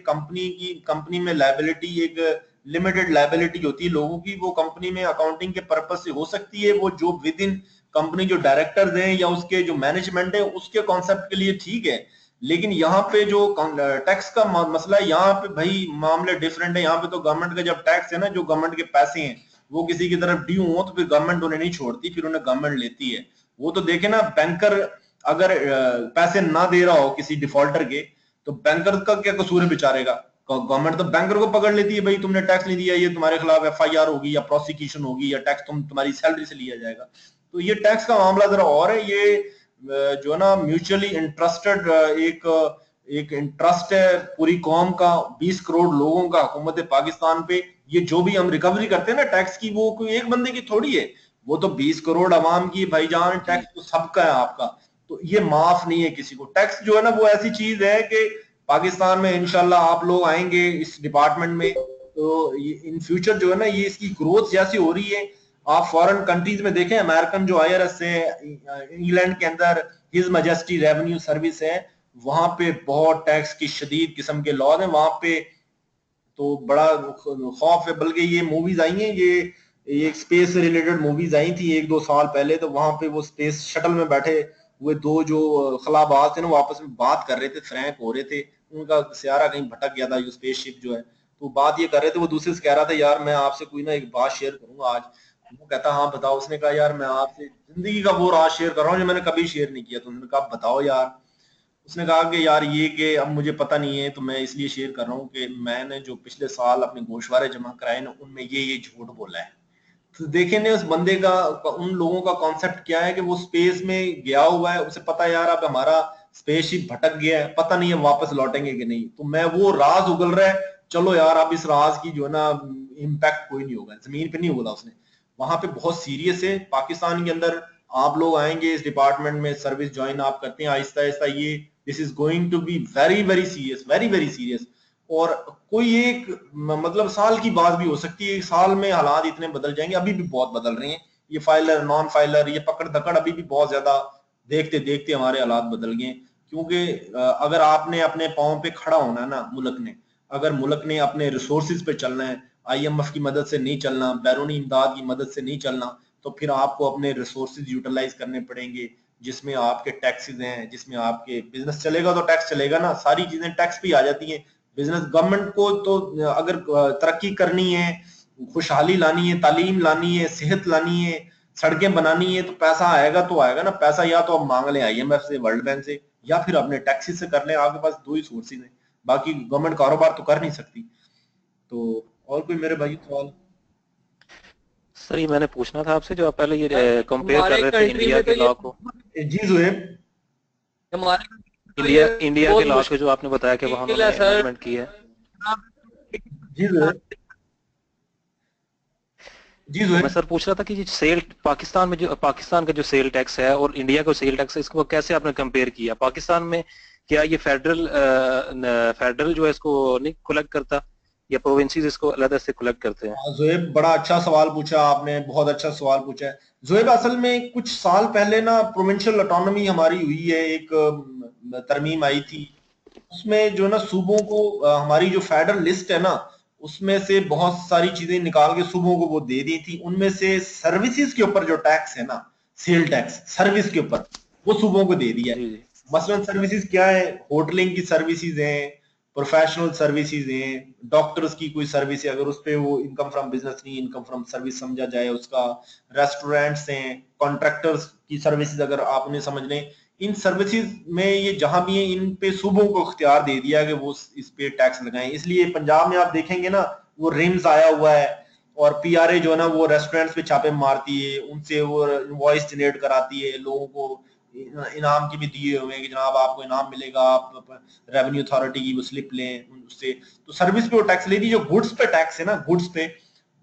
कंपनी में लायबिलिटी एक लिमिटेड लायबिलिटी होती है लोगों की, वो कंपनी में अकाउंटिंग के पर्पस से हो सकती है, वो जो विद इन कंपनी जो डायरेक्टर्स हैं या उसके जो मैनेजमेंट है उसके कॉन्सेप्ट के लिए ठीक है। लेकिन यहाँ पे जो टैक्स का मसला है, यहाँ पे भाई मामले डिफरेंट है। यहाँ पे तो गवर्नमेंट का जब टैक्स है ना, जो गवर्नमेंट के पैसे हैं वो किसी की तरफ ड्यू हो तो फिर गवर्नमेंट उन्हें नहीं छोड़ती, फिर उन्हें गवर्नमेंट लेती है। वो तो देखे ना, बैंकर अगर पैसे ना दे रहा हो किसी डिफॉल्टर के, तो बैंकर का क्या कसूर है बेचारे का? गवर्नमेंट तो बैंकर को पकड़ लेती है, भाई तुमने टैक्स नहीं दिया, ये तुम्हारे खिलाफ एफआईआर होगी या प्रोसिक्यूशन होगी या टैक्स तुम्हारी सैलरी से लिया जाएगा। तो ये टैक्स का मामला जरा और है। ये जो है ना म्यूचुअली इंटरेस्टेड एक इंटरेस्ट है पूरी कौम का, 20 करोड़ लोगों का हुकूमत पाकिस्तान पे। ये जो भी हम रिकवरी करते हैं ना टैक्स की, वो कोई एक बंदे की थोड़ी है, वो तो 20 करोड़ अवाम की भाईजान। टैक्स तो सबका है आपका, तो ये माफ नहीं है किसी को। टैक्स जो है ना वो ऐसी चीज है कि पाकिस्तान में इंशाल्लाह आप लोग आएंगे इस डिपार्टमेंट में, तो इन फ्यूचर जो है ना ये इसकी ग्रोथ जैसी हो रही है। आप फॉरेन कंट्रीज में देखें, अमेरिकन जो IRS है, इंग्लैंड के अंदर हिज मैजेस्टी रेवेन्यू सर्विस है, वहां पे बहुत टैक्स की शदीद किस्म के लॉज हैं वहां पे, तो बड़ा खौफ है। बल्कि ये मूवीज आई हैं, ये स्पेस से रिलेटेड मूवीज आई थी 1-2 साल पहले, तो वहां पे वो स्पेस शटल में बैठे हुए दो जो खलाबाज थे ना, वो आपस में बात कर रहे थे, फ्रैंक हो रहे थे, उनका सियारा कहीं भटक गया था, जो स्पेसशिप जो है, तो बात ये कर रहे थे, वो दूसरे से कह रहा था यार मैं आपसे कोई ना एक बात शेयर करूंगा आज। वो कहता हाँ बताओ। उसने कहा यार मैं आपसे जिंदगी का वो राज शेयर कर रहा हूँ जो मैंने कभी शेयर नहीं किया। तो उन्होंने कहा बताओ यार। उसने कहा कि यार ये कि अब मुझे पता नहीं है, तो मैं इसलिए शेयर कर रहा हूँ कि मैंने जो पिछले साल अपने गोशवारे जमा कराए ना, उनमें ये झूठ बोला है। तो देखें ने उस बंदे का, उन लोगों का कॉन्सेप्ट क्या है कि वो स्पेस में गया हुआ है, उसे पता है यार अब हमारा स्पेसशिप भटक गया है, पता नहीं है वापस लौटेंगे कि नहीं, तो मैं वो राज उगल रहा है, चलो यार अब इस राज की जो है ना इम्पैक्ट कोई नहीं होगा, जमीन पे नहीं बोला उसने। वहां पे बहुत सीरियस है। पाकिस्तान के अंदर आप लोग आएंगे इस डिपार्टमेंट में, सर्विस ज्वाइन आप करते हैं आहिस्ता आहिस्ता, ये this is going to be very very serious, very very serious. और कोई एक मतलब साल की बात भी हो सकती है, साल में हालात इतने बदल जाएंगे, अभी भी बहुत बदल रहे हैं। ये फाइलर नॉन फाइलर, ये पकड़ धकड़ अभी भी बहुत ज्यादा, देखते देखते हमारे हालात बदल गए। क्योंकि अगर आपने अपने पांव पे खड़ा होना है ना मुल्क ने, अगर मुल्क ने अपने रिसोर्सेज पे चलना है, IMF की मदद से नहीं चलना, बैरूनी इमदाद की मदद से नहीं चलना, तो फिर आपको अपने रिसोर्सेज यूटिलाइज करने पड़ेंगे, जिसमें आपके टैक्सेस हैं, जिसमें आपके बिजनेस चलेगा तो टैक्स चलेगा ना, सारी चीजें टैक्स पे आ जाती हैं। बिजनेस गवर्नमेंट को तो अगर तरक्की करनी है, खुशहाली लानी है, तालीम लानी है, सेहत लानी है, सड़कें बनानी है, तो पैसा आएगा तो आएगा ना। पैसा या तो आप मांग लें IMF से, वर्ल्ड बैंक से, या फिर अपने टैक्सेस से कर लें। आपके पास 2 ही सोर्सेज हैं, बाकी गवर्नमेंट कारोबार तो कर नहीं सकती। तो और कोई मेरे भाई सवाल? सर ये मैंने पूछना था आपसे, जो आप पहले ये कंपेयर कर रहे थे इंडिया के लॉ को। जी ज़ुहैब, इंडिया के लॉ को जो आपने बताया कि वहां उन्होंने अमेंडमेंट की है। जी ज़ुहैब, जी ज़ुहैब, मैं सर पूछ रहा था कि ये सेल पाकिस्तान में, जो पाकिस्तान का जो सेल टैक्स है और इंडिया का सेल टैक्स है, इसको कैसे आपने कंपेयर किया? पाकिस्तान में क्या ये फेडरल जो है इसको नहीं कलेक्ट करता, या प्रोविंसेस इसको अलग से कलेक्ट करते हैं? ज़ुहैब बड़ा अच्छा सवाल पूछा आपने, बहुत अच्छा सवाल पूछा है ज़ुहैब। असल में कुछ साल पहले ना प्रोविंशियल ऑटोनॉमी हमारी हुई है, एक तरमीम आई थी उसमें जो ना सूबों को हमारी जो फेडरल लिस्ट है ना, उसमें से बहुत सारी चीजें निकाल के सूबों को वो दे दी थी। उनमें से सर्विसेज के ऊपर जो टैक्स है ना, सेल टैक्स सर्विस के ऊपर, वो सूबों को दे दिया है। जी जी मसलन सर्विसेज क्या है, होटलिंग की सर्विसेज हैं, प्रोफेशनल सर्विसेज हैं, डॉक्टर्स की कोई सर्विस है अगर उस पे वो इनकम फ्रॉम बिजनेस नहीं इनकम फ्रॉम सर्विस समझा जाए उसका, रेस्टोरेंट्स हैं, कॉन्ट्रैक्टर्स की सर्विसेज अगर आप उन्हें समझ लें, इन सर्विसेज में ये जहां भी है इन पे सूबों को इख्तियार दे दिया कि वो इस पे टैक्स लगाएं। इसलिए पंजाब में आप देखेंगे ना, वो रिम्स आया हुआ है, और पीआरए जो है ना वो रेस्टोरेंट्स पे छापे मारती है, उनसे वो इनवॉइस जनरेट कराती है, लोगों को इनाम की भी दिए हुए हैं कि जनाब आपको इनाम मिलेगा, आप रेवेन्यू अथॉरिटी की वो स्लिप लें उससे। तो सर्विस पे वो टैक्स ले रही है। जो गुड्स पे टैक्स है ना, गुड्स पे,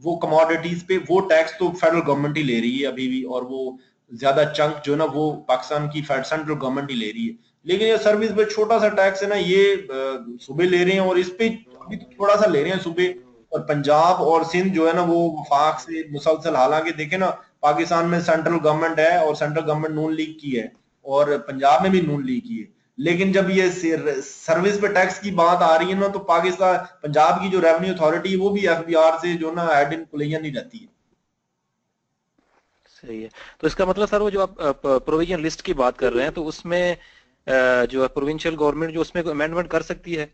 वो कमोडिटीज पे वो टैक्स तो फेडरल गवर्नमेंट ही ले रही है अभी भी, और वो ज्यादा चंक जो है ना वो पाकिस्तान की सेंट्रल गवर्नमेंट ही ले रही है। लेकिन ये सर्विस पे छोटा सा टैक्स है ना, ये सूबे ले रहे हैं, और इस पे अभी तो थोड़ा सा ले रहे हैं सूबे, और पंजाब और सिंध जो है ना वो वफाक से मुसलसल, हालांकि देखे ना पाकिस्तान में सेंट्रल गवर्नमेंट है और सेंट्रल गवर्नमेंट नून लीग की है, और पंजाब में भी नून लीग की है, लेकिन जब ये सर्विस पे टैक्स की बात आ रही है ना, तो पाकिस्तान पंजाब की जो रेवेन्यू अथॉरिटी है वो भी एफबीआर से जो ना हेड इन कोलिजन ही रहती है। सही है। तो इसका मतलब सर वो जो आप प्रोविजन लिस्ट की बात कर रहे हैं, तो उसमें जो है प्रोविंशियल गवर्नमेंट जो उसमें अमेंडमेंट कर सकती है?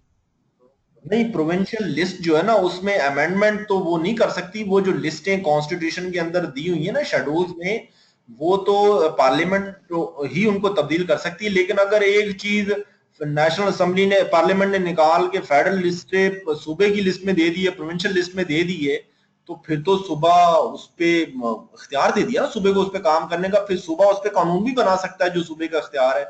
नहीं, प्रोविंशियल लिस्ट जो है ना उसमें अमेंडमेंट तो वो नहीं कर सकती। वो जो लिस्टें कॉन्स्टिट्यूशन के अंदर दी हुई है ना शेड्यूल्स में, वो तो पार्लियामेंट तो ही उनको तब्दील कर सकती है। लेकिन अगर एक चीज नेशनल असेंबली ने, पार्लियामेंट ने निकाल के फेडरल लिस्ट सूबे की लिस्ट में दे दी है, प्रोविंशियल लिस्ट में दे दी है, तो फिर तो सूबा उस पे इख्तियार दे दिया ना सूबे को उस पे काम करने का। फिर सूबा उस पे कानून भी बना सकता है जो सूबे का इख्तियार है।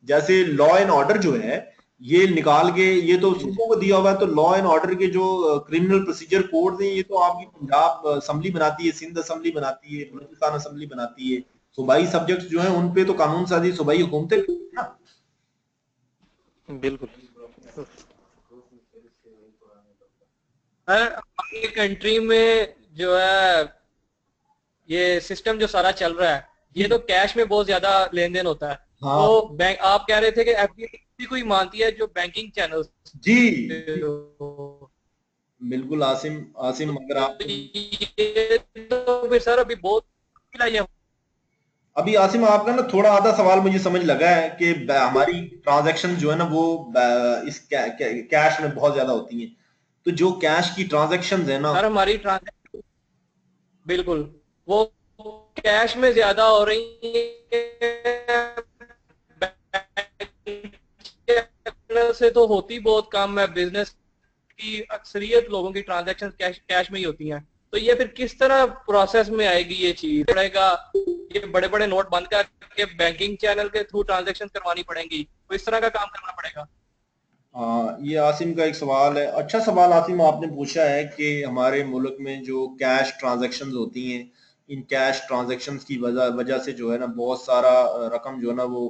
जैसे लॉ एंड ऑर्डर जो है, ये निकाल के, ये तो सूबों को दिया हुआ है, तो लॉ एंड ऑर्डर के जो क्रिमिनल प्रोसीजर कोड हैं, ये तो आपकी पंजाब असेंबली बनाती है, सिंध असेंबली बनाती है, बलूचिस्तान असेंबली बनाती है। सूबाई सब्जेक्ट्स जो है उन पे तो कानून साजी सूबाई हुकूमतें ना। बिल्कुल। हमारी कंट्री में जो है ये सिस्टम जो सारा चल रहा है, ये तो कैश में बहुत ज्यादा लेन देन होता है। हाँ। तो बैंक, आप कह रहे थे कि एफबीआई कोई मानती है जो बैंकिंग चैनल। जी बिल्कुल आसिम, आसिम अगर आप ये तो फिर सर अभी बहुत अभी आसिम आपका ना थोड़ा आधा सवाल मुझे समझ लगा है कि हमारी ट्रांजैक्शन जो है ना वो इस कैश में बहुत ज्यादा होती हैं। तो जो कैश की ट्रांजैक्शन है ना सर, हमारी ट्रांजैक्शन बिल्कुल वो कैश में ज्यादा हो रही है, से तो होती बहुत कम है। बिजनेस की अक्सरियत लोगों की ट्रांजैक्शन कैश में ही होती हैं। तो ये फिर किस तरह प्रोसेस में आएगी ये चीज? पड़ेगा ये बड़े बड़े नोट बंद करके बैंकिंग चैनल के थ्रू ट्रांजैक्शन करवानी पड़ेंगी, तो इस तरह का काम करना पड़ेगा। ये आसिम का एक सवाल है, अच्छा सवाल आसिम आपने पूछा है कि हमारे मुल्क में जो कैश ट्रांजैक्शंस होती हैं, इन कैश ट्रांजैक्शंस की वजह से जो है ना बहुत सारा रकम जो है ना वो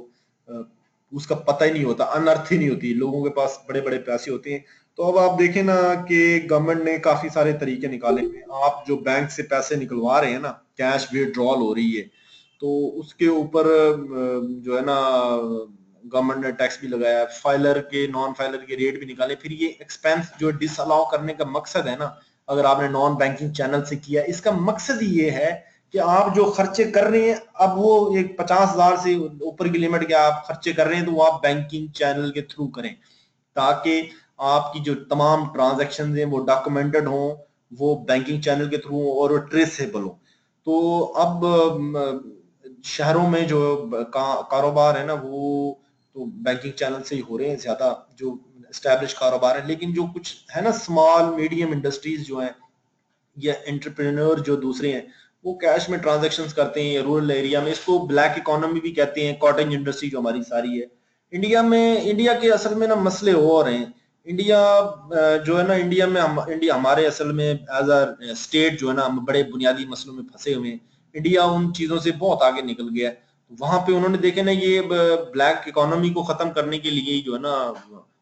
उसका पता ही नहीं होता, अनर्थ ही नहीं होती, लोगों के पास बड़े बड़े पैसे होते हैं। तो अब आप देखें ना कि गवर्नमेंट ने काफी सारे तरीके निकाले हैं। आप जो बैंक से पैसे निकलवा रहे हैं ना, कैश विड्रॉल हो रही है, तो उसके ऊपर जो है ना गवर्नमेंट ने टैक्स भी लगाया, फाइलर के नॉन फाइलर के रेट भी निकाले। फिर ये एक्सपेंस जो डिसअलाउ करने का मकसद है ना, अगर आपने नॉन बैंकिंग चैनल से किया, इसका मकसद ये है कि आप जो खर्चे कर रहे हैं, अब वो एक 50,000 से ऊपर की लिमिट के आप खर्चे कर रहे हैं, तो वो आप बैंकिंग चैनल के थ्रू करें, ताकि आपकी जो तमाम ट्रांजैक्शन हैं वो डॉक्यूमेंटेड हो, वो बैंकिंग चैनल के थ्रू और वो ट्रेसेबल हो। तो अब शहरों में जो कारोबार है ना वो तो बैंकिंग चैनल से ही हो रहे हैं ज्यादा, जो एस्टैब्लिश कारोबार है। लेकिन जो कुछ है ना स्मॉल मीडियम इंडस्ट्रीज जो हैं या एंटरप्रेन्योर जो दूसरे हैं, वो कैश में ट्रांजैक्शंस करते हैं। रूरल एरिया में इसको ब्लैक इकोनॉमी भी कहते हैं, कॉटेज इंडस्ट्री जो हमारी सारी है इंडिया में। इंडिया के असल में ना मसले और हैं। इंडिया जो है ना, इंडिया हमारे असल में एज अ स्टेट जो है ना, हम बड़े बुनियादी मसलों में फंसे हुए हैं। इंडिया उन चीजों से बहुत आगे निकल गया है। वहां पे उन्होंने देखे ना, ये ब्लैक इकोनॉमी को खत्म करने के लिए जो है ना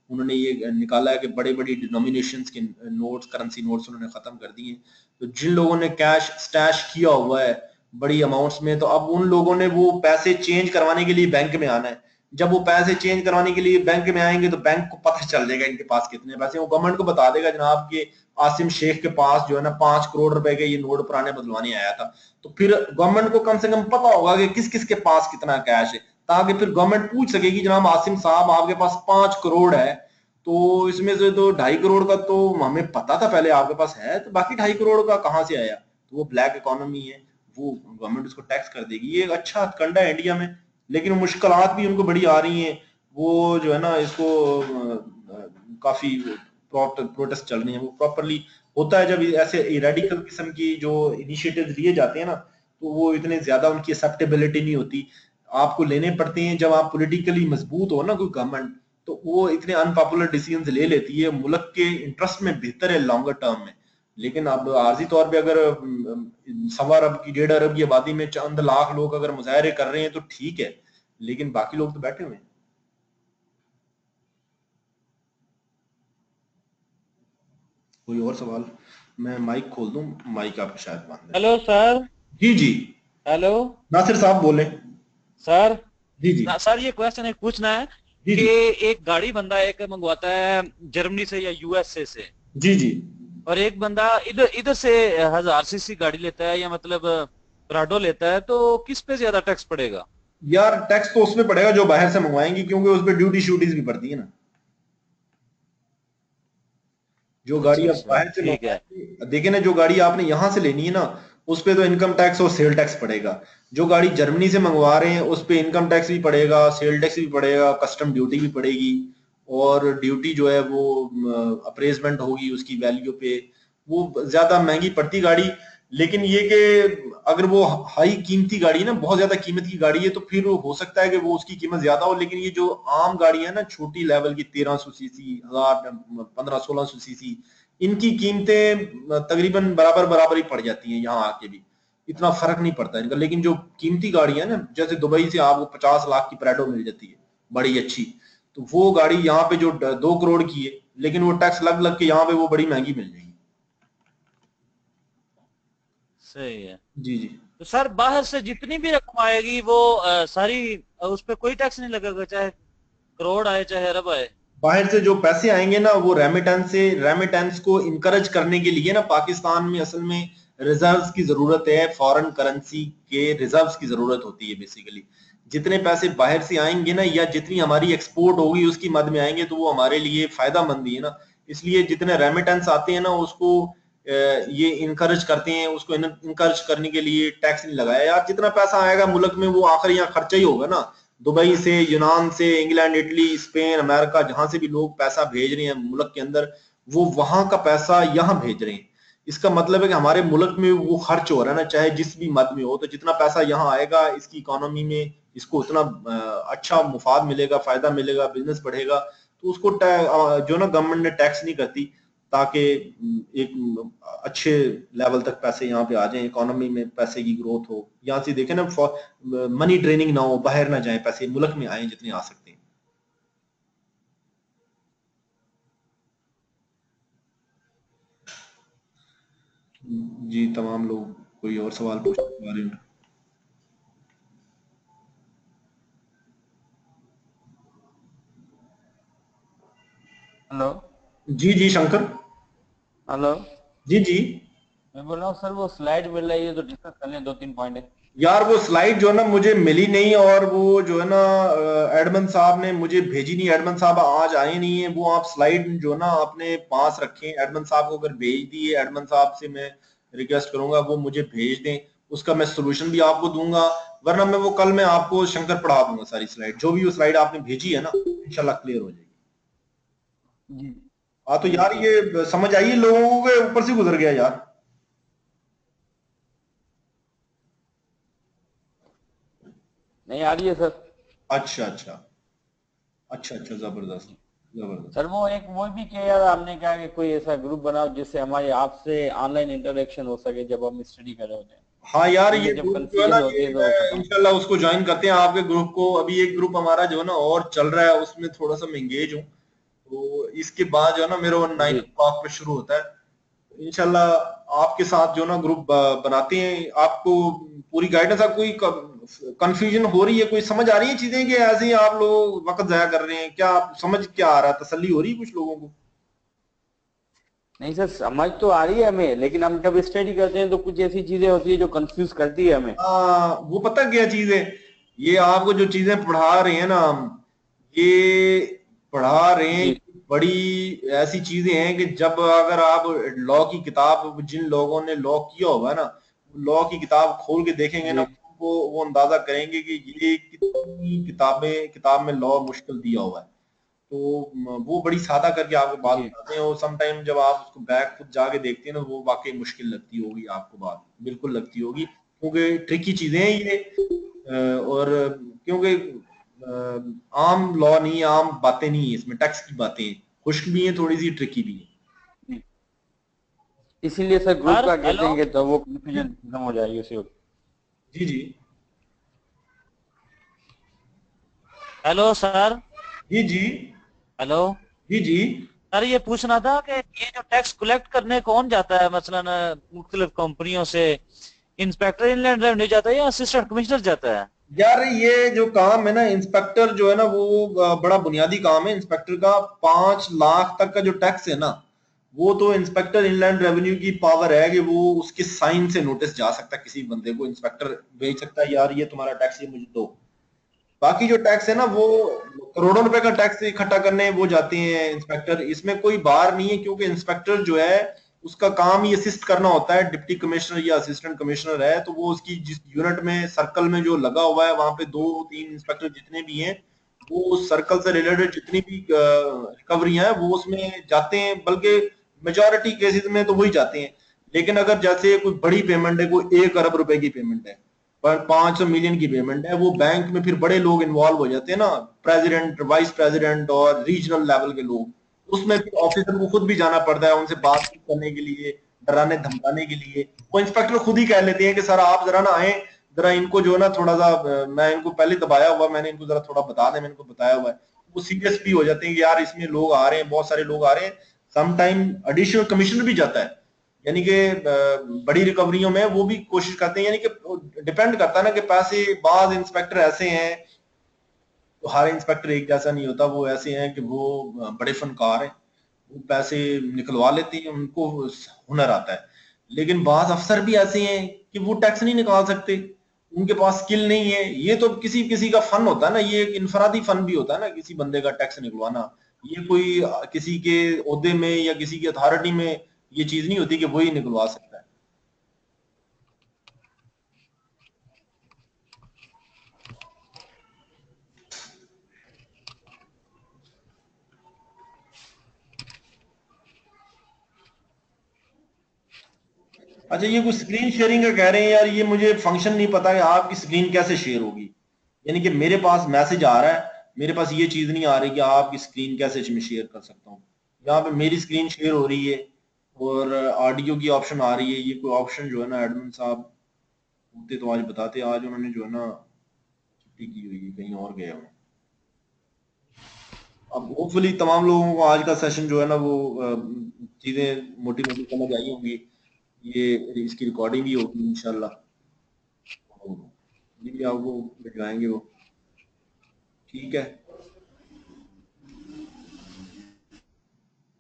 उन्होंने ये निकाला है कि बड़े बड़ी डिनोमिनेशंस के नोट्स, करेंसी नोट्स उन्होंने खत्म कर दिए। तो जिन लोगों ने कैश स्टैश किया हुआ है बड़ी अमाउंट्स में, तो अब उन लोगों ने वो पैसे चेंज करवाने के लिए बैंक में आना है। जब वो पैसे चेंज करवाने के लिए बैंक में आएंगे तो बैंक को पता चल जाएगा इनके पास कितने पैसे, वो गवर्नमेंट को बता देगा जनाब के आसिम शेख के पास जो है ना 5 करोड़ रुपए के ये नोट पुराने बदलवाने आया था। तो फिर गवर्नमेंट को कम से कम पता होगा कि किस किस के पास कितना कैश है, ताकि फिर गवर्नमेंट पूछ सकेगी जनाब आसिम साहब आपके पास 5 करोड़ है, तो इसमें से तो 2.5 करोड़ का तो हमें पता था पहले आपके पास है, तो बाकी 2.5 करोड़ का कहाँ से आया? तो वो ब्लैक इकोनॉमी है, वो गवर्नमेंट उसको टैक्स कर देगी। ये एक अच्छा हथकंडा है इंडिया में, लेकिन मुश्किलात भी उनको बड़ी आ रही हैं। वो जो है ना इसको काफी प्रोटेस्ट चल रही है। वो प्रॉपरली होता है जब ऐसे रेडिकल किस्म की जो इनिशिएटिव लिए जाते हैं ना, तो वो इतने ज्यादा उनकी एक्सेप्टेबिलिटी नहीं होती। आपको लेने पड़ते हैं जब आप पॉलिटिकली मजबूत हो ना कोई गवर्नमेंट, तो वो इतने अनपॉपुलर डिसीजन ले लेती है, मुल्क के इंटरेस्ट में बेहतर है लॉन्गर टर्म में। लेकिन अब आर्जी तौर पे अगर 1.25 अरब की 1.5 अरब की आबादी में चंद लाख लोग अगर मुजाहरे कर रहे हैं तो ठीक है, लेकिन बाकी लोग तो बैठे हुए हैं। कोई और सवाल? मैं माइक खोल दूं, माइक आपको शायद बंद है। Hello sir. जी जी, हेलो नासिर साहब बोले। सर। जी जी सर ये क्वेश्चन एक पूछना है जी कि जी एक गाड़ी बंदा एक मंगवाता है जर्मनी से या यूएसए से, जी जी और एक बंदा इधर इधर से 1000 सीसी गाड़ी लेता है या मतलब प्राडो लेता है, तो किस पे ज्यादा टैक्स पड़ेगा? यार टैक्स तो उसमें पड़ेगा जो बाहर से मंगवाएंगे, क्योंकि उसमें ड्यूटी शूटीज भी पड़ती है ना। जो गाड़ी आप अच्छा बाहर से ठीक है। मंगवाएंगे, देखिए ना, जो गाड़ी आपने यहाँ से लेनी है ना, उस पे तो इनकम टैक्स और सेल टैक्स पड़ेगा। जो गाड़ी जर्मनी से मंगवा रहे हैं उस पे इनकम टैक्स भी पड़ेगा, सेल टैक्स भी पड़ेगा, कस्टम ड्यूटी भी पड़ेगी, और ड्यूटी जो है वो अप्रेजमेंट होगी उसकी वैल्यू पे। वो ज्यादा महंगी पड़ती गाड़ी। लेकिन ये कि अगर वो हाई कीमती गाड़ी है ना, बहुत ज्यादा कीमत की गाड़ी है, तो फिर हो सकता है कि वो उसकी कीमत ज्यादा हो। लेकिन ये जो आम गाड़ी है ना, छोटी लेवल की 1300 सीसी, 1500-1600 सीसी, इनकी कीमतें तकरीबन बराबर बराबर ही पड़ जाती हैं यहाँ आके भी, इतना फर्क नहीं पड़ता इनका। लेकिन जो कीमती गाड़ी है ना, जैसे दुबई से आपको 50 लाख की प्रेडो मिल जाती है बड़ी अच्छी, तो वो गाड़ी यहाँ पे जो 2 करोड़ की है, लेकिन वो टैक्स लग लग के यहाँ पे वो बड़ी महंगी मिल जाएगी। सही है। जी जी। तो सर बाहर से जितनी भी रकम आएगी वो सारी उस पर कोई टैक्स नहीं लगेगा, चाहे करोड़ आए चाहे अरब आए? बाहर से जो पैसे आएंगे ना, वो रेमिटेंस को इनकरेज करने के लिए ना, पाकिस्तान में असल में रिजर्व्स की जरूरत है, फॉरेन करेंसी के रिजर्व्स की जरूरत होती है बेसिकली। जितने पैसे बाहर से आएंगे ना, या जितनी हमारी एक्सपोर्ट होगी उसकी मद में आएंगे, तो वो हमारे लिए फायदा मंद ही है ना। इसलिए जितने रेमिटेंस आते हैं ना, उसको ये इनकरेज करते हैं, उसको इनकरेज करने के लिए टैक्स नहीं लगाया। यार जितना पैसा आएगा मुल्क में वो आखिर यहाँ खर्चा ही होगा ना। दुबई से, यूनान से, इंग्लैंड, इटली, स्पेन, अमेरिका, जहां से भी लोग पैसा भेज रहे हैं मुल्क के अंदर, वो वहां का पैसा यहाँ भेज रहे हैं। इसका मतलब है कि हमारे मुल्क में वो खर्च हो रहा है ना, चाहे जिस भी मद में हो। तो जितना पैसा यहाँ आएगा इसकी इकोनॉमी में, इसको उतना अच्छा मुफाद मिलेगा, फायदा मिलेगा, बिजनेस बढ़ेगा। तो उसको जो ना गवर्नमेंट ने टैक्स नहीं करती, ताकि एक अच्छे लेवल तक पैसे यहाँ पे आ जाएं, इकोनॉमी में पैसे की ग्रोथ हो। यहाँ से देखें ना, मनी ड्रेनिंग ना हो, बाहर ना जाए, पैसे मुल्क में आए जितने आ सकते हैं। जी, तमाम लोग कोई और सवाल पूछने वाले हैं? हेलो। जी जी शंकर। हेलो। जी जी। मैं बोल रहा हूँ सर, वो स्लाइड मिल रही है तो डिस्कस कर लें, 2-3 पॉइंट है। यार वो स्लाइड जो है ना मुझे मिली नहीं, और वो जो है ना एडमन साहब ने मुझे भेजी नहीं। एडमन साहब आज आए नहीं है। वो आप स्लाइड जो ना अपने पास रखें, एडमन साहब को अगर भेज दिए, एडमन साहब से मैं रिक्वेस्ट करूंगा वो मुझे भेज दें, उसका मैं सोल्यूशन भी आपको दूंगा। वरना मैं वो कल मैं आपको शंकर पढ़ा दूंगा सारी स्लाइड, जो भी वो स्लाइड आपने भेजी है ना, इंशाल्लाह क्लियर हो जाएगी। जी। हाँ तो यार ये समझ आइए, लोगों के ऊपर से गुजर गया यार। नहीं आ रही है सर। अच्छा अच्छा अच्छा अच्छा, जबरदस्त जबरदस्त। सर वो भी किया यार, हमने कहा कि कोई ऐसा ग्रुप बनाओ जिससे हमारे आपसे ऑनलाइन इंटरेक्शन हो सके जब हम स्टडी कर रहे होते हैं। हाँ यार, ये जब ग्रुप जो है ना, कंफ्यूजन होती ये है तो इंशाल्लाह उसको ज्वाइन करते हैं आपके ग्रुप को। अभी एक ग्रुप हमारा जो है ना और चल रहा है, उसमें थोड़ा सा मैं एंगेज हूँ। तो इसके बाद जो है ना मेरा 9 o'clock पे शुरू होता है इंशाल्लाह। आपके साथ जो ना ग्रुप बनाते हैं, आपको पूरी गाइडेंस, आप कोई कंफ्यूजन हो रही है? कोई समझ आ रही है चीजें कि ऐसे ही आप लोग वक्त जाया कर रहे हैं? क्या समझ क्या आ रहा है? तसल्ली हो रही है कुछ लोगों को? नहीं सर, समझ तो आ रही है हमें, लेकिन हम जब स्टडी करते हैं तो कुछ ऐसी चीजें होती है जो कंफ्यूज करती है हमें। वो पता क्या चीज है, ये आपको जो चीजें पढ़ा रहे हैं ना हम, ये पढ़ा रहे हैं, जी बड़ी ऐसी चीजें हैं कि जब अगर आप लॉ की किताब, जिन लोगों ने लॉ किया होगा ना, लॉ की किताब खोल के देखेंगे ना, जी वो अंदाजा करेंगे कि ये कितनी किताब में लॉ मुश्किल दिया हुआ है। तो वो बड़ी सादा करके आपको बात जी बताते हैं, और समटाइम जब आप उसको बैक खुद जाके देखते हैं ना, वो वाकई मुश्किल लगती होगी आपको, बात बिल्कुल लगती होगी, क्योंकि ट्रिकी चीजें हैं ये। और क्योंकि आम लॉ नहीं है, आम बातें नहीं है, इसमें टैक्स की बातें हैं, खुश्क भी हैं, थोड़ी सी ट्रिकी भी है। इसीलिए सर ग्रुप का कहते हेलो हैं कि तो वो कंफ्यूजन खत्म हो जाएगी उसी वक्त। जी जी हेलो सर। जी जी हेलो जी जी। सर, ये पूछना था कि ये जो टैक्स कलेक्ट करने कौन जाता है, मसलन मुख्तलिफ कंपनियों से? इंस्पेक्टर इनलैंड रेवेन्यू जाता है या असिस्टेंट कमिश्नर जाता है? यार ये जो काम है ना, इंस्पेक्टर जो है ना, वो बड़ा बुनियादी काम है इंस्पेक्टर का। 5 लाख तक का जो टैक्स है ना, वो तो इंस्पेक्टर इनलैंड रेवेन्यू की पावर है कि वो उसके साइन से नोटिस जा सकता है, किसी बंदे को इंस्पेक्टर भेज सकता है, यार ये तुम्हारा टैक्स ये मुझे दो। बाकी जो टैक्स है ना, वो करोड़ों रुपए का टैक्स इकट्ठा करने वो जाते हैं इंस्पेक्टर, इसमें कोई बार नहीं है, क्योंकि इंस्पेक्टर जो है उसका काम ही असिस्ट करना होता है। डिप्टी कमिश्नर या असिस्टेंट कमिश्नर है तो वो उसकी जिस यूनिट में, सर्कल में जो लगा हुआ है, वहां पे 2-3 इंस्पेक्टर जितने भी हैं, वो उस सर्कल से रिलेटेड जितनी भी रिकवरी है वो उसमें जाते हैं, बल्कि मेजोरिटी केसेस में तो वही जाते हैं। लेकिन अगर जैसे कोई बड़ी पेमेंट है, कोई 1 अरब रुपए की पेमेंट है, पर 500 मिलियन की पेमेंट है, वो बैंक में फिर बड़े लोग इन्वॉल्व हो जाते हैं ना, प्रेसिडेंट, वाइस प्रेसिडेंट और रीजनल लेवल के लोग, उसमें फिर ऑफिसर को खुद भी जाना पड़ता है उनसे बातचीत करने के लिए, डराने धमकाने के लिए। वो इंस्पेक्टर खुद ही कह लेते हैं कि सर आप जरा ना आए, जरा इनको जो है ना थोड़ा सा, मैं इनको पहले दबाया हुआ, मैंने इनको जरा थोड़ा बता दें, मैंने इनको बताया हुआ है। वो सीरियस भी हो जाते हैं कि यार इसमें लोग आ रहे हैं, बहुत सारे लोग आ रहे हैं। समटाइम एडिशनल कमिश्नर भी जाता है, यानी कि बड़ी रिकवरियों में वो भी कोशिश करते हैं, यानी कि डिपेंड करता है ना कि पैसे, बाद इंस्पेक्टर ऐसे हैं, तो हर इंस्पेक्टर एक जैसा नहीं होता, वो ऐसे हैं कि वो बड़े फनकार हैं, वो पैसे निकलवा लेते हैं, उनको हुनर आता है। लेकिन बाद अफसर भी ऐसे हैं कि वो टैक्स नहीं निकाल सकते, उनके पास स्किल नहीं है। ये तो किसी किसी का फन होता है ना, ये एक इनफरादी फन भी होता है ना, किसी बंदे का टैक्स निकलवाना। ये कोई किसी के ओहदे में या किसी की अथॉरिटी में ये चीज नहीं होती कि वही निकलवा सकता है। अच्छा, ये कुछ स्क्रीन शेयरिंग का कह रहे हैं यार, ये मुझे फंक्शन नहीं पता कि आपकी स्क्रीन कैसे शेयर होगी। यानी कि मेरे पास मैसेज आ रहा है, मेरे पास ये चीज नहीं आ रही कि आपकी स्क्रीन कैसे मैं शेयर कर सकता हूँ। यहाँ पे मेरी स्क्रीन शेयर हो रही है और ऑडियो की ऑप्शन आ रही है। ये कोई ऑप्शन जो है ना, एडमिन साहब होते तो आज बताते, आज उन्होंने जो है ना छुट्टी की हुई है, कहीं और गए हो। अब होपफुली तमाम लोगों को आज का सेशन जो है ना, वो चीजें मोटी मोटी समझ आई होंगी। ये इसकी रिकॉर्डिंग भी होगी इंशाल्लाह, ये भी आपको भिजवाएंगे वो। ठीक है,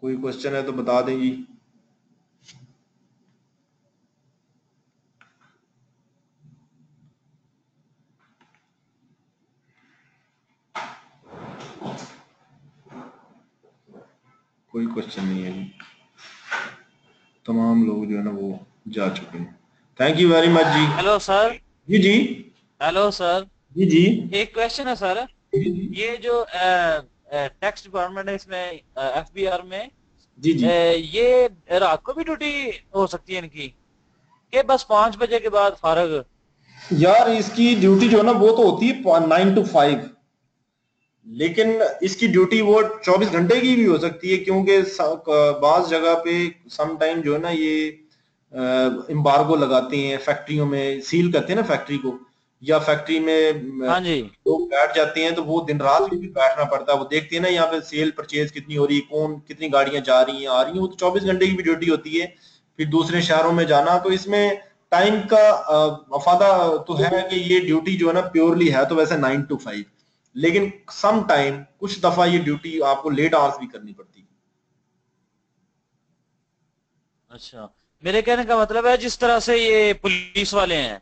कोई क्वेश्चन है तो बता दें जी। कोई क्वेश्चन नहीं है जी, तमाम लोग जो है ना वो जा चुके हैं। थैंक यू वेरी मच जी। Hello sir. जी जी हेलो सर। जी जी एक क्वेश्चन है सर, ये जो टैक्स डिपार्टमेंट है इसमें, एफबीआर में, जी जी ये रात को भी ड्यूटी हो सकती है इनकी, कि बस 5 बजे के बाद फारग? यार इसकी ड्यूटी जो है ना वो तो होती है 9 to 5, लेकिन इसकी ड्यूटी वो 24 घंटे की भी हो सकती है, क्योंकि बाज जगह पे सम टाइम जो है ना ये एम्बार्गो लगाते हैं, फैक्ट्रियों में सील करते हैं ना फैक्ट्री को, या फैक्ट्री में हाँ जी। लोग बैठ जाते हैं तो वो दिन रात भी बैठना पड़ता है। वो देखते हैं ना यहाँ पे सेल परचेज कितनी हो रही है, कौन कितनी गाड़ियां जा रही हैं आ रही हैं, वो तो 24 घंटे की भी ड्यूटी होती है। फिर दूसरे शहरों में जाना, तो इसमें टाइम का फायदा तो है कि ये ड्यूटी जो है ना प्योरली है तो वैसे 9 to 5, लेकिन सम टाइम कुछ दफा ये ड्यूटी आपको लेट आवर्स भी करनी पड़ती है। अच्छा, मेरे कहने का मतलब है जिस तरह से ये पुलिस वाले हैं,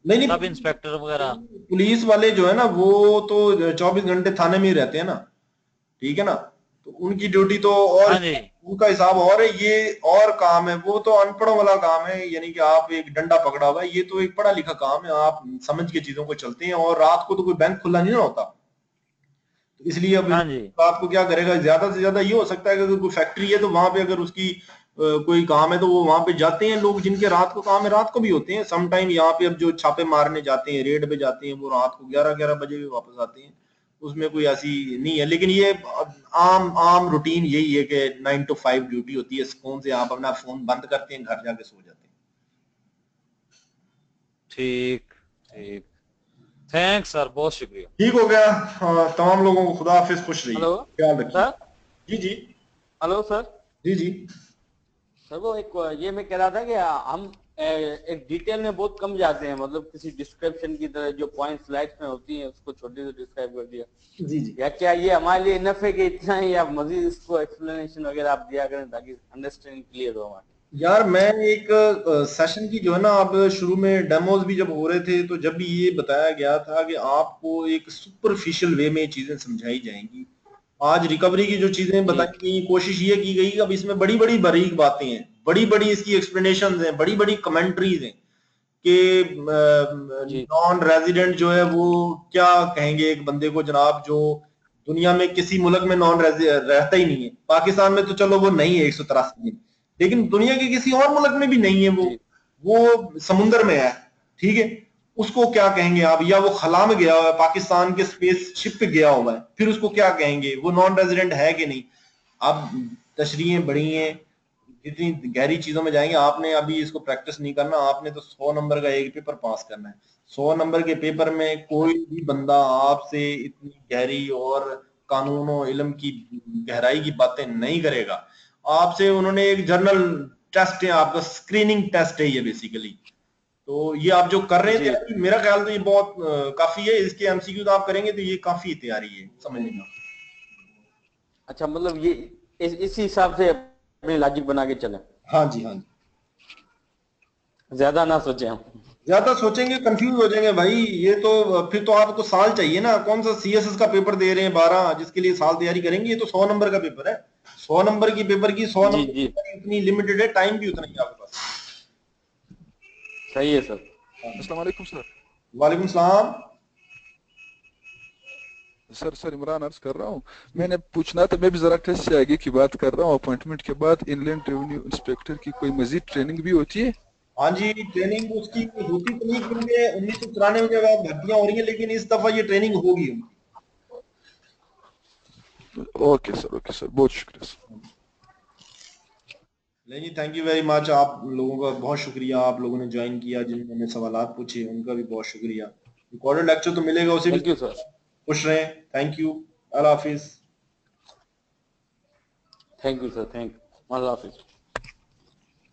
नहीं सब इंस्पेक्टर वगैरह। पुलिस वाले जो है ना वो तो 24 घंटे थाने में ही रहते हैं ना, ठीक है ना, तो उनकी ड्यूटी तो और हाँ जी। उनका हिसाब और है, ये और काम है, वो तो अनपढ़ों वाला काम है, यानी कि आप एक डंडा पकड़ा हुआ है, ये तो एक पढ़ा लिखा काम है, आप समझ के चीजों को चलते हैं, और रात को तो कोई बैंक खुला नहीं ना होता, तो इसलिए अब हाँ जी। आपको क्या करेगा, ज्यादा से ज्यादा ये हो सकता है कि अगर कोई फैक्ट्री है तो वहां पे अगर उसकी कोई काम है तो वो वहां पे जाते हैं लोग, जिनके रात को काम है रात को भी होते हैं सम टाइम। यहाँ पे अब जो छापे मारने जाते हैं, रेड पे जाते हैं, वो रात को 11-11 बजे भी वापस आते हैं, उसमें कोई ऐसी नहीं है, लेकिन ये आम आम रूटीन यही है कि 9 to 5 ड्यूटी होती है, फोन से आप अपना फोन बंद करते हैं, घर जाके सो जाते हैं। ठीक ठीक, थैंक्स सर, बहुत शुक्रिया। ठीक हो गया। तमाम लोगों को खुदा हाफिज, खुश रहिए, हेलो ख्याल रखिए। सर। जी जी हेलो सर। जी जी सर वो एक ये मैं कह रहा था कि हम एक डिटेल में बहुत कम जाते हैं, मतलब किसी डिस्क्रिप्शन की तरह जो पॉइंट स्लाइड्स में होती हैं उसको छोटे से डिस्क्राइब कर दिया, जी जी। या क्या ये हमारे लिए इनफ है कि इतना ही, या मजीद इसको एक्सप्लेनेशन वगैरह आप दिया करें ताकि अंडरस्टैंडिंग क्लियर हो हमारी। यार मैं एक सेशन की जो है ना, अब शुरू में डेमोज भी जब हो रहे थे तो जब भी ये बताया गया था कि आपको एक सुपरफिशियल वे में चीजें समझाई जाएंगी, आज रिकवरी की जो चीजें बताई गई, कोशिश ये की गई, अब इसमें बड़ी बड़ी बारीक बातें हैं, बड़ी बड़ी इसकी एक्सप्लेनेशन हैं, बड़ी बड़ी कमेंट्रीज हैं कि नॉन रेजिडेंट जो है वो क्या कहेंगे एक बंदे को, जनाब जो दुनिया में किसी मुल्क में नॉन रहता ही नहीं है, पाकिस्तान में तो चलो वो नहीं है 183 दिन, लेकिन दुनिया के किसी और मुल्क में भी नहीं है, वो समुद्र में है, ठीक है, उसको क्या कहेंगे आप, या वो खला में गया हुआ है, पाकिस्तान के स्पेस शिप पे गया हुआ है, फिर उसको क्या कहेंगे, वो नॉन रेजिडेंट है कि नहीं। अब तशरीहें बड़ी हैं, जितनी गहरी चीजों में जाएंगे, आपने अभी इसको प्रैक्टिस नहीं करना, आपने तो 100 नंबर का एक पेपर पास करना है, 100 नंबर के पेपर में कोई भी बंदा आपसे इतनी गहरी और कानून और इल्म की गहराई की बातें नहीं करेगा, आपसे उन्होंने एक जर्नल टेस्ट है, आपका स्क्रीनिंग टेस्ट है ये बेसिकली, तो ये आप जो कर रहे हैं तैयारी, मेरा ख्याल तो ये बहुत काफी है, इसके एमसीक्यू तो आप करेंगे तो ये काफी तैयारी है समझने का। अच्छा, मतलब ये इसी हिसाब से अपनी लॉजिक बना के चले। हाँ जी हाँ जी, ज्यादा ना सोचे हम, ज्यादा सोचेंगे कंफ्यूज हो जाएंगे भाई, ये तो फिर तो आपको साल चाहिए ना, कौन सा सीएसएस का पेपर दे रहे हैं 12 जिसके लिए साल तैयारी करेंगे, ये तो 100 नंबर का पेपर है, 100 नंबर की पेपर की 100 नंबर इतनी लिमिटेड है, टाइम भी उतना ही आपके पास। सही है सर। अस्सलाम वालेकुम सर। वालेकुम सलाम। सर इमरान अर्ज कर रहा हूँ, मैंने पूछना था, मैं भी जरा टेस्ट से आगे की बात कर रहा हूँ, अपॉइंटमेंट के बाद इनलैंड रेवेन्यू इंस्पेक्टर की कोई मजीद ट्रेनिंग भी होती है? हाँ जी, ट्रेनिंग उसकी होती तो नहीं, क्योंकि 1994 में बाद भर्तियां हो रही हैं, लेकिन इस दफा ये ट्रेनिंग होगी उनकी। ओके सर, बहुत शुक्रिया सर। नहीं जी, थैंक यू वेरी मच, आप लोगों का बहुत शुक्रिया, आप लोगों ने ज्वाइन किया, जिन्होंने सवालात पूछे उनका भी बहुत शुक्रिया। रिकॉर्डेड लेक्चर तो मिलेगा उसे भी, थैंक यू सर, खुश रहें, thank you, Allah Hafiz. Thank you sir, thank you, Allah Hafiz.